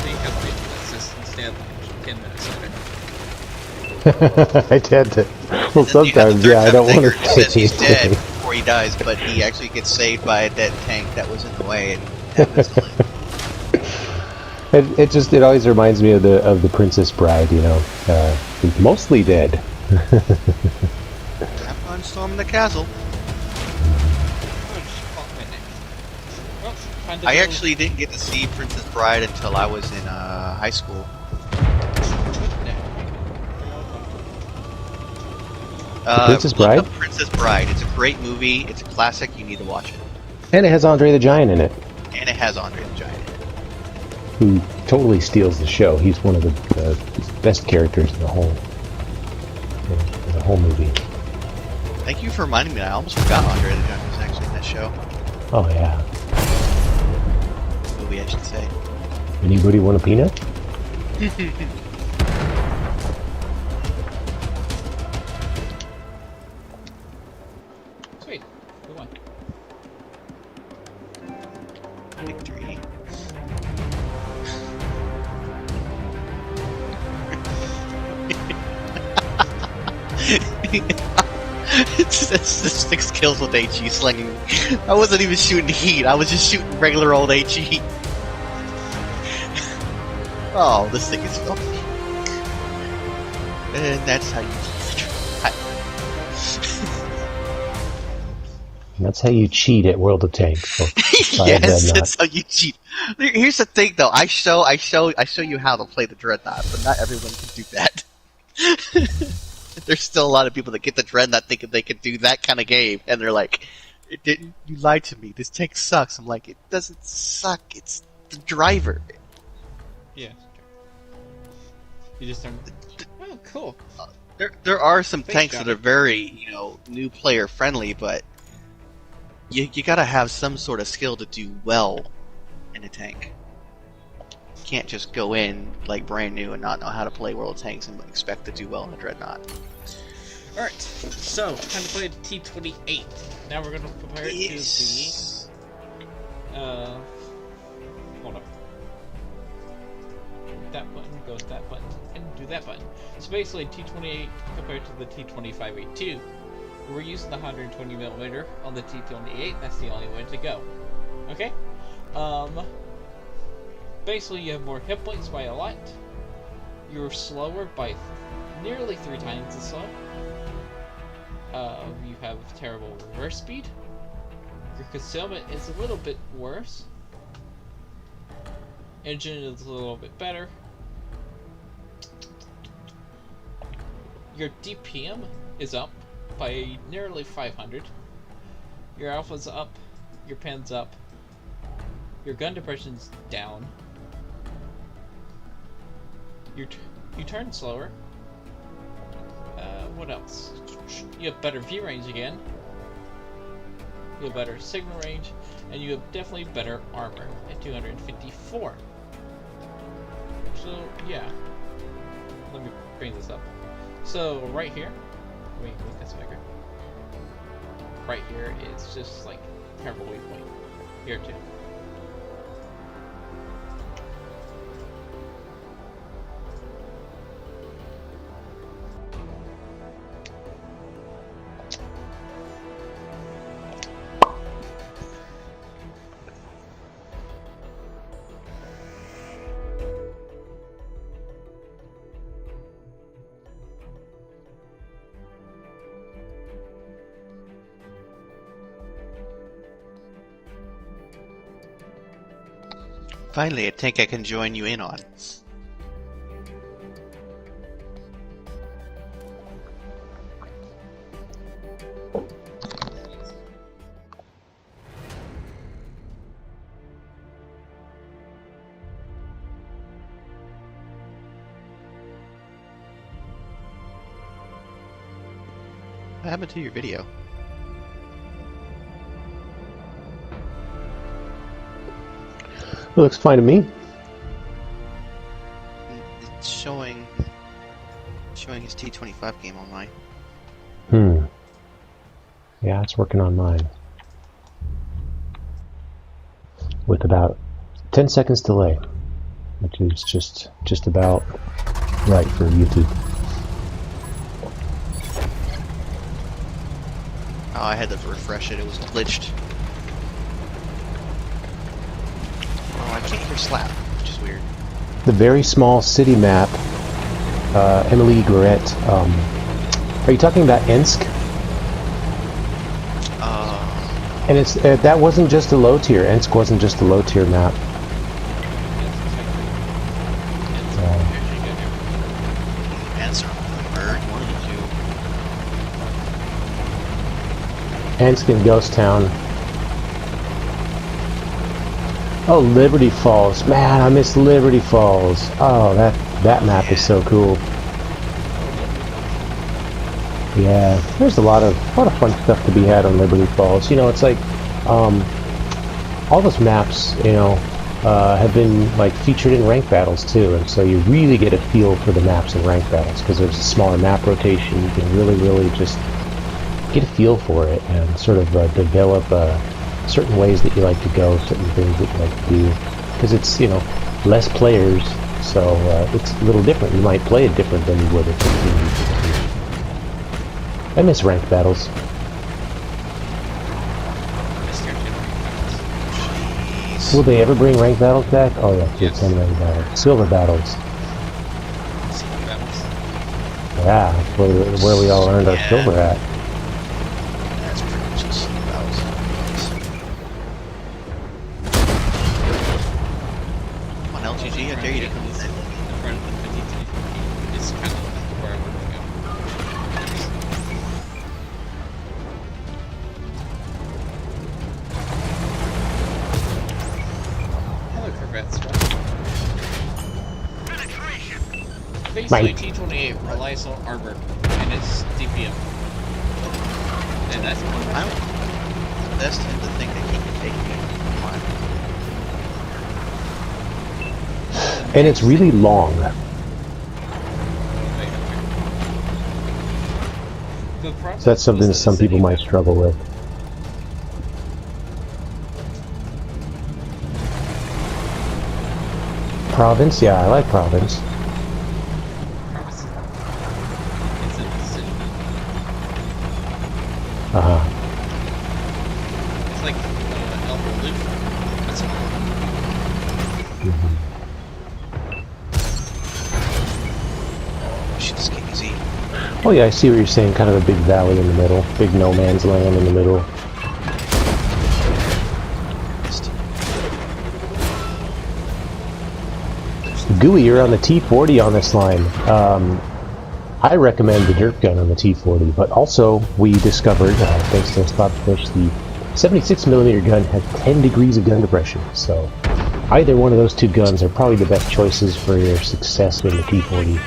They have to instead of 10 minutes of it. I had to Well, sometimes, yeah, I don't want to say says he's dead anything. before he dies, but he actually gets saved by a dead tank that was in the way and happens to live. It always reminds me of the Princess Bride, you know, he's mostly dead. Have fun storming the castle. I actually didn't get to see Princess Bride until I was in high school. Princess Bride? Look up Princess Bride. It's a great movie. It's a classic. You need to watch it. And it has Andre the Giant in it. And it has Andre the Giant in it. Who totally steals the show. He's one of the best characters in the whole movie. Thank you for reminding me. I almost forgot Andre the Giant was actually in that show. Oh yeah. Movie, I should say. Anybody want a peanut? Sweet. Good one. Victory. It's 6 kills with HE slinging. I wasn't even shooting heat, I was just shooting regular old HE. Oh, this thing is filthy. And that's how you That's how you cheat at World of Tanks. yes, that's how you cheat. Here's the thing though, I show you how to play the Dreadnought, but not everyone can do that. There's still a lot of people that get the Dreadnought thinking they can do that kind of game, and they're like, you lied to me, this tank sucks. I'm like, it doesn't suck, it's the driver. Yeah. You just don't... Oh, cool. There are some Thanks, tanks Johnny. that are very, new player friendly, but you gotta have some sort of skill to do well in a tank. You can't just go in like brand new and not know how to play World of Tanks and expect to do well in a Dreadnought. Alright, so, time to play the T-28. Now we're gonna compare it to the... hold up. That button goes that button, and do that button. So basically, T-28 compared to the T-25A2. We're using the 120mm on the T-28, that's the only way to go. Okay? Basically you have more hit points by a lot. You're slower by nearly 3 times as slow. You have terrible reverse speed. Your concealment is a little bit worse. Engine is a little bit better. Your DPM is up by nearly 500. Your alpha's up. Your pen's up. Your gun depression's down. You turn slower. What else? You have better view range again. You have better signal range, and you have definitely better armor at 254. So yeah, let me bring this up. So right here, let me make this bigger. Right here is just like terrible weak point. Here too. Finally, a tank I can join you in on. What happened to your video? It looks fine to me. It's showing his T25 game online. Yeah, it's working on mine. With about 10 seconds delay, which is just about right for YouTube. Oh, I had to refresh it. It was glitched. Oh, I can't hear slap, which is weird. The very small city map, Emily Goret. Are you talking about Ensk? And it's that wasn't just a low tier. Ensk wasn't just a low tier map. Ensk and Ghost Town. Oh, Liberty Falls. Man, I miss Liberty Falls. Oh, that map is so cool. Yeah, there's a lot of fun stuff to be had on Liberty Falls. You know, it's like all those maps, you know, have been like featured in ranked battles too, and so you really get a feel for the maps in ranked battles because there's a smaller map rotation. You can really just get a feel for it and sort of develop certain ways that you like to go, certain things that you like to do, because it's, you know, less players, so it's a little different. You might play it different than you would if you. I miss ranked battles. Will they ever bring ranked battles back? Oh yeah, yes. Ranked battles. Silver battles. Silver battles. Yeah, that's where we all earned our silver at. That's pretty much the silver battles. Come on, LTG, I dare you to come in. The front of the 53 is kind of where I want to go. Basically, T28 relies on armor and its DPM. And that's I that's tend to think that he can take me on. And it's really long. So that's something that some people might struggle with. Province? Yeah, I like Province. Uh-huh. It's like elbow loop. That's all. Shit, this game is easy. Oh yeah, I see what you're saying. Kind of a big valley in the middle. Big no man's land in the middle. Gooey, you're on the T40 on this line. I recommend the derp gun on the T40, but also we discovered, thanks to SLAPAFISH, the 76mm gun has 10 degrees of gun depression. So either one of those two guns are probably the best choices for your success in the T40.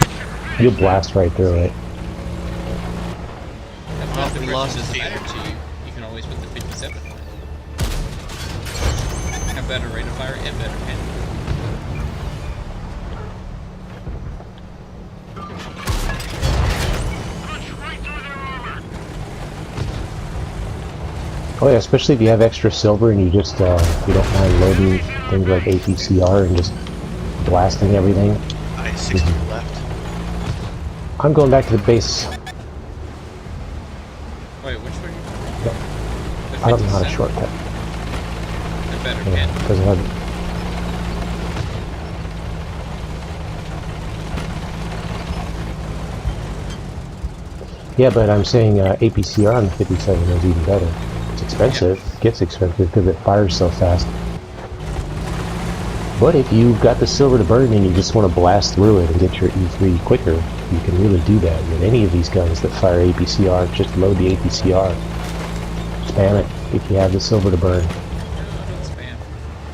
You'll blast right through it. Well, if the depression doesn't matter to you, you can always put the 57 on it. Have better rate of fire and better handling. Oh yeah, especially if you have extra silver and you just you don't mind loading things like APCR and just blasting everything. I have 60 left. I'm going back to the base. Wait, which way? I don't know how to shortcut. The better because I have. Yeah, but I'm saying APCR on the 57 is even better. It's expensive. It gets expensive because it fires so fast. But if you've got the silver to burn and you just want to blast through it and get your E3 quicker, you can really do that with any of these guns that fire APCR. Just load the APCR. Spam it if you have the silver to burn. No, don't spam.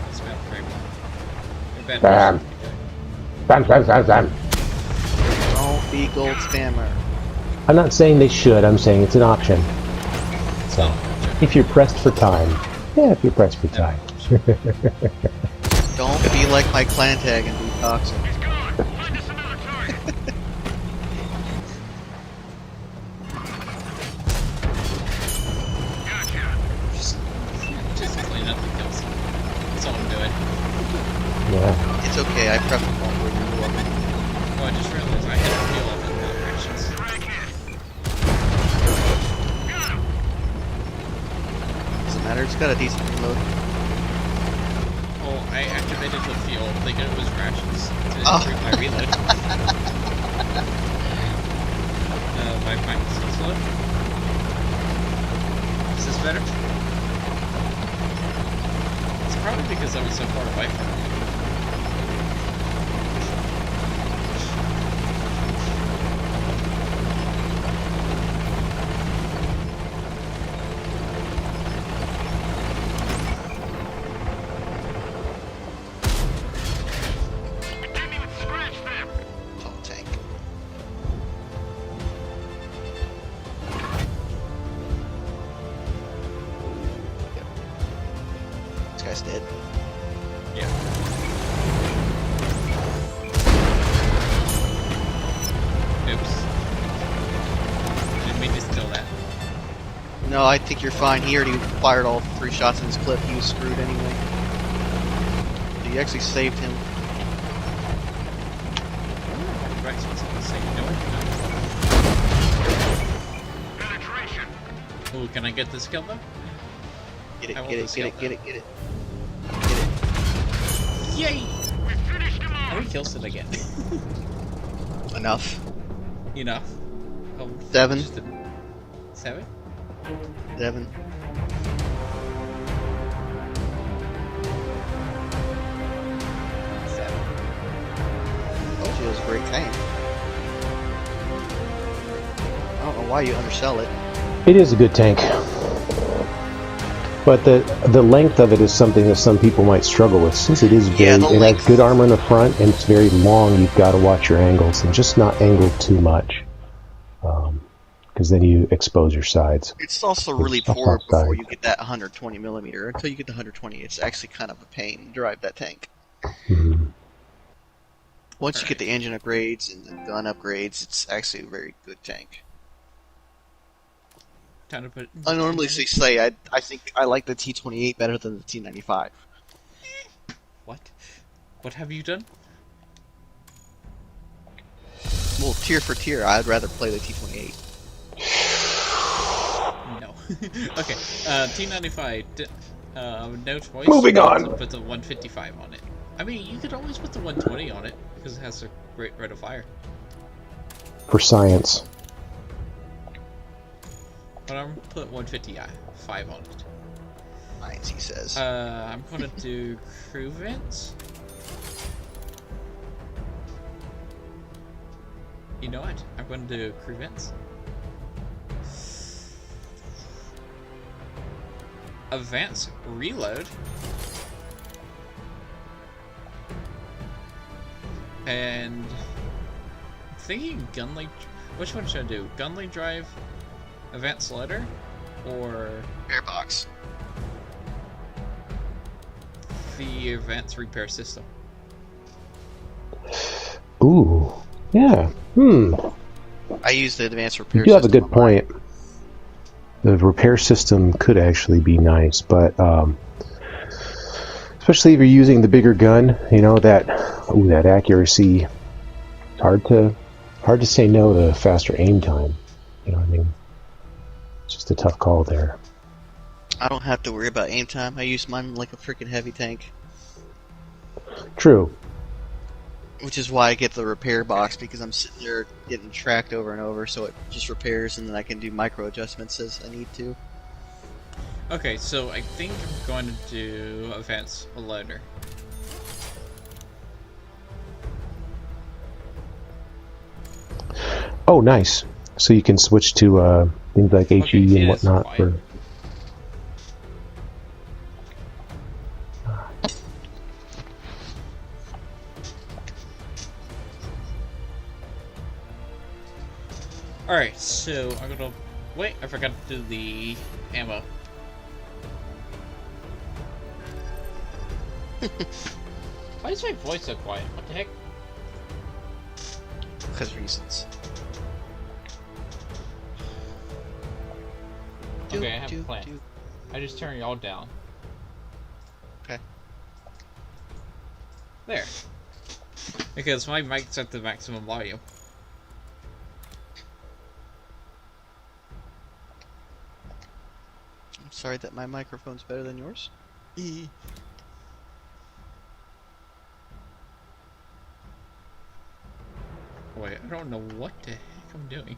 Don't spam very well. Spam. Spam. Don't be gold spammer. I'm not saying they should, I'm saying it's an option. So, if you're pressed for time. Yeah, if you're pressed for time. Don't be like my clan tag and be toxic. Just clean up the kills. That's all I'm doing. Yeah. It's okay, I prep them all for you. Oh, I just realized I had to heal up in the actions. It's got a decent reload. Oh, I activated the fuel thinking it was rations to improve my reload. My mic's so slow. Is this better? It's probably because I was so far away from it. Dead. Yeah. Oops. Didn't mean to steal that. No, I think you're fine. He already fired all 3 shots in his clip. He was screwed anyway. You actually saved him. Rex was on the same door. Penetration. Ooh, can I get this kill though? Get it, I want get the it, skill, get it, get it, get it. Yay! How many kills did I get? Enough. Enough. Oh, 7. just a... 7? 7. Oh, she was a great tank. I don't know why you undersell it. It is a good tank. But the length of it is something that some people might struggle with. Since it is very, it has good armor in the front and it's very long, you've got to watch your angles and just not angle too much, because then you expose your sides. It's also really poor before you get that 120 millimeter. Until you get the 120, it's actually kind of a pain to drive that tank. Mm-hmm. Once you get the engine upgrades and the gun upgrades, it's actually a very good tank. Time to put I normally say I think I like the T28 better than the T95. What? What have you done? Well, tier for tier, I'd rather play the T28. No. Okay. T95. No choice. Moving on. To put the 155 on it. I mean, you could always put the 120 on it because it has a great rate of fire. For science. But I'm gonna put 155 on it. Nice, he says. I'm gonna do crew vents. You know what? I'm gonna do crew vents. Advance reload. And I'm thinking gunlink. Which one should I do? Gunlink drive, advanced loader, or Airbox. the advanced repair system? Ooh, yeah. I use the advanced repair You do have a system good point. The repair system could actually be nice, but especially if you're using the bigger gun, you know, that accuracy. Hard to say no to faster aim time. You know what I mean? It's just a tough call there. I don't have to worry about aim time. I use mine like a freaking heavy tank. True. Which is why I get the repair box, because I'm sitting there getting tracked over and over, so it just repairs and then I can do micro adjustments as I need to. Okay, so I think I'm going to do advanced loader. Oh, nice. So you can switch to things like HE and whatnot for. Alright, so I'm gonna... Wait, I forgot to do the ammo. Why is my voice so quiet? What the heck? Because reasons. Okay, I have a plan. I just turn y'all down. Okay. There. Because my mic's at the maximum volume. I'm sorry that my microphone's better than yours. Wait, I don't know what the heck I'm doing.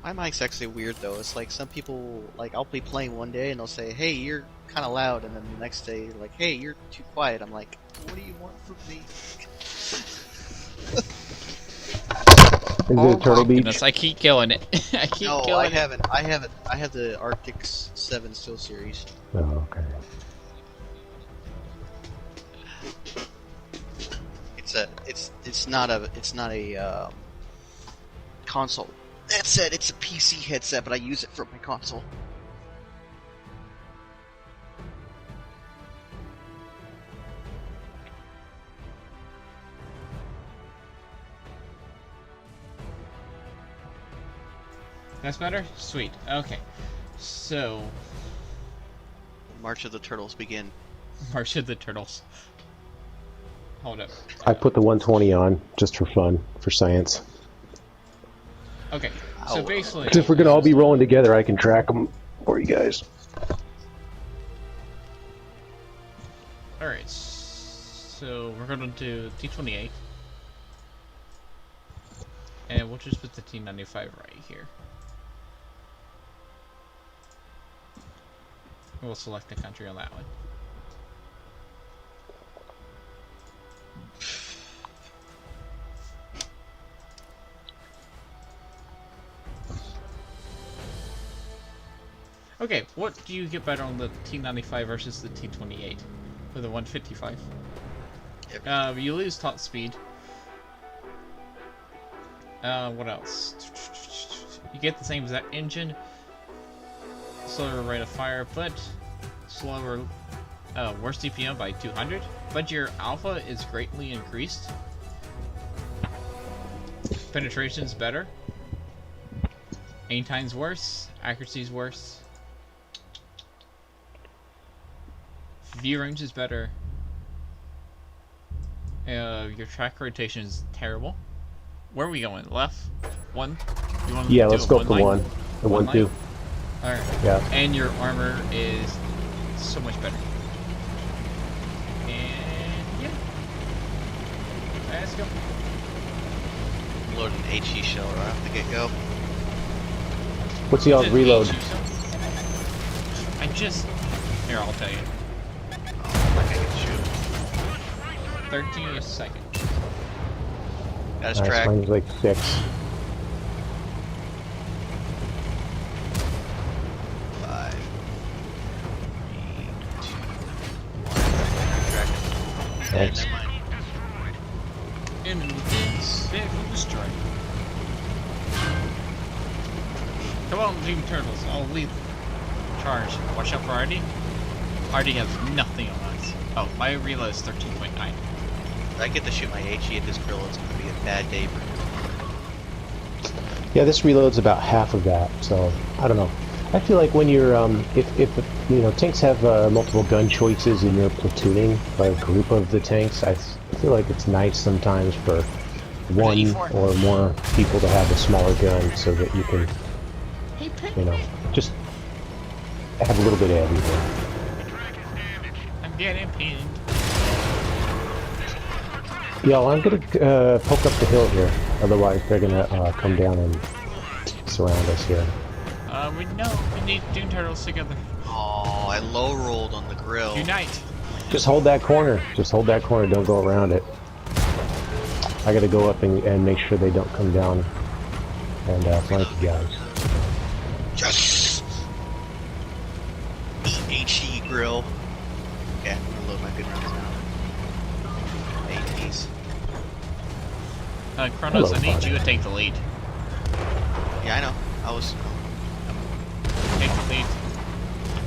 My mic's actually weird though. It's like some people, like I'll be playing one day and they'll say, "Hey, you're kind of loud," and then the next day, like, "Hey, you're too quiet." I'm like, "What do you want from me?" Is it Turtle Beach? Goodness, I keep killing it. I keep No, killing I it. haven't. I haven't. I have the Arctic 7 Steel Series. Oh, okay. It's not a console headset. It's a PC headset, but I use it for my console. That's better? Sweet. Okay. So, March of the Turtles begin. March of the Turtles. Hold up. I put the 120 on just for fun, for science. Okay. So Ow. basically, If we're gonna all be rolling together, I can track them for you guys. alright. So we're gonna do T28. And we'll just put the T95 right here. We'll select the country on that one. Okay, what do you get better on the T95 versus the T28? Or the 155? You lose top speed. What else? You get the same exact engine, slower rate of fire, but slower, worse DPM by 200. But your alpha is greatly increased. Penetration's better. Aim time's worse. Accuracy's worse. View range is better. Your track rotation is terrible. Where are we going? Left? One? You want Yeah, to let's do go for one. The one, two. Alright. Yeah. And your armor is so much better. And yeah. Let's go. Load an HE shell right off the get-go. What's y'all's Just reload? HE stuff. I just... Here, I'll tell you. Oh, like I can shoot. 13 a second. Got his Nice, track. mine's like 6. 5, 3, 2, 1. Thanks. Never mind. Enemy is vehicle destroyed. Come on, Team Turtles. I'll lead the charge. Watch out for Artie. Artie has nothing on us. Oh, my reload is 13.9. If I get to shoot my HE at this grill, it's going to be a bad day for me. Yeah, this reload's about half of that, so I don't know. I feel like when you're, if you know, tanks have multiple gun choices in your platooning by a group of the tanks, I feel like it's nice sometimes for one or more people to have a smaller gun so that you can, you know, just have a little bit of everything. I'm getting pinned. Yo, I'm gonna poke up the hill here, otherwise they're gonna come down and surround us here. We need Doom Turtles together. Oh, I low rolled on the grill. Unite! Just hold that corner. Just hold that corner. Don't go around it. I gotta go up and make sure they don't come down and flank you guys. Yes! HE grill. Yeah, I'm gonna load my good rounds now. ATs. Kronos, Hello, I need buddy. you to take the lead. Yeah, I know. Take the lead.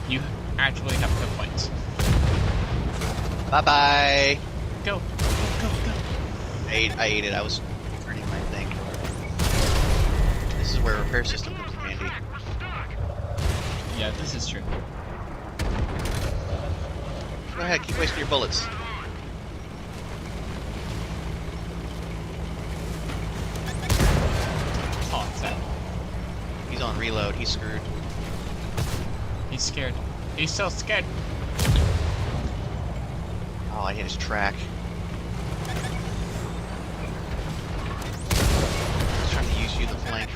You actually have good points. Bye-bye! Go! Go! I ate it. I was earning my thing. This is where repair system comes in handy. Yeah, this is true. Go ahead, keep wasting your bullets. Oh, it's that. He's on reload. He's screwed. He's scared. He's so scared. Oh, I hit his track. He's trying to use you the flank.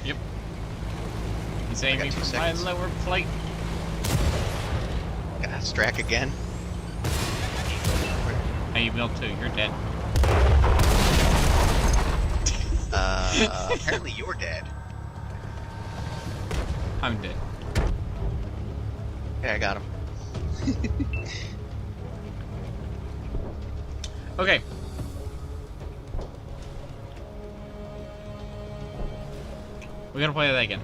Yep. He's aiming for my lower plate. Got his track again. Hey, you will too. You're dead. Apparently you're dead. I'm dead. Okay, I got him. Okay. We're gonna play that again.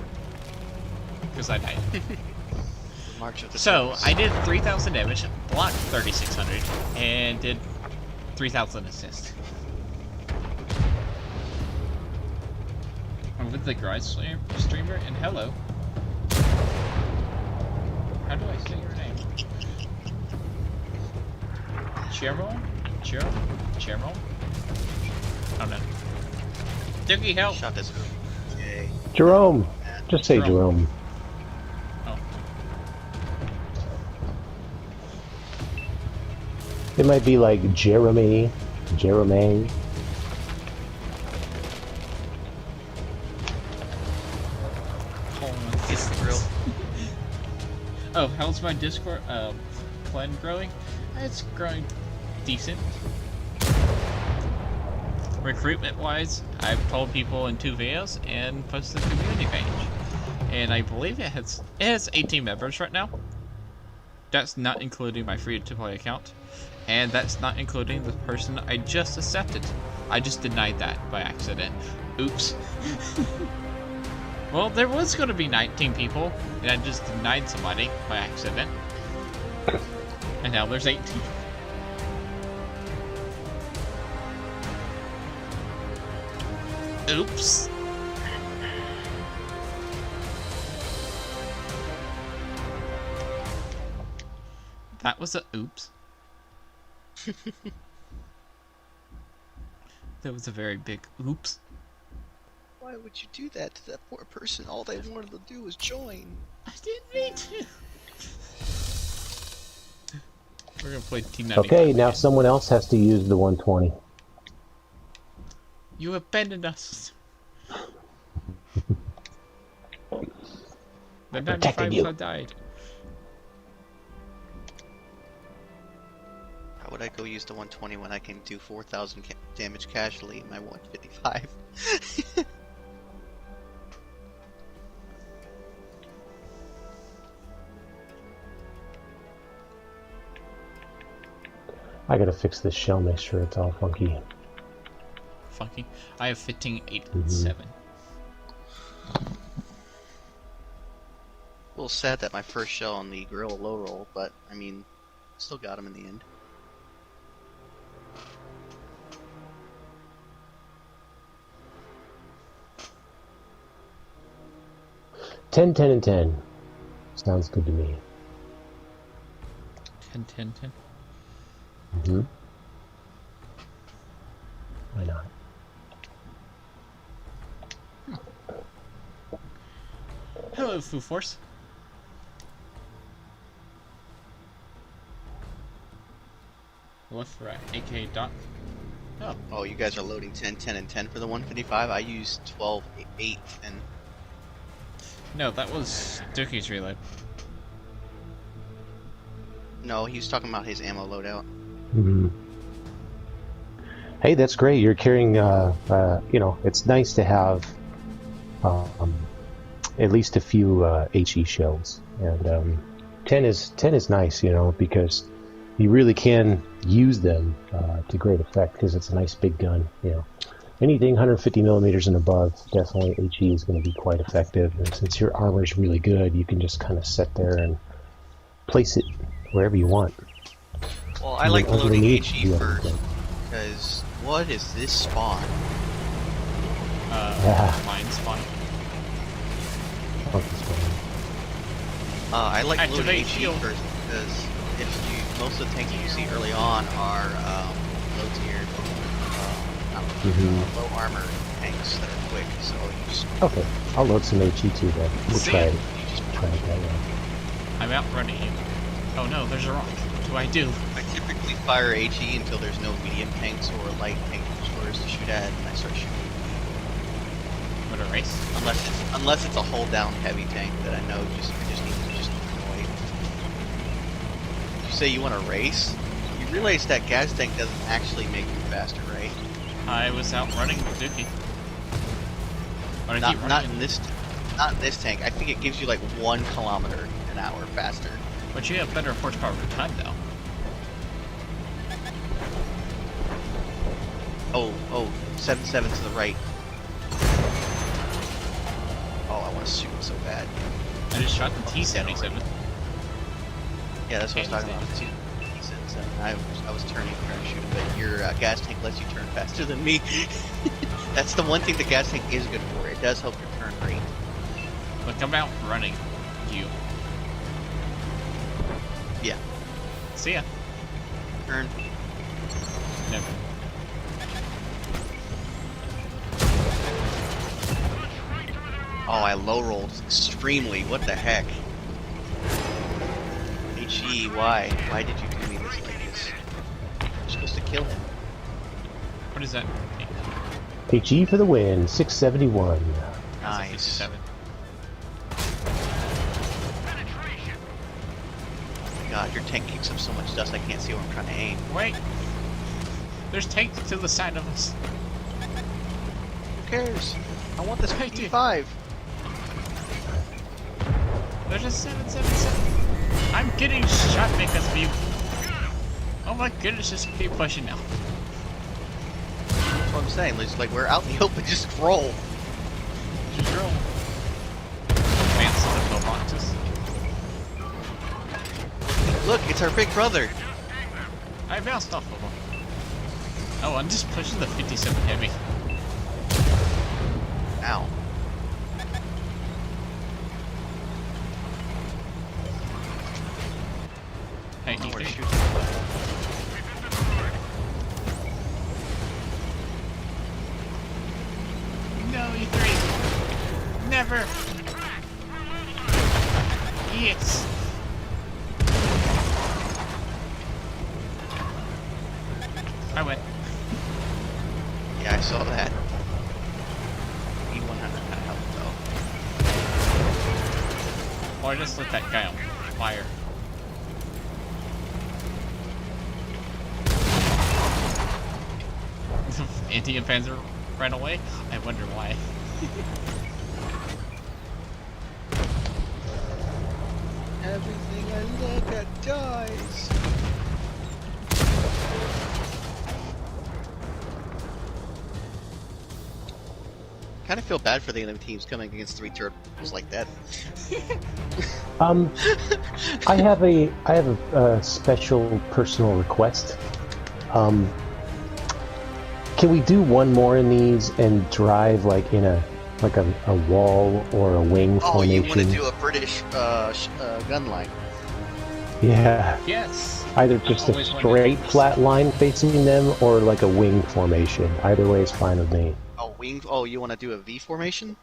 Because I died. March of the So, Circus. I did 3,000 damage, blocked 3,600, and did 3,000 assist. I'm with the garage streamer, and hello. How do I say your name? Cheryl? Cheryl? I don't know. Dookie, help! Shot this group. Yay. Jerome. Just say Jerome. Oh. It might be like Jeremy. It's the drill. Oh, how's my Discord plan growing? It's growing decent. Recruitment-wise, I've told people in 2 videos and posted a community page, and I believe it has 18 members right now. That's not including my free-to-play account, and that's not including the person I just accepted. I just denied that by accident. Oops. Well, there was going to be 19 people, and I just denied somebody by accident. And now there's 18. Oops. That was a oops. That was a very big oops. Why would you do that to that poor person? All they wanted to do was join. I didn't mean to. We're gonna play T95. Okay, now again. someone else has to use the 120. You abandoned us. The 95 died. How would I go use the 120 when I can do 4,000 damage casually in my 155? I gotta fix this shell, make sure it's all funky. Funky. I have 15.87. A little sad that my first shell on the gorilla low roll, but I mean, still got him in the end. Ten, 10, and 10. Sounds good to me. 10, 10, 10. Mm-hmm. Why not? Hello, Foo Force. Left, right, aka Doc. Oh. Oh, you guys are loading 10, 10, and 10 for the 155? I used 12, 8, and... No, that was Dookie's reload. No, he was talking about his ammo loadout. Mm-hmm. Hey, that's great. You're carrying, you know, it's nice to have at least a few HE shells. And 10 is nice, you know, because you really can use them to great effect because it's a nice big gun, you know. Anything 150 millimeters and above, definitely HE is going to be quite effective. And since your armor is really good, you can just kind of sit there and place it wherever you want. Well, I like loading HE first, because what is this spawn? Mine spawn. I like Activate loading HE shield. first, because most of the tanks you see early on are low tier, low armor tanks that are quick, so you just... Okay, I'll load some HE too then. We'll See try it. it. Try it that way. I'm outrunning you. Oh no, there's a rock. What do I do? I typically fire HE until there's no medium tanks or light tank destroyers to shoot at, and I start shooting. What a race? Unless it's a hold down heavy tank that I know I just need to just destroy. You say you want to race? You realize that gas tank doesn't actually make you faster, right? I was outrunning Dookie. But I keep Not running. in this tank. I think it gives you like 1 kilometer an hour faster. But you have better horsepower per time, though. Oh, 77 to the right. Oh, I want to shoot so bad. I just shot the T-77. Yeah, that's what I was talking about. I was turning, trying to shoot it, but your gas tank lets you turn faster than me. That's the one thing the gas tank is good for. It does help your turn rate. Look, I'm out running you. Yeah. See ya. Turn. Never. Oh, I low rolled extremely. What the heck? HE, why? Why did you do me this like this? You're supposed to kill him. What is that? HE for the win, 671. Nice. 57. God, your tank kicks up so much dust I can't see where I'm trying to aim. Wait! There's tanks to the side of us. Who cares? I want this Right, dude. 55. There's a 777. I'm getting shot because of you. Oh my goodness, just keep pushing now. That's what I'm saying. It's like we're out in the open, just roll. Just roll. Advance to the pillboxes. Look, it's our big brother. I bounced off of them. Oh, I'm just pushing the 57 heavy. Ow. Hey, Oh, we're E3. shooting. No, E3. Never. Yes. I went. Yeah, I saw that. E100 kind of helped though. Or just let that guy on fire. Anti-Panzer ran away? I wonder why. Everything I look at dies. Kind of feel bad for the enemy teams coming against 3 turbos like that. I have a special personal request. Can we do one more in these and drive like in a wall or a wing Oh, formation? you want to do a British gun line? Yeah. Yes. Either just a Always wanted straight to- flat line facing them or like a wing formation. Either way is fine with me. Oh, wing. Oh, you want to do a V formation?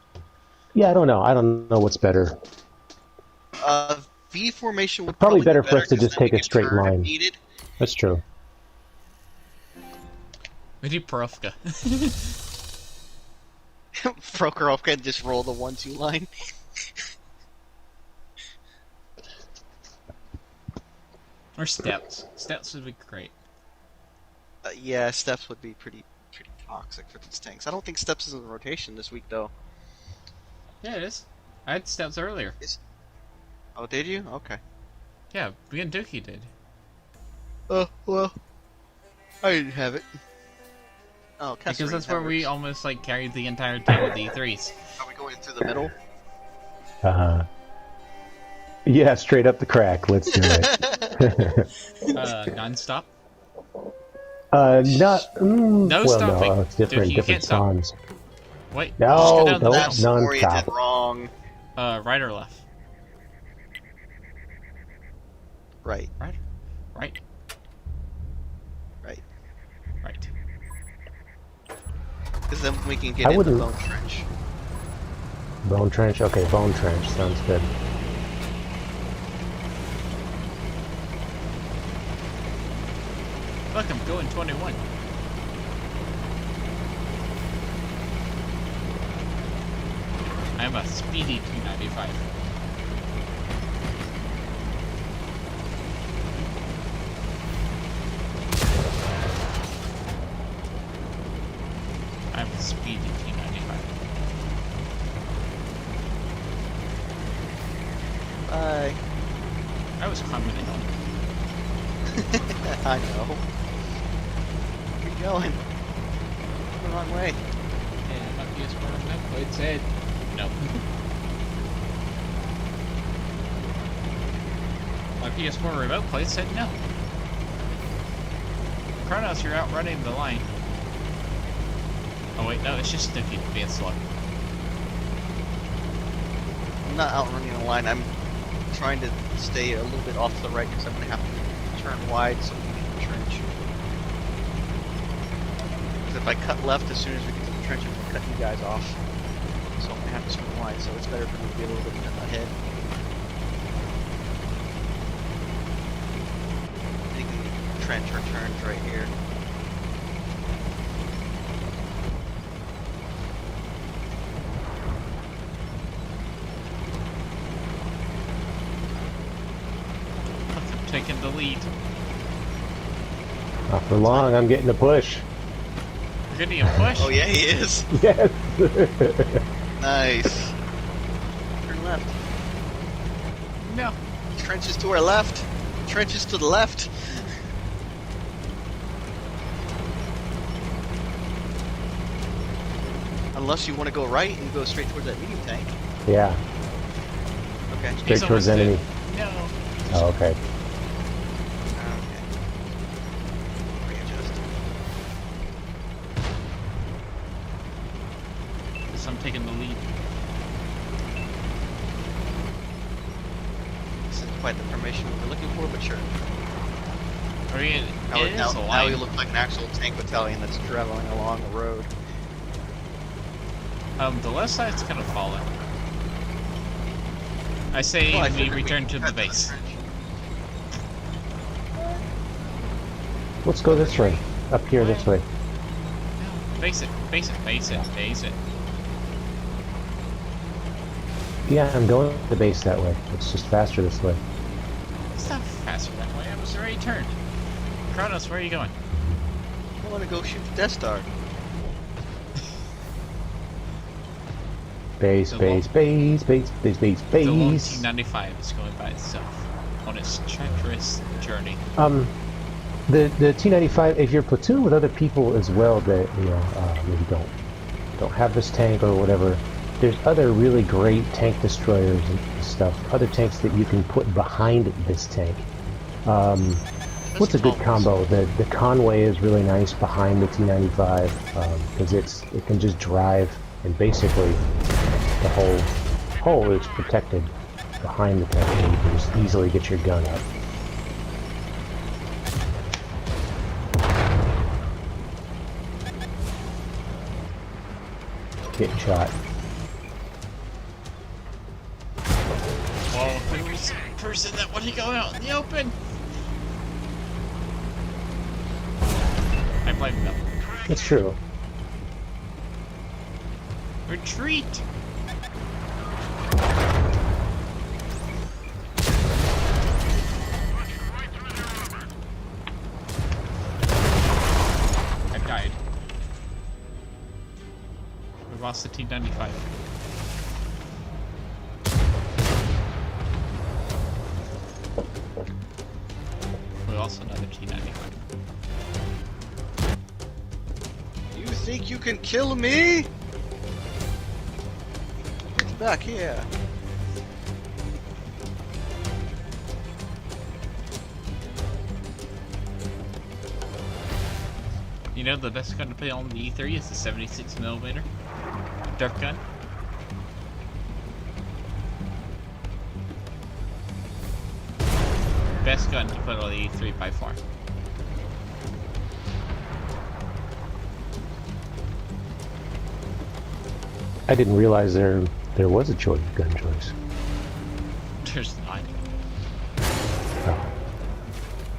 Yeah, I don't know. I don't know what's better. V formation would Probably be better for us to 'cause just then we take a can straight turn if line. needed. That's true. We do Perovka. Prokhorovka and just roll the 1-2 line. Or steps. Steps would be great. Yeah, steps would be pretty toxic for these tanks. I don't think steps is in rotation this week though. Yeah, it is. I had steps earlier. Oh, did you? Okay. Yeah, me and Dookie did. Oh well, I didn't have it. Oh, Because that's where we almost like carried the entire team with the E3s. Are we going through the middle? Yeah, straight up the crack. Let's do it. Non-stop? Not. No well, stopping. no, it's different. Dude, you different can't stop. times. Wait, No, just go down the don't. middle. That's oriented Non-stop. wrong. Right or left? Right. Right. Right. Right. Right. Because then we can get I in the wouldn't- bone trench. Bone trench. Okay, bone trench sounds good. going 21. I'm a speedy T95. I'm a speedy T95. Bye. I was commenting on it. I know. Where you going? The wrong way. And my PS4 remote plate said no. My PS4 remote plate said no. Kronos, you're outrunning the line. Oh wait, no, it's just Snooki being slow. I'm not outrunning the line. I'm trying to stay a little bit off to the right because I'm going to have to turn wide so we can get the trench. Because if I cut left as soon as we get to the trench, I'm going to cut you guys off. So I'm going to have to swing wide, so it's better for me to be a little bit ahead. Taking the trench or turns right here. Taking the lead. Not for long, I'm getting a push. You're getting a push? Oh yeah, he is. Yes. Nice. Turn left. No. Trenches to our left. Trenches to the left. Unless you want to go right and go straight towards that medium tank. Yeah, Okay. straight towards almost enemy. dead. No. Oh, okay. Okay. Readjust. Guess I'm taking the lead. This isn't quite the formation we were looking for, but sure. I mean, Now, it is now, a now line. you look like an actual tank battalion that's traveling along the road. The left side's kind of fallen. I say Well, I we figured return to cut the base. trench. Let's go this way. Up here this way. No, base it, base it, base it, base it. Yeah, I'm going to the base that way. It's just faster this way. It's not faster that way. I was already turned. Kronos, where are you going? I want to go shoot the Death Star. Base, The base, base, base, base, base, The lone base. T95 is going by itself on its treacherous journey. The T95. If you're platooned with other people as well that maybe don't have this tank or whatever, there's other really great tank destroyers and stuff. Other tanks that you can put behind this tank. What's a good combo? The Conway is really nice behind the T95 because it can just drive and basically the whole hull is protected behind the tank, and you can just easily get your gun up. Getting shot. Well, who's the person that wanted to go out in the open? I blame them. It's true. Retreat! I died. We lost the T95. We lost another T95. You think you can kill me? Get back here. You know the best gun to play on the E3 is the 76mm dart gun. Best gun to put on the E3 by far. I didn't realize there was a gun choice. There's not. Oh.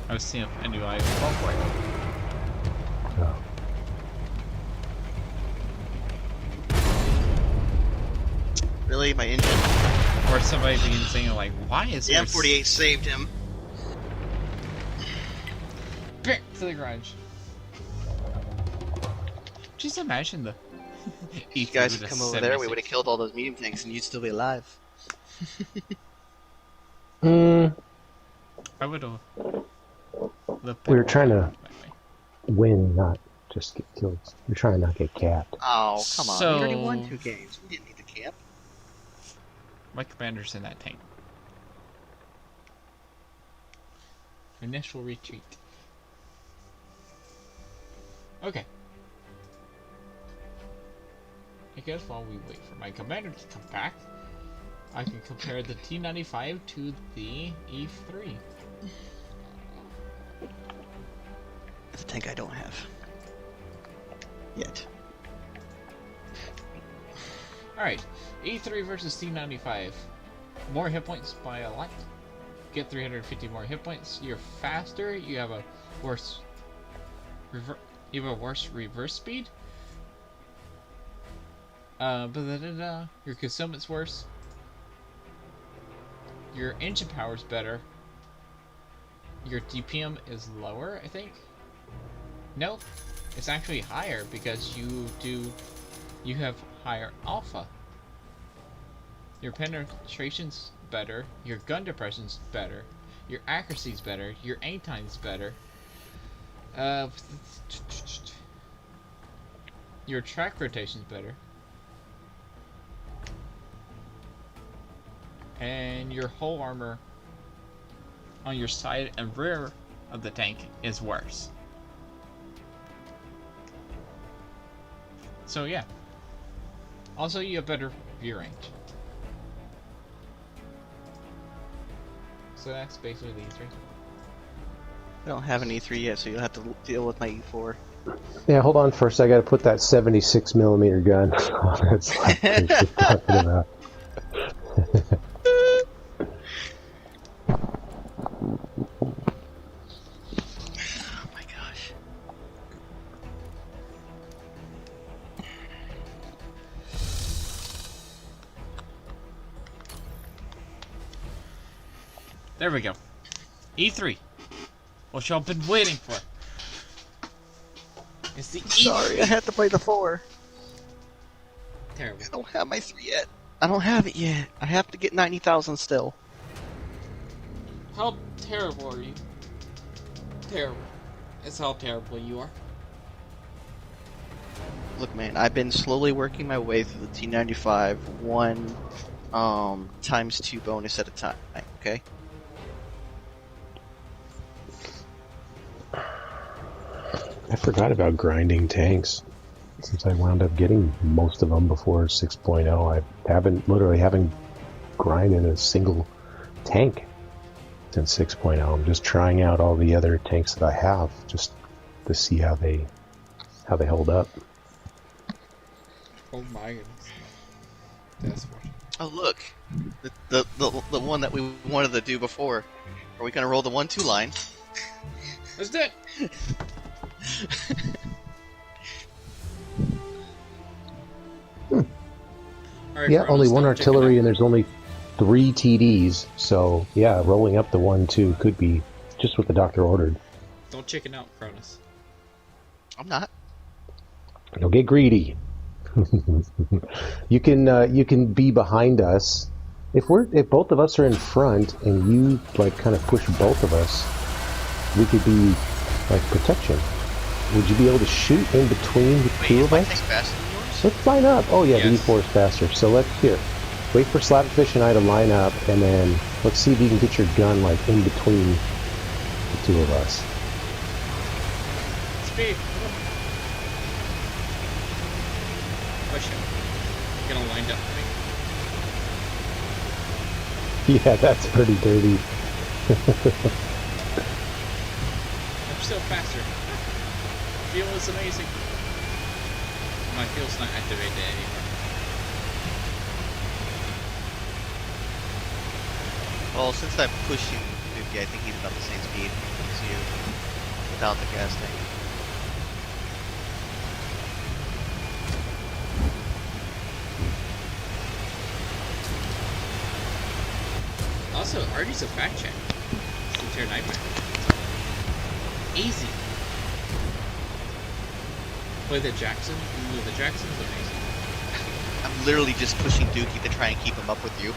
I was seeing if anybody would fall for it. Oh. Really, my engine? Or somebody being saying like, why is The there M48 saved him. back to the garage? Just imagine the You guys had come over there, we would have killed all those medium tanks and you'd still be alive. Hmm. I would have. We were trying to win, not just get killed. We're trying to not get capped. Oh, come on. So- We already won 2 games. We didn't need the camp. My commander's in that tank. Initial retreat. Okay. I guess while we wait for my commander to come back, I can compare the T95 to the E3. It's a tank I don't have. Yet. Alright, E3 versus T95. More hit points by a lot. Get 350 more hit points. You're faster. You have a worse reverse speed. Your consumate's worse. Your engine power's better. Your DPM is lower, I think. No, it's actually higher because you have higher alpha. Your penetration's better. Your gun depression's better. Your accuracy's better. Your aim time's better. Your track rotation's better. And your whole armor on your side and rear of the tank is worse. So yeah. Also, you have better view range. So that's basically the E3. I don't have an E3 yet, so you'll have to deal with my E4. Yeah, hold on first. I got to put that 76mm gun on that slapfish you're talking about. Oh my gosh. There we go. E3. What y'all been waiting for. It's the E3. Sorry, I had to play the 4. Terrible. I don't have my 3 yet. I don't have it yet. I have to get 90,000 still. How terrible are you? Terrible. That's how terrible you are. Look, man, I've been slowly working my way through the T95 one times 2 bonus at a time, okay? I forgot about grinding tanks. Since I wound up getting most of them before 6.0, I haven't grinded a single tank since 6.0. I'm just trying out all the other tanks that I have just to see how they hold up. Oh my goodness. That's what. Oh look, the one that we wanted to do before. Are we gonna roll the 1-2 line? Let's do it. Alright, Yeah, Carlos, only one don't check it artillery out. and there's only 3 TDs, so yeah, rolling up the 1-2 could be just what the doctor ordered. Don't chicken out, Cronus. I'm not. Don't get greedy. You can be behind us. If both of us are in front and you like kind of push both of us, we could be like protection. Would you be able to shoot in between the two of My us? tank faster than yours? Let's line up. Oh yeah, Yes. the E4 is faster. So let's wait for SLAPAFISH and I to line up, and then let's see if you can get your gun like in between the two of us. Speed. Push him. Get him lined up for me. Yeah, that's pretty dirty. I'm still faster. Fuel is amazing. My fuel's not activated anymore. Well, since I'm pushing 50, I think he's about the same speed as you without the gas tank. Also, Artie's a fact check. It's the entire nightmare. Easy. Play the Jackson. Ooh, the Jackson's amazing. I'm literally just pushing Dookie to try and keep him up with you.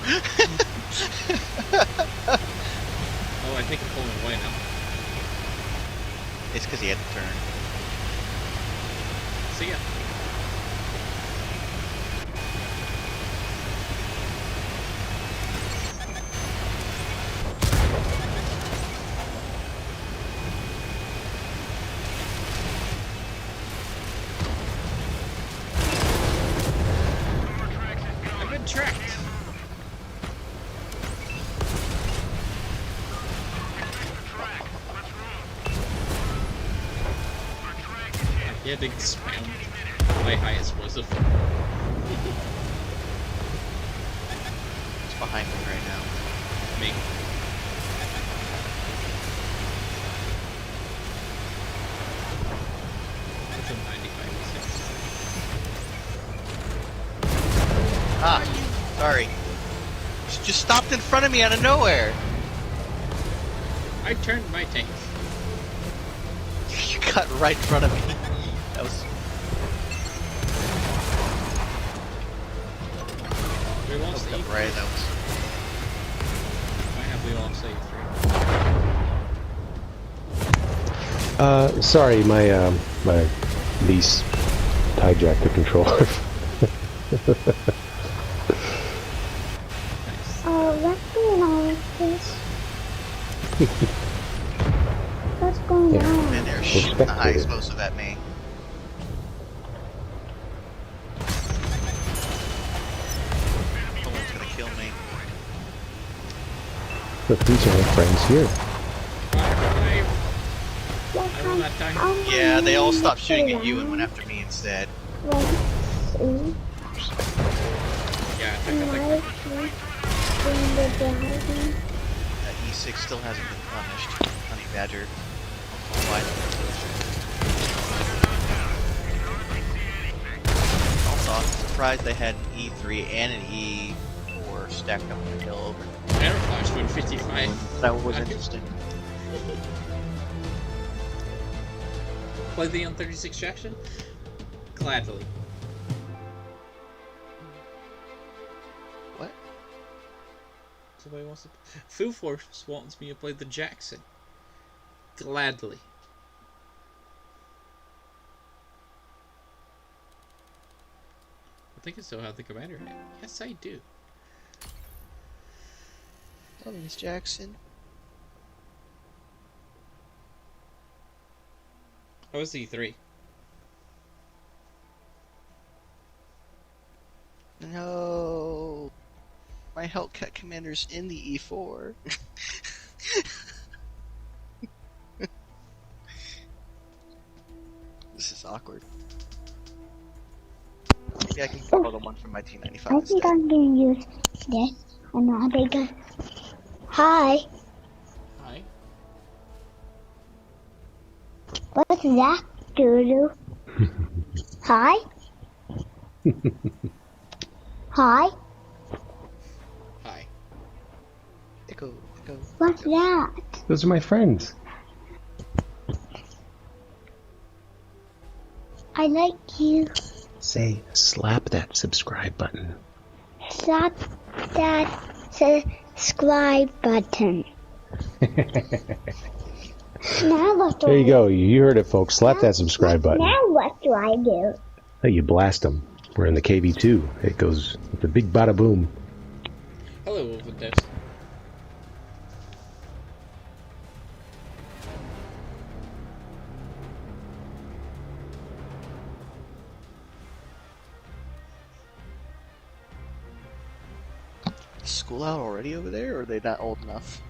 Oh, I think I'm pulling away now. It's because he had to turn. See ya. I've been tracked. Yeah, they spam my highest explosive. It's behind me right now. Me. That's a 95. Ah, sorry. Just stopped in front of me out of nowhere. I turned my tank. You got right in front of me. That was... We lost the E3. Right, that was... Why have we lost the E3? Sorry, my my lease hijacked the controller. Nice. What's going on with this? What's going Yeah. on? And they're shooting the high explosive at me. Someone's gonna kill me. Look, these are my friends here. I will not die. Yeah, they all stopped shooting at you and went after me instead. Yeah, I think That E6 still hasn't been punished. Honey Badger. Why? Also, I'm surprised they had an E3 and an E4 stacked up on the hill over. Flashpoint 55. That was interesting. Play the on-36 Jackson? Gladly. What? Somebody wants to... Foo Force wants me to play the Jackson. Gladly. I think I still have the commander hat. Yes, I do. Oh, Miss Jackson. How was the E3? No. My Hellcat commander's in the E4. This is awkward. Maybe I can borrow the one from my T95 I think instead. I'm gonna use this. And now they go. Hi. Hi. What's that, Doodoo? Hi. Hi. Hi. Echo. What's that? Those are my friends. I like you. Say, slap that subscribe button. Slap that subscribe button. Now what do There you I go. You heard it, folks. Slap that subscribe button. Now what do I do? Hey, you blast them. We're in the KV2. It goes with the big bada boom. Hello, Wolf and Devs. Is school out already over there, or are they not old enough?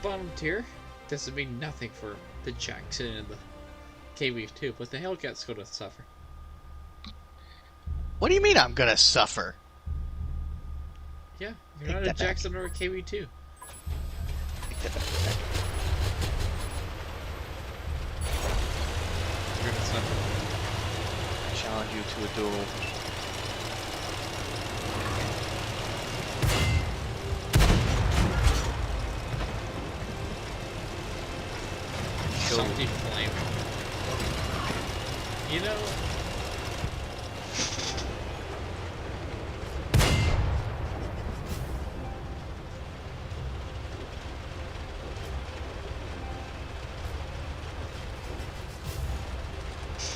Bottom tier doesn't mean nothing for the Jackson and the KV2, but the Hellcat's gonna suffer. What do you mean I'm gonna suffer? Yeah, you're Take not a that back. Jackson or a KV2. Take that back. Challenge you to a duel. Salty flame. You know,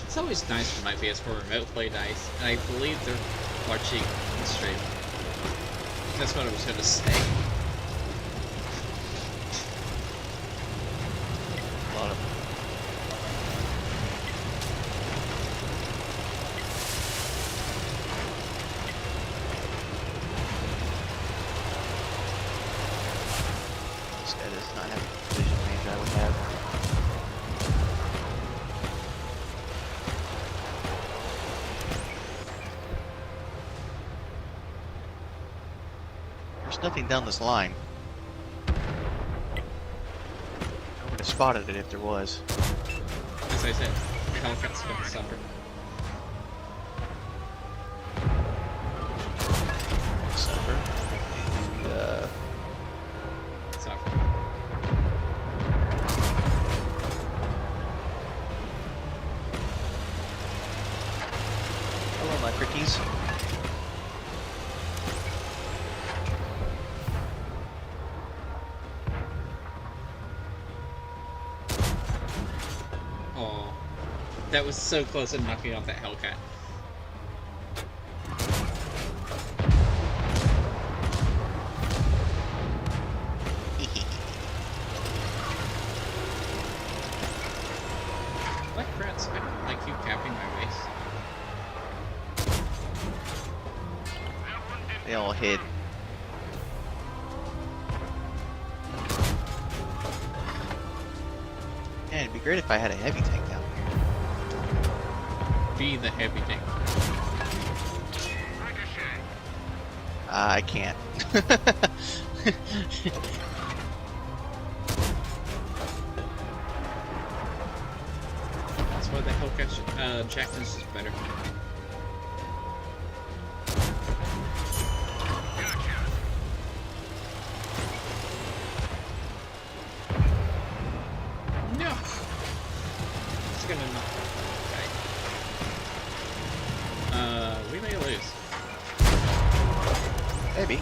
it's always nice when my PS4 remote play dice, and I believe they're watching the stream. That's what I was gonna say. A lot of this guy does not have the vision range I would have. There's nothing down this line. I would have spotted it if there was. As I said, the Hellcat's gonna suffer. Suffer. Suffer. Hello, my crickies. Oh, that was so close to knocking off that Hellcat. Like rats, I don't like you capping my base. They all hid. Man, it'd be great if I had a heavy tank down here. Be the heavy tank. I can't. That's why the Hellcat Jackson's is better. No! It's gonna knock that guy. We may lose. Maybe.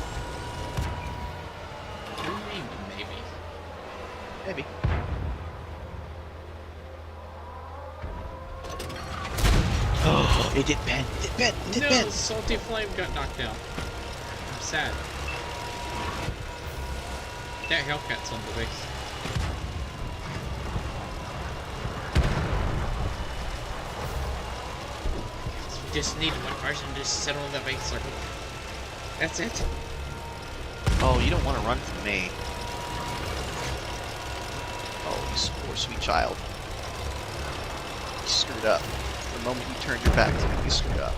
Maybe. Maybe. Oh, it did bend. It did bend. It did No, bend. Salty Flame got knocked down. I'm sad. That Hellcat's on the base. We just need one person to just settle in the base circle. That's it. Oh, you don't want to run from me. Oh, you poor sweet child. You screwed up. The moment you turned your back to me, you screwed up.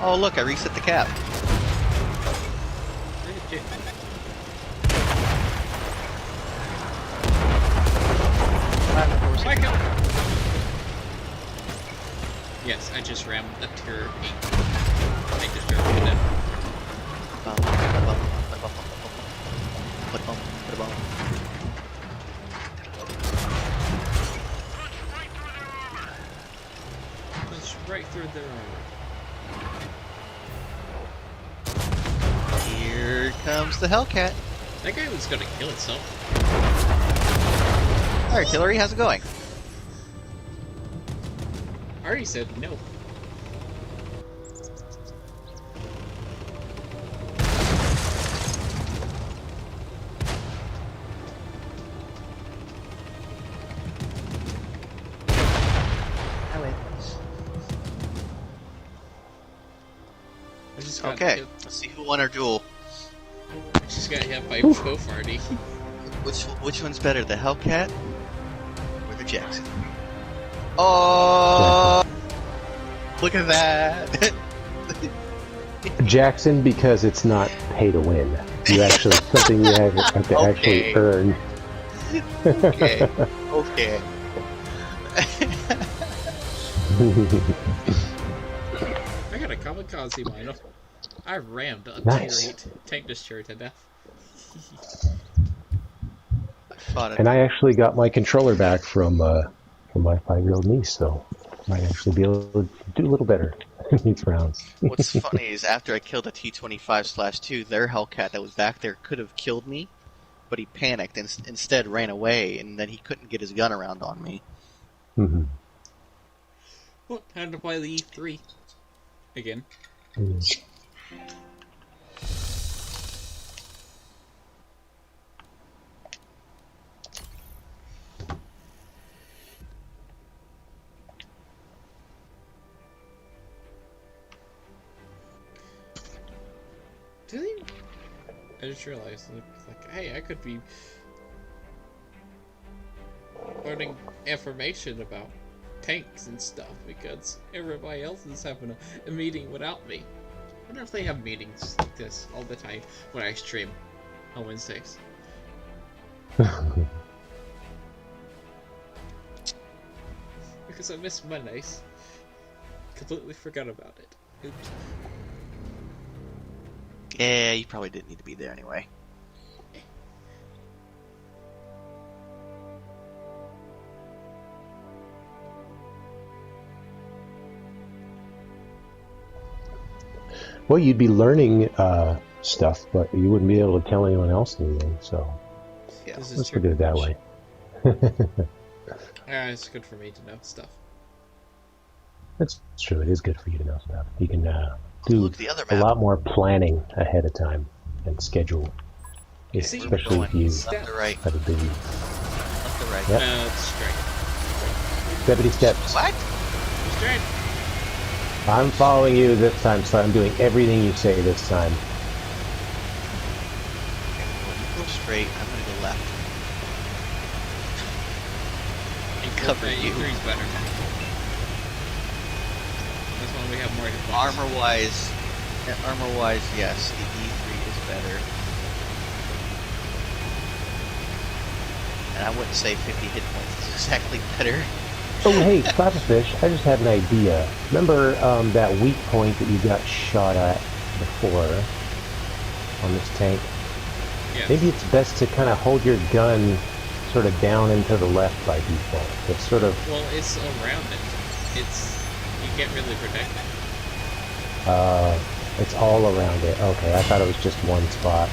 Oh, look, I reset the cap. Michael! Yes, I just rammed the tier 8. I just rammed it. Push right through their armor. Here comes the Hellcat. That guy was gonna kill itself. Artillery, how's it going? I already said no. I just got Okay, hit. let's see who won our duel. I just got hit by Bofarty. Which one's better, the Hellcat or the Jackson? Oh, look at that. Jackson, because it's not pay to win. You actually something you have to actually earn. Okay. Okay. I got a kamikaze mine. I rammed a Nice. tier 8 tank destroyer to death. And I actually got my controller back from my 5-year-old niece, so I might actually be able to do a little better in these rounds. What's funny is after I killed a T-25/2, their Hellcat that was back there could have killed me, but he panicked and instead ran away, and then he couldn't get his gun around on me. Mm-hmm. Well, time to play the E3 again. Mm. Do they? I just realized, like, hey, I could be learning information about tanks and stuff because everybody else is having a meeting without me. I wonder if they have meetings like this all the time when I stream on Wednesdays. Because I missed Mondays. Completely forgot about it. Oops. Yeah, you probably didn't need to be there anyway. Well, you'd be learning stuff, but you wouldn't be able to tell anyone else anything, so Yeah. let's put it that way. Yeah, it's good for me to know stuff. That's true. It is good for you to know stuff. You can do Look at the other a map. lot more planning ahead of time and schedule, See, especially if you Left to right. have a busy. Left to right. Yep. It's straight. Steppity steps. What? Straight. I'm following you this time, so I'm doing everything you say this time. You go straight. I'm gonna go left. And Cover you. E3's better. That's why we have more hit points. Armor-wise, yes, the E3 is better. And I wouldn't say 50 hit points is exactly better. Oh, hey, SLAPAFISH, I just had an idea. Remember that weak point that you got shot at before on this tank? Yes. Maybe it's best to kind of hold your gun sort of down and to the left by default. It's sort of... Well, it's around it. You can't really protect it. it's all around it. Okay, I thought it was just one spot.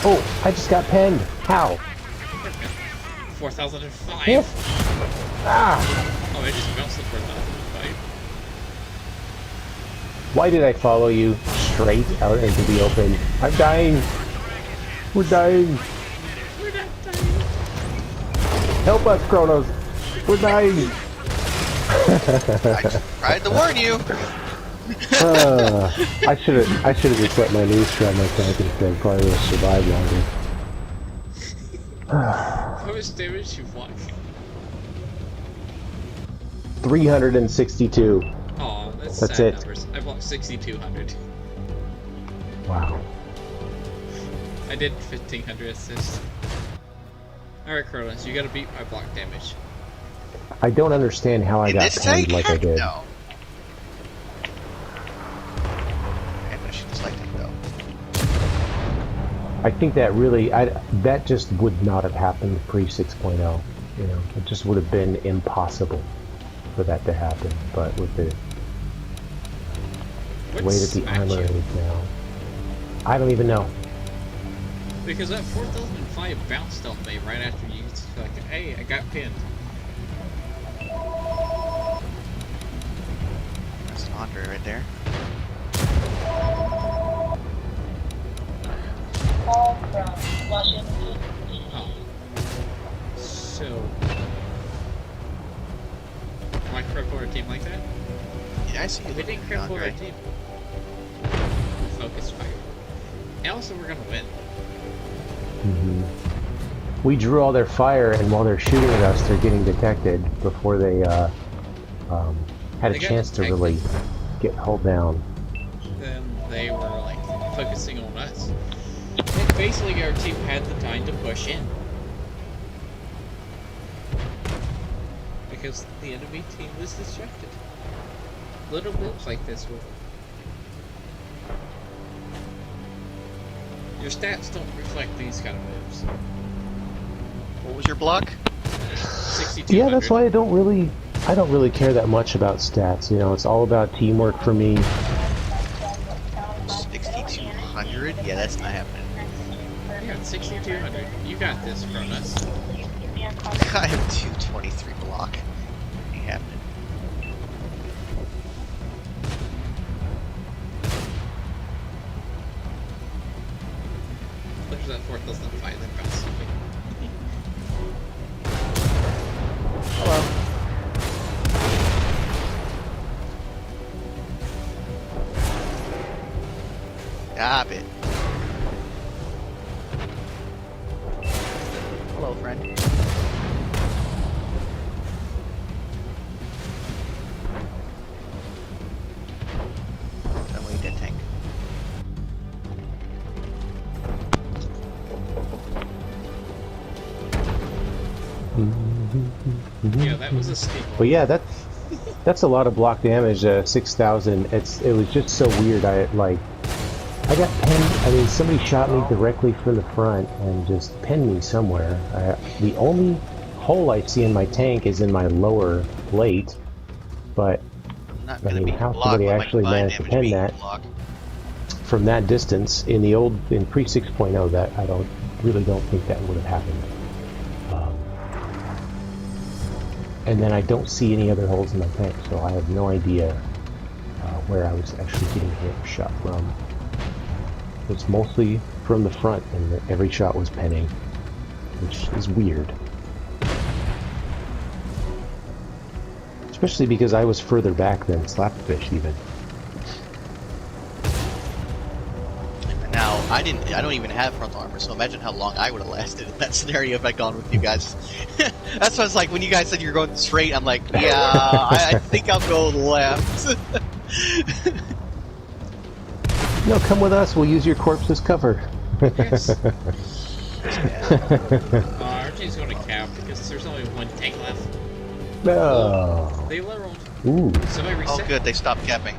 Oh, I just got penned. How? 4005. Yep. Ah! Oh, I just bounced the 4005. Why did I follow you straight out into the open? I'm dying. We're dying. We're not dying. Help us, Kronos. We're dying. I tried to warn you. I should have just let my knees try my tank instead. Probably would have survived longer. How much damage you block? 362. Oh, that's That's sad it. numbers. I blocked 6,200. Wow. I did 1,500 assists. Alright, Kronos, you gotta beat my block damage. I don't understand how I In got this penned tank? like I Heck did. no. I know she just liked it though. I think that really, that just would not have happened pre 6.0. You know, it just would have been impossible for that to happen. But with the way that the armor is now, I don't even know. Because that 4005 bounced on me right after you like, hey, I got pinned. That's Andre right there. Oh. So, my cripple our team like that? Yeah, I see you. We didn't cripple our Andre. team. Focus fire. And also, we're gonna win. we drew all their fire, and while they're shooting at us, they're getting detected before they had a chance to really get hulled down. Then they were like focusing on us. And basically our team had the time to push in. Because the enemy team was distracted. Little moves like this will. Your stats don't reflect these kind of moves. What was your block? 6200. Yeah, that's why I don't really care that much about stats. You know, it's all about teamwork for me. 6,200? Yeah, that's not happening. Yeah, 6,200. You got this from us. I have 223 block. Ain't happening. There's that 4,005 that bounced me. Hello. Stop it. Hello, friend. Don't leave that tank. Yeah, that was a steep one. But yeah, that's a lot of block damage. 6,000. It was just so weird. I got pinned. I mean, somebody shot me directly from the front and just pinned me somewhere. The only hole I see in my tank is in my lower plate. But Not I gonna mean, be how blocked, somebody but my actually combined managed to damage pin being that blocked. from that distance in pre 6.0, that I really don't think that would have happened. And then I don't see any other holes in my tank, so I have no idea where I was actually getting hit or shot from. It's mostly from the front, and every shot was penning, which is weird. Especially because I was further back than SLAPAFISH even. Now, I don't even have frontal armor, so imagine how long I would have lasted in that scenario if I'd gone with you guys. That's what it's like when you guys said you're going straight, I'm like, yeah, I think I'll go left. No, come with us, we'll use your corpse as cover. Yes. Our team's going to cap because there's only one tank left. No. They leveled. Ooh. Somebody reset. Oh good, they stopped capping.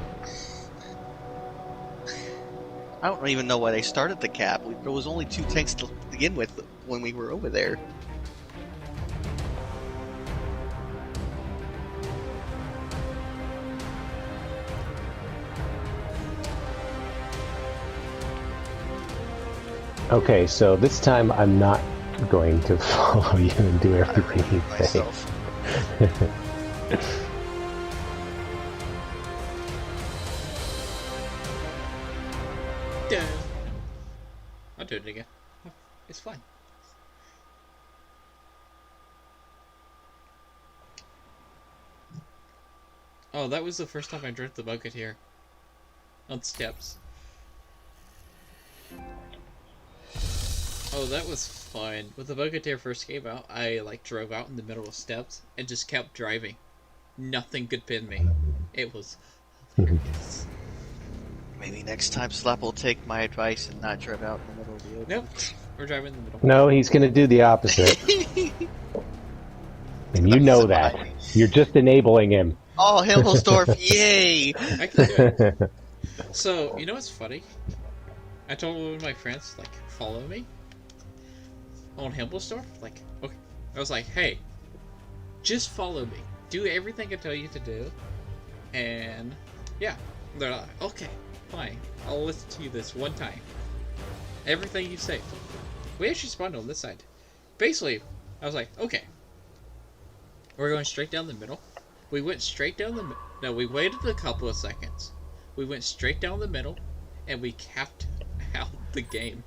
I don't even know why they started the cap. There was only 2 tanks to begin with when we were over there. Okay, so this time I'm not going to follow you and do everything you say. Myself. Duh. I'll do it again. It's fine. Oh, that was the first time I drank the bucket here. On steps. Oh, that was fun. When the Bucketeer first came out, I drove out in the middle of steps and just kept driving. Nothing could pin me. It was hilarious. Maybe next time Slap will take my advice and not drive out in the middle of the open. Nope. We're driving in the middle. No, he's going to do the opposite. And you know that. You're just enabling him. Oh, Himmelsdorf, yay! I can do it. So, you know what's funny? I told one of my friends, follow me on Himmelsdorf. Okay. I was like, hey, just follow me. Do everything I tell you to do. And, yeah. They're like, okay, fine. I'll listen to you this one time. Everything you say. We actually spawned on this side. Basically, I was like, okay. We're going straight down the middle. We went straight down the middle. No, we waited a couple of seconds. We went straight down the middle, and we capped out the game.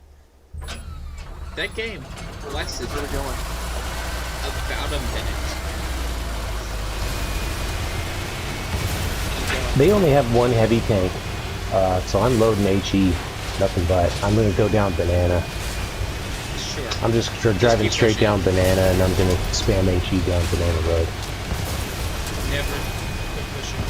That game lasted about a minute. They only have one heavy tank, so I'm loading HE, nothing but. I'm going to go down banana. Sure. Sure. I'm just driving keep straight pushing. down Banana, and I'm gonna spam HE down Banana Road. Never quit pushing.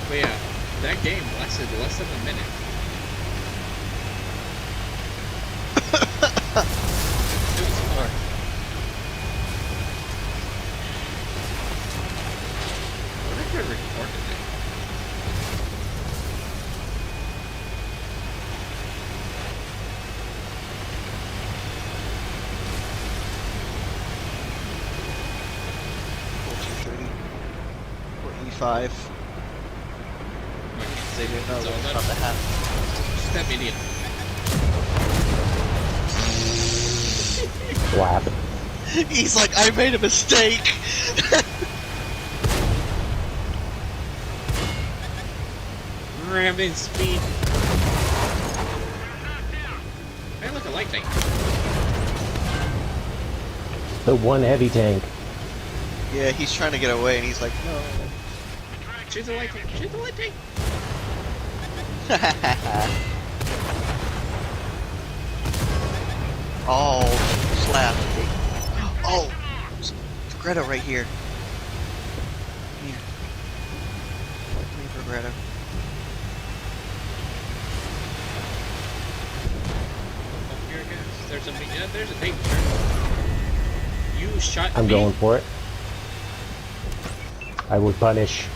But yeah, that game lasted less than a minute. It was hard. What if I recorded it? Or E5. They didn't know So what was that- about to happen. Just that medium. What happened? He's like, I made a mistake! Ramming speed. Hey, look, a light tank. The one heavy tank. Yeah, he's trying to get away and he's like, no. Shoot the light tank. Shoot the light tank. Oh, slap. Oh, Greta right here. Come here. Come here for Greta. Oh, here it goes. There's a there's a tank. You shot I'm me. going for it. I would punish.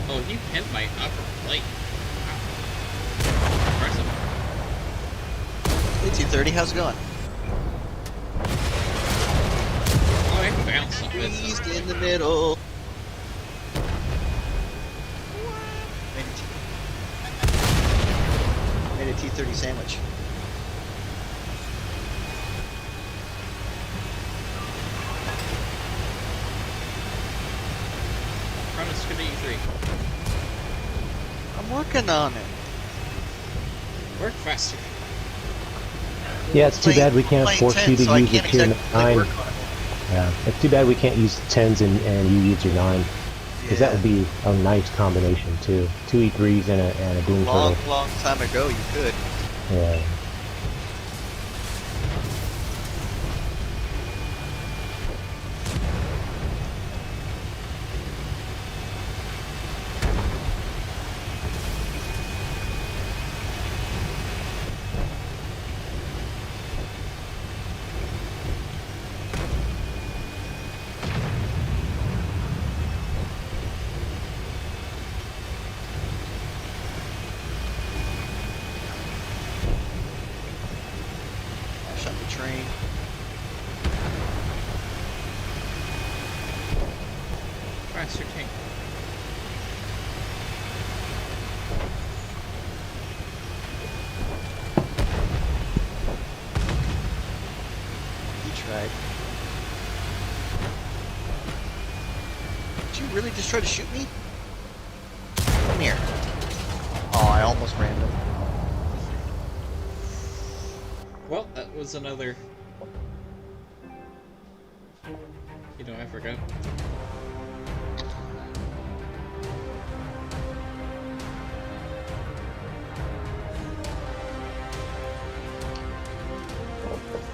Oh, you hit my upper plate. Wow. Impressive. Hey, 230, how's it going? Oh, I can bounce off it. Squeezed in the middle. Made a T30 sandwich. Run a Scooter E3. I'm working on it. Work faster. Yeah, it's too bad we can't Playing force you 10, to so I use the can't tier exactly 9. work on it. Yeah, it's too bad we can't use 10s and you use your 9. Because that would be a nice combination too. 2 E3s and a Doom long, Turtle. long time ago you could. Yeah. Shut the train. Faster tank. You tried. Did you really just try to shoot me? Come here. Oh, I almost ran them. Well, that was another. You know, I forgot.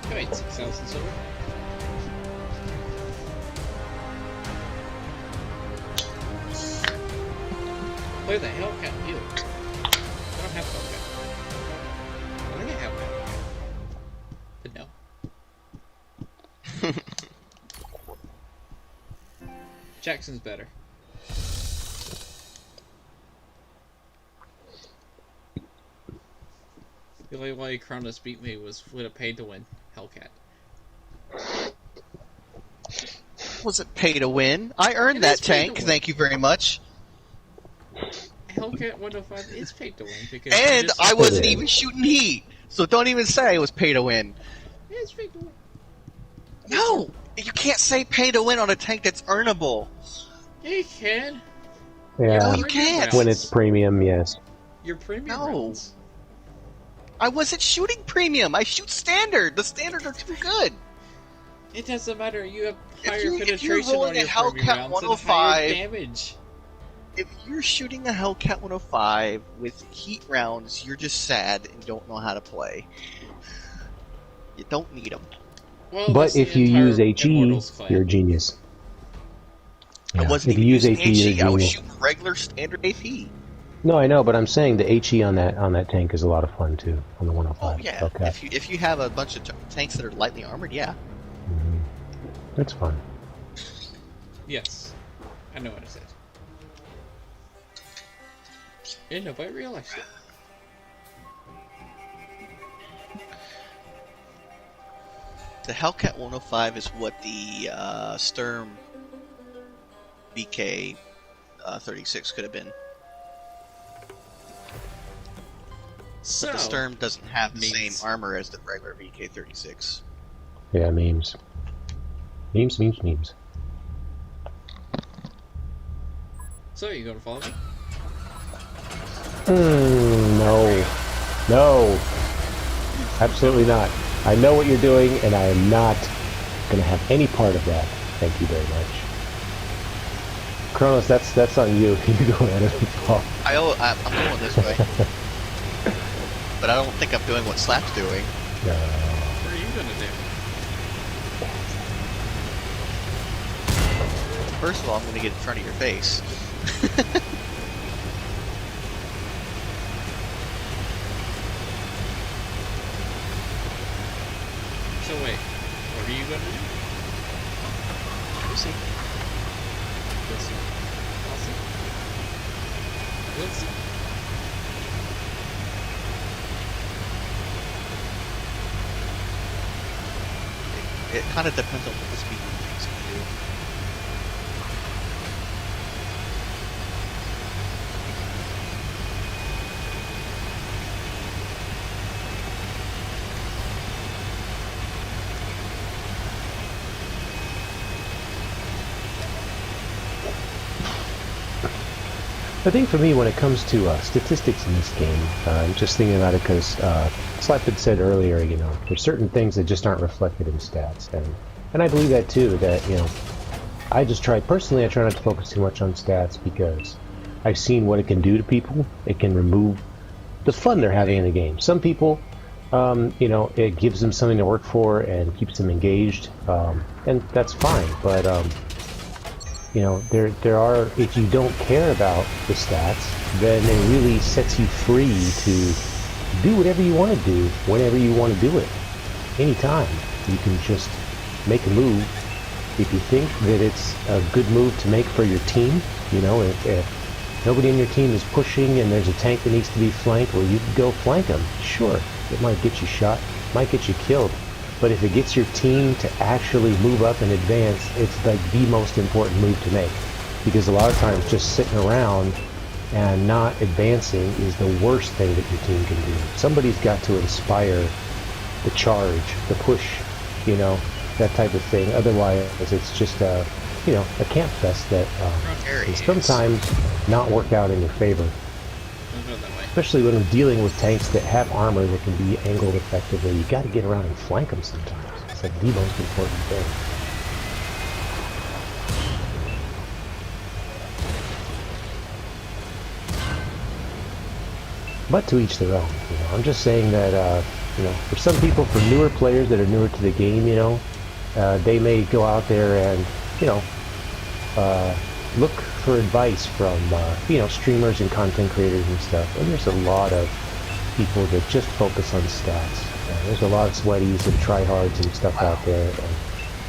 I made 6,000 silver. Where the hell can you? I don't have Hellcat. I think I have Hellcat. But no. Jackson's better. The only way Kronos beat me was with a pay to win Hellcat. Was it pay to win? I earned It that is pay to tank, win. thank you very much. Hellcat 105 is paid to win because And just- I wasn't is. even shooting heat, so don't even say it was pay to win. It's paid to win. No! You can't say pay to win on a tank that's earnable. Yeah, you can. Yeah. No, you can't. When it's premium, yes. Your premium No. rounds. I wasn't shooting premium. I shoot standard. The standard are too good. It doesn't matter. You have If higher you're penetration rolling on your a premium Hellcat rounds and higher 105 damage. If you're shooting a Hellcat 105 with heat rounds, you're just sad and don't know how to play. You don't need them. Well, But if you use HE, you're a genius. I Yeah. wasn't If you even use using HE, you're HE. a I was genius. shooting regular standard AP. No, I know, but I'm saying the HE on that tank is a lot of fun too, on the 105. Oh yeah. Okay. If you have a bunch of tanks that are lightly armored, yeah. Mm-hmm. That's fun. Yes. I know what I said. And nobody realized it. The Hellcat 105 is what the Sturm VK 36 could have been. So, But the Sturm doesn't have the memes. same armor as the regular VK 36. Yeah, memes. Memes. So, you gonna follow me? No. Absolutely not. I know what you're doing, and I am not going to have any part of that. Thank you very much. Kronos, that's on you. You go ahead and fall. I'm going this way. But I don't think I'm doing what Slap's doing. No. What are you gonna do? First of all, I'm going to get in front of your face. So wait, what are you gonna do? We'll see. We'll see. I'll see. We'll see. It kind of depends on what the speed things can do. I think for me, when it comes to statistics in this game, I'm just thinking about it because Slap had said earlier, you know, there's certain things that just aren't reflected in stats, and I believe that too. That, you know, I try not to focus too much on stats because I've seen what it can do to people. It can remove the fun they're having in the game. Some people, you know, it gives them something to work for and keeps them engaged, and that's fine. But you know, there are, if you don't care about the stats, then it really sets you free to do whatever you want to do, whenever you want to do it. Anytime. You can just make a move. If you think that it's a good move to make for your team, you know, if nobody in your team is pushing and there's a tank that needs to be flanked, well, you can go flank them. Sure, it might get you shot, might get you killed. But if it gets your team to actually move up and advance, it's like the most important move to make. Because a lot of times just sitting around and not advancing is the worst thing that your team can do. Somebody's got to inspire the charge, the push, you know, that type of thing. Otherwise, it's just a, you know, a camp fest that can sometimes not work out in your favor. Especially when we're dealing with tanks that have armor that can be angled effectively. You got to get around and flank them sometimes. It's like the most important thing. But to each their own. You know, I'm just saying that you know, for some people, for newer players that are newer to the game, you know, they may go out there and, you know, look for advice from, you know, streamers and content creators and stuff. And there's a lot of people that just focus on stats. There's a lot of sweaties and tryhards and stuff out there. And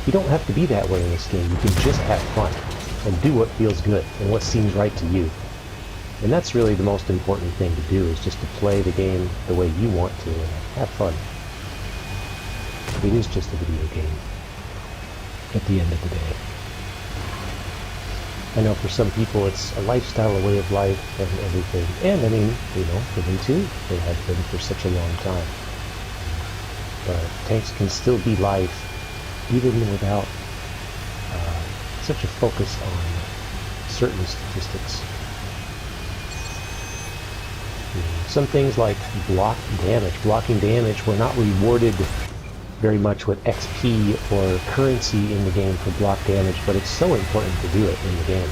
you don't have to be that way in this game. You can just have fun and do what feels good and what seems right to you. And that's really the most important thing to do, is just to play the game the way you want to and have fun. It is just a video game at the end of the day. I know for some people it's a lifestyle, a way of life, and everything. And I mean, you know, for me too, it has been for such a long time. But tanks can still be life, even without such a focus on certain statistics. some things like block damage. Blocking damage, we're not rewarded very much with XP or currency in the game for block damage, but it's so important to do it in the game.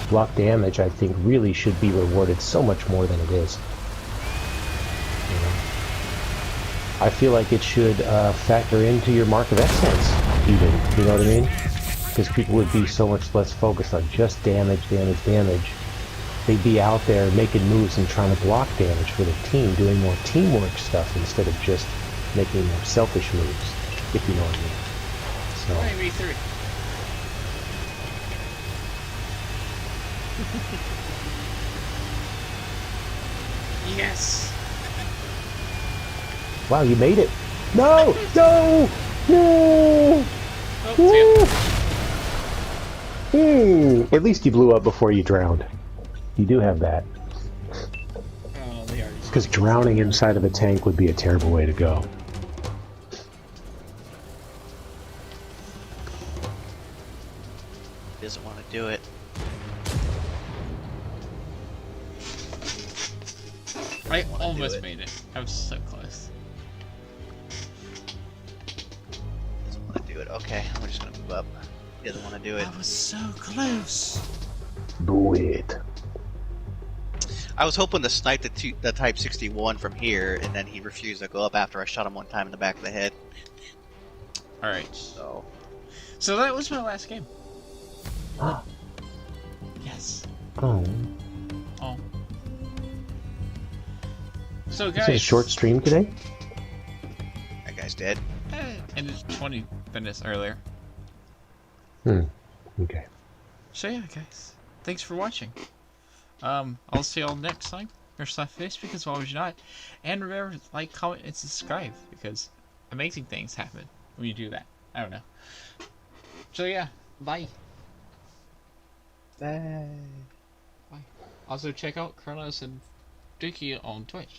Block damage, I think, really should be rewarded so much more than it is. You know? I feel like it should factor into your mark of excellence, even. You know what I mean? Because people would be so much less focused on just damage. They'd be out there making moves and trying to block damage for the team, doing more teamwork stuff instead of just making more selfish moves, if you know what I mean. So. Maybe 3. Yes. Wow, you made it! No! No! No! Oh, At least you blew up before you drowned. You do have that. Because drowning inside of a tank would be a terrible way to go. He doesn't want to do it. I almost made it. I was so close. Doesn't want to do it. Okay, we're just gonna move up. He doesn't want to do it. I was so close. Do it. I was hoping to snipe the Type 61 from here, and then he refused to go up after I shot him one time in the back of the head. Alright. So that was my last game. Yes. Oh. Oh. So guys. Is it a short stream today? that guy's dead. Ended 20 minutes earlier. Okay. So yeah, guys. Thanks for watching. I'll see y'all next time. Your SLAPAFISH, because why would you not? And remember to like, comment, and subscribe, because amazing things happen when you do that. I don't know. So yeah, bye. Bye. Bye. Also check out Kronos and Dookie on Twitch.